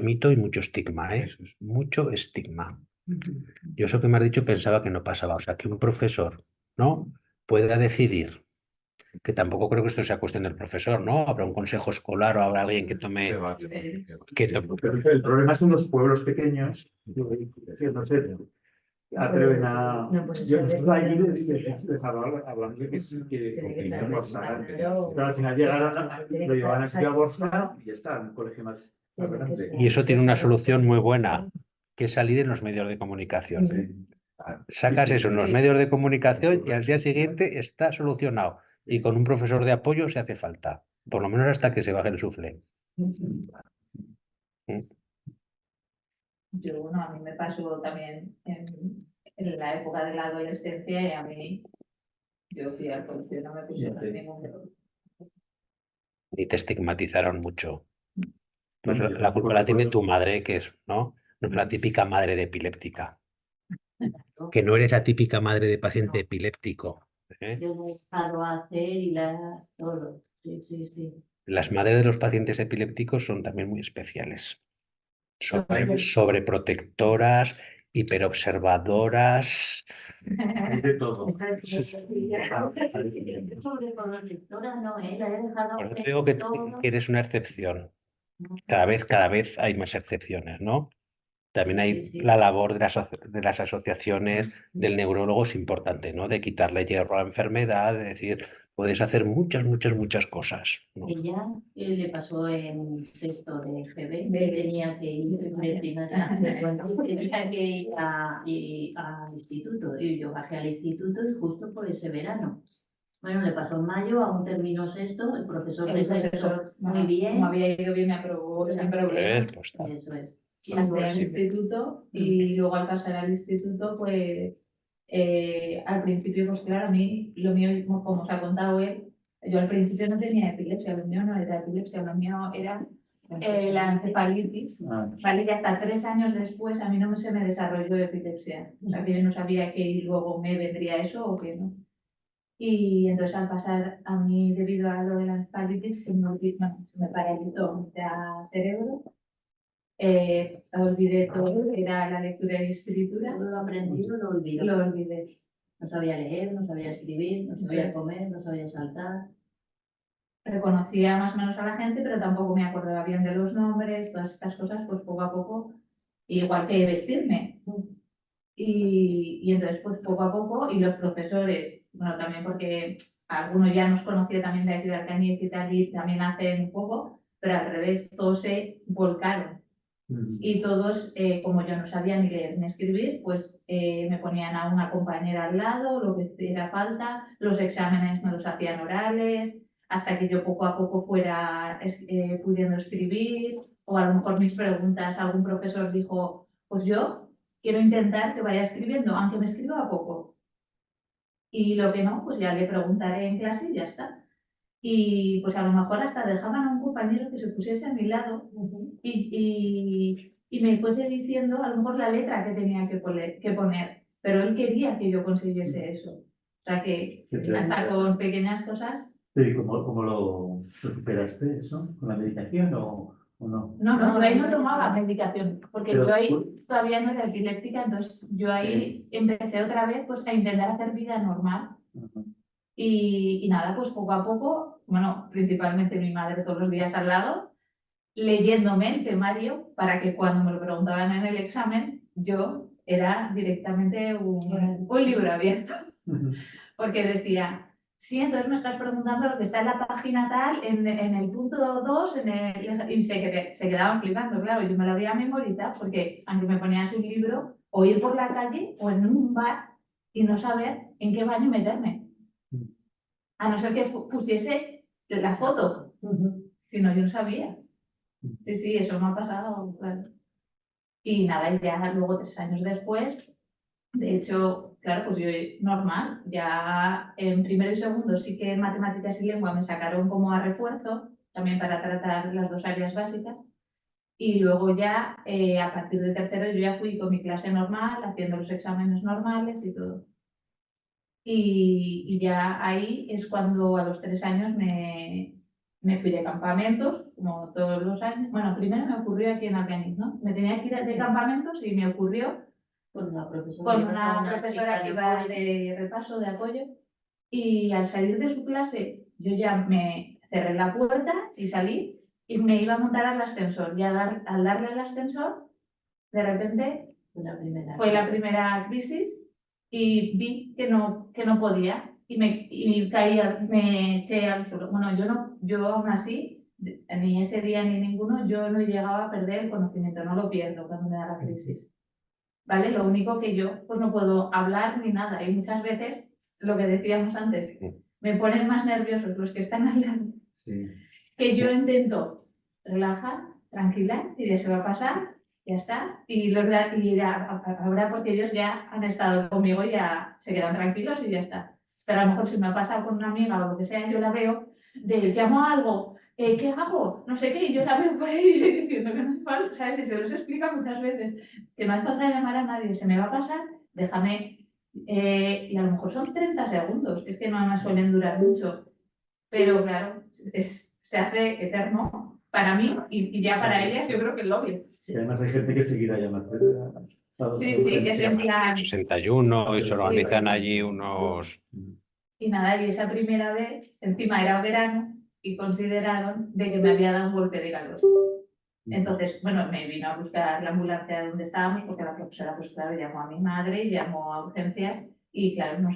Speaker 1: mito y mucho estigma, ¿eh?
Speaker 4: Eso es.
Speaker 1: Mucho estigma. Yo eso que me has dicho pensaba que no pasaba. O sea, que un profesor, ¿no? Pueda decidir, que tampoco creo que esto sea cuestión del profesor, ¿no? Habrá un consejo escolar o habrá alguien que tome...
Speaker 2: Pero el problema es en los pueblos pequeños, que no se atreven a.
Speaker 5: No, pues
Speaker 2: Yo
Speaker 5: eso
Speaker 2: estoy allí
Speaker 5: es-
Speaker 2: les hablando de que sí, que
Speaker 5: Tiene que
Speaker 2: opinión
Speaker 5: estar
Speaker 2: basada.
Speaker 5: claro.
Speaker 2: Pero al final llegaron,
Speaker 5: Tiene
Speaker 2: lo
Speaker 5: que
Speaker 2: llevaban
Speaker 5: estar
Speaker 2: aquí a Borja y ya está, un colegio más
Speaker 5: Tiene que
Speaker 2: grande.
Speaker 5: estar.
Speaker 1: Y eso tiene una solución muy buena, que es salir en los medios de comunicación. Sacas eso en los medios de comunicación y al día siguiente está solucionado. Y con un profesor de apoyo se hace falta, por lo menos hasta que se baje el suflé.
Speaker 3: Yo, bueno, a mí me pasó también en la época de la adolescencia y a mí, yo fui al colegio y no me pusieron ningún dedo.
Speaker 1: Y te estigmatizaron mucho. Pues
Speaker 2: Bueno, yo
Speaker 1: la culpa
Speaker 2: tampoco
Speaker 1: la tiene
Speaker 2: recuerdo.
Speaker 1: tu madre, que es, ¿no? No es la típica madre de epiléptica. Que no eres la típica madre de paciente
Speaker 6: No.
Speaker 1: epiléptico. ¿Eh?
Speaker 6: Yo lo he dejado hacer y todo. Sí, sí, sí.
Speaker 1: Las madres de los pacientes epilépticos son también muy especiales. Sobreprotectoras, hiperobservadoras.
Speaker 2: Hay de todo.
Speaker 6: Sobreprotectora no, la he dejado
Speaker 1: Por eso
Speaker 6: hacer
Speaker 1: digo que
Speaker 6: todo.
Speaker 1: eres una excepción. Cada vez hay más excepciones, ¿no? También
Speaker 6: Sí,
Speaker 1: hay
Speaker 6: sí.
Speaker 1: la labor de las asociaciones del neurólogo es importante, ¿no? De quitarle hierro a la enfermedad, de decir, puedes hacer muchas cosas, ¿no?
Speaker 6: Ella le pasó en sexto de GB, que tenía que ir de primaria, tenía que ir al instituto. Y yo bajé al instituto y justo por ese verano. Bueno, le pasó en mayo, aún terminó sexto, el profesor de sexto muy bien.
Speaker 3: Como había ido bien, me aprobó sin problema.
Speaker 1: Pues está.
Speaker 6: Eso es.
Speaker 3: Hasta el instituto y luego al pasar al instituto, pues al principio, pues claro, a mí lo mío, como os ha contado él, yo al principio no tenía epilepsia, lo mío no era epilepsia, lo mío era la encefalitis, ¿vale? Y hasta 3 años después a mí no se me desarrolló epilepsia, o sea que yo no sabía que luego me vendría eso o que no. Y entonces al pasar a mí, debido a lo de la encefalitis, se me paralizó el cerebro. Olvidé todo, era la lectura y escritura.
Speaker 6: Todo lo aprendido lo olvidó.
Speaker 3: Lo olvidé.
Speaker 6: No sabía leer, no sabía escribir, no sabía comer, no sabía saltar.
Speaker 3: Reconocía más o menos a la gente, pero tampoco me acordaba bien de los nombres, todas estas cosas, pues poco a poco, igual que vestirme. Y entonces, pues poco a poco, y los profesores, bueno, también porque algunos ya nos conocía también de aquí de Alcañiz y tal, y también hacen un poco, pero al revés, todos se volcaron. Y todos, como yo no sabía ni leer ni escribir, pues me ponían a una compañera al lado, lo que hiciera falta, los exámenes me los hacían orales, hasta que yo poco a poco fuera pudiendo escribir, o a lo mejor mis preguntas, algún profesor dijo, pues yo quiero intentar que vaya escribiendo, aunque me escriba poco. Y lo que no, pues ya le preguntaré en clase y ya está. Y pues a lo mejor hasta dejaban a un compañero que se pusiese a mi lado y me fuese diciendo a lo mejor la letra que tenía que poner, pero él quería que yo consiguiese eso. O sea que hasta con pequeñas cosas.
Speaker 2: Sí, ¿cómo lo superaste eso? ¿Con la medicación o no?
Speaker 3: No, yo ahí no tomaba medicación, porque
Speaker 2: Pero
Speaker 3: yo ahí todavía no era epiléptica, entonces yo ahí empecé otra vez pues a intentar hacer vida normal. Y nada, pues poco a poco, bueno, principalmente mi madre todos los días al lado, leyéndome el temario para que cuando me lo preguntaban en el examen, yo era directamente un libro abierto. Porque decía, sí, entonces me estás preguntando lo que está en la página tal, en el punto 2, y se quedaban flipando, claro, yo me lo había memorizado, porque aunque me ponías un libro, o ir por la calle o en un bar y no saber en qué baño meterme. A no ser que pusiese la foto, si no, yo no sabía. Sí, sí, eso me ha pasado, claro. Y nada, y ya luego 3 años después, de hecho, claro, pues yo normal, ya en primero y segundo sí que en matemáticas y lengua me sacaron como a refuerzo, también para tratar las 2 áreas básicas. Y luego ya, a partir de tercero, yo ya fui con mi clase normal, haciendo los exámenes normales y todo. Y ya ahí es cuando a los 3 años me fui de campamentos, como todos los años. Bueno, primero me ocurrió aquí en Alcañiz, ¿no? Me tenía que ir de campamentos y me ocurrió
Speaker 6: Con una profesora,
Speaker 3: con una profesora que iba de repaso, de apoyo, y al salir de su clase yo ya me cerré la puerta y salí y me iba a montar al ascensor. Y al darle al ascensor, de repente fue la primera crisis y vi que no podía y caía, me eché al suelo. Bueno, yo aún así, ni ese día ni ninguno, yo no llegaba a perder el conocimiento, no lo pierdo cuando me da la crisis. ¿Vale? Lo único que yo pues no puedo hablar ni nada y muchas veces, lo que decíamos antes, me ponen más nerviosos los que están al lado, que yo intento relajar, tranquila, y ya se va a pasar, ya está, y ahora porque ellos ya han estado conmigo, ya se quedan tranquilos y ya está. Pero a lo mejor si me ha pasado con una amiga o lo que sea, yo la veo, llamo a algo, ¿qué hago? No sé qué, y yo la veo por ahí diciendo que no hace falta, ¿sabes? Y se los explica muchas veces, que no hace falta llamar a nadie, se me va a pasar, déjame, y a lo mejor son 30 segundos, es que no me suelen durar mucho, pero claro, se hace eterno para mí y ya para ellas yo creo que lo obvio.
Speaker 2: Y además hay gente que seguirá llamando.
Speaker 3: Sí, sí, que se en plan...
Speaker 1: 61 y se organizan allí unos...
Speaker 3: Y nada, y esa primera vez, encima era verano, y consideraron de que me había dado un golpe de calor. Entonces, bueno, me vino a buscar la ambulancia donde estábamos, porque la profesora, pues claro, llamó a mi madre, llamó a urgencias, y claro, no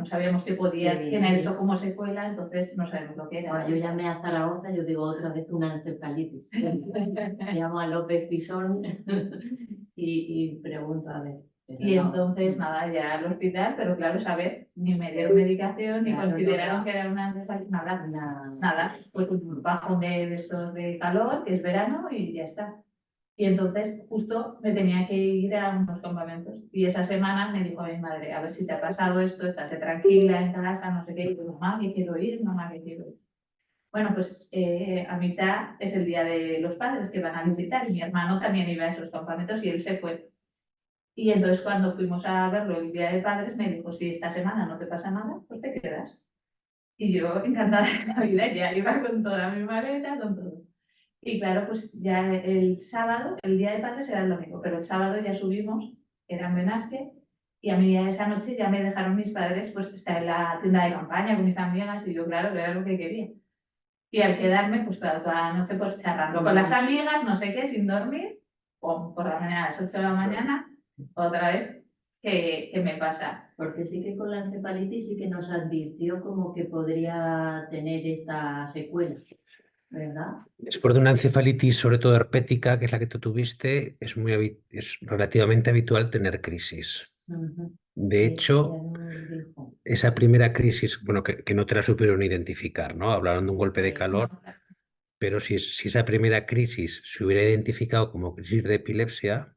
Speaker 3: sabíamos que podía tener eso como secuela, entonces no sabemos lo que era.
Speaker 6: Bueno, yo llamé a Zaragoza, yo digo otra vez una encefalitis. Llamo a López Pisón y pregunto a ver.
Speaker 3: Y entonces, nada, ya al hospital, pero claro, saber, ni me dieron medicación, ni
Speaker 6: Claro,
Speaker 3: consideraron
Speaker 6: no.
Speaker 3: que era una encefalitis, nada. Pues un bajón de estos de calor, que es verano, y ya está. Y entonces justo me tenía que ir a unos campamentos. Y esa semana me dijo a mi madre, a ver si te ha pasado esto, estate tranquila en casa, no sé qué. Y yo, mamá, que quiero ir, mamá, que quiero ir. Bueno, pues a mitad es el día de los padres que van a visitar y mi hermano también iba a esos campamentos y él se fue. Y entonces cuando fuimos a verlo el día de padres me dijo, si esta semana no te pasa nada, pues te quedas. Y yo encantada de la vida, ya iba con toda mi maleta, con todo. Y claro, pues ya el sábado, el día de padres era el domingo, pero el sábado ya subimos, era en Benasque, y a mí esa noche ya me dejaron mis padres pues estar en la tienda de campaña con mis amigas y yo claro, que era lo que quería. Y al quedarme, pues claro, toda la noche pues charlando con las amigas, no sé qué, sin dormir, o por la mañana a las 8 de la mañana, otra vez, ¿qué me pasa?
Speaker 6: Porque sí que con la encefalitis sí que nos advirtió como que podría tener esta secuela, ¿verdad?
Speaker 1: Después de una encefalitis, sobre todo herpética, que es la que tú tuviste, es relativamente habitual tener crisis. De hecho, esa primera crisis, bueno, que no te la supieron identificar, ¿no? Hablaron de un golpe de calor, pero si esa primera crisis se hubiera identificado como crisis de epilepsia,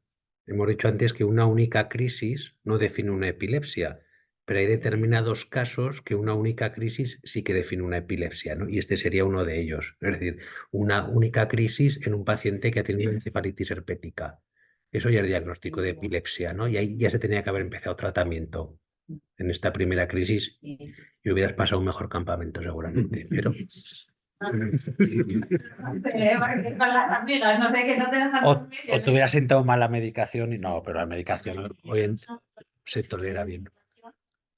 Speaker 1: hemos dicho antes que una única crisis no define una epilepsia, pero hay determinados casos que una única crisis sí que define una epilepsia, ¿no? Y este sería uno de ellos. Es decir, una única crisis en un paciente que ha tenido encefalitis herpética. Eso ya es diagnóstico de epilepsia, ¿no? Y ahí ya se tenía que haber empezado tratamiento en esta primera crisis y hubieras pasado un mejor campamento seguramente, pero...
Speaker 3: Con las amigas, no sé, que no te dejan dormir.
Speaker 1: O te hubieras sentado mal la medicación y no, pero la medicación hoy se tolera bien.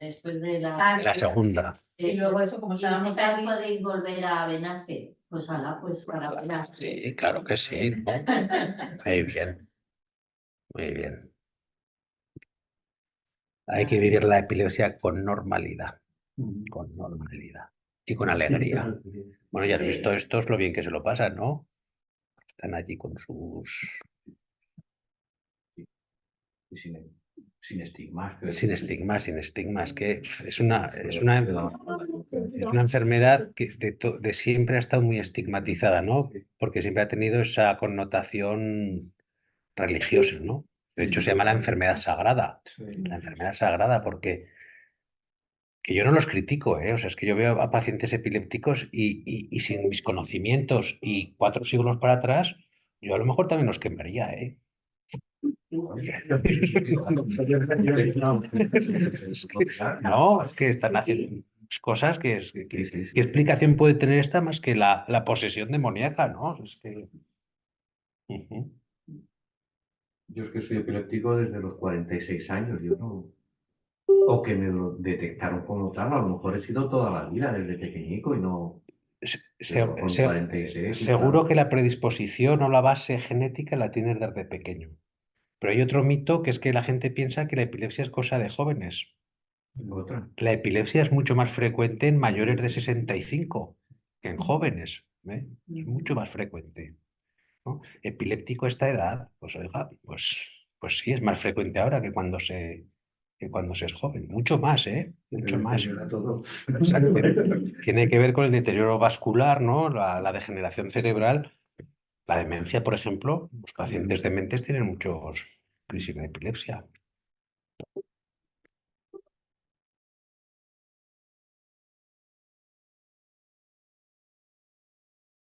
Speaker 6: Después de la
Speaker 1: La segunda.
Speaker 3: Y luego eso, como estábamos
Speaker 6: quizás
Speaker 3: ahí,
Speaker 6: podéis volver a Benasque. Pues ala, pues para
Speaker 1: Sí, claro que sí, ¿no? Muy bien, muy bien. Hay que vivir la epilepsia con normalidad y con alegría. Bueno, ya has visto estos lo bien que se lo pasan, ¿no? Están allí con sus...
Speaker 4: Y sin estigmas.
Speaker 1: Sin estigmas, que es una enfermedad que de siempre ha estado muy estigmatizada, ¿no? Porque siempre ha tenido esa connotación religiosa, ¿no? De hecho, se llama la enfermedad sagrada. La enfermedad sagrada, porque que yo no los critico, ¿eh? O sea, es que yo veo a pacientes epilépticos y sin mis conocimientos y 4 siglos para atrás, yo a lo mejor también los quemaría, ¿eh? No, es que están haciendo cosas que, ¿qué explicación puede tener esta más que la posesión demoníaca, ¿no? Es que... Ujú.
Speaker 4: Yo es que soy epiléptico desde los 46 años, yo no... O que me lo detectaron como tal, a lo mejor he sido toda la vida desde pequeñico y no... Pero con 46,
Speaker 1: seguro
Speaker 4: claro.
Speaker 1: que la predisposición o la base genética la tienes desde pequeño. Pero hay otro mito que es que la gente piensa que la epilepsia es cosa de jóvenes.
Speaker 4: Otra.
Speaker 1: La epilepsia es mucho más frecuente en mayores de 65 que en jóvenes, ¿eh? Es mucho más frecuente, ¿no? Epiléptico a esta edad, pues oiga, pues sí, es más frecuente ahora que cuando se es joven. Mucho más, ¿eh? Mucho más.
Speaker 2: Todo.
Speaker 1: Tiene que ver con el deterioro vascular, ¿no? La degeneración cerebral. La demencia, por ejemplo, los pacientes dementes tienen muchos crisis de epilepsia.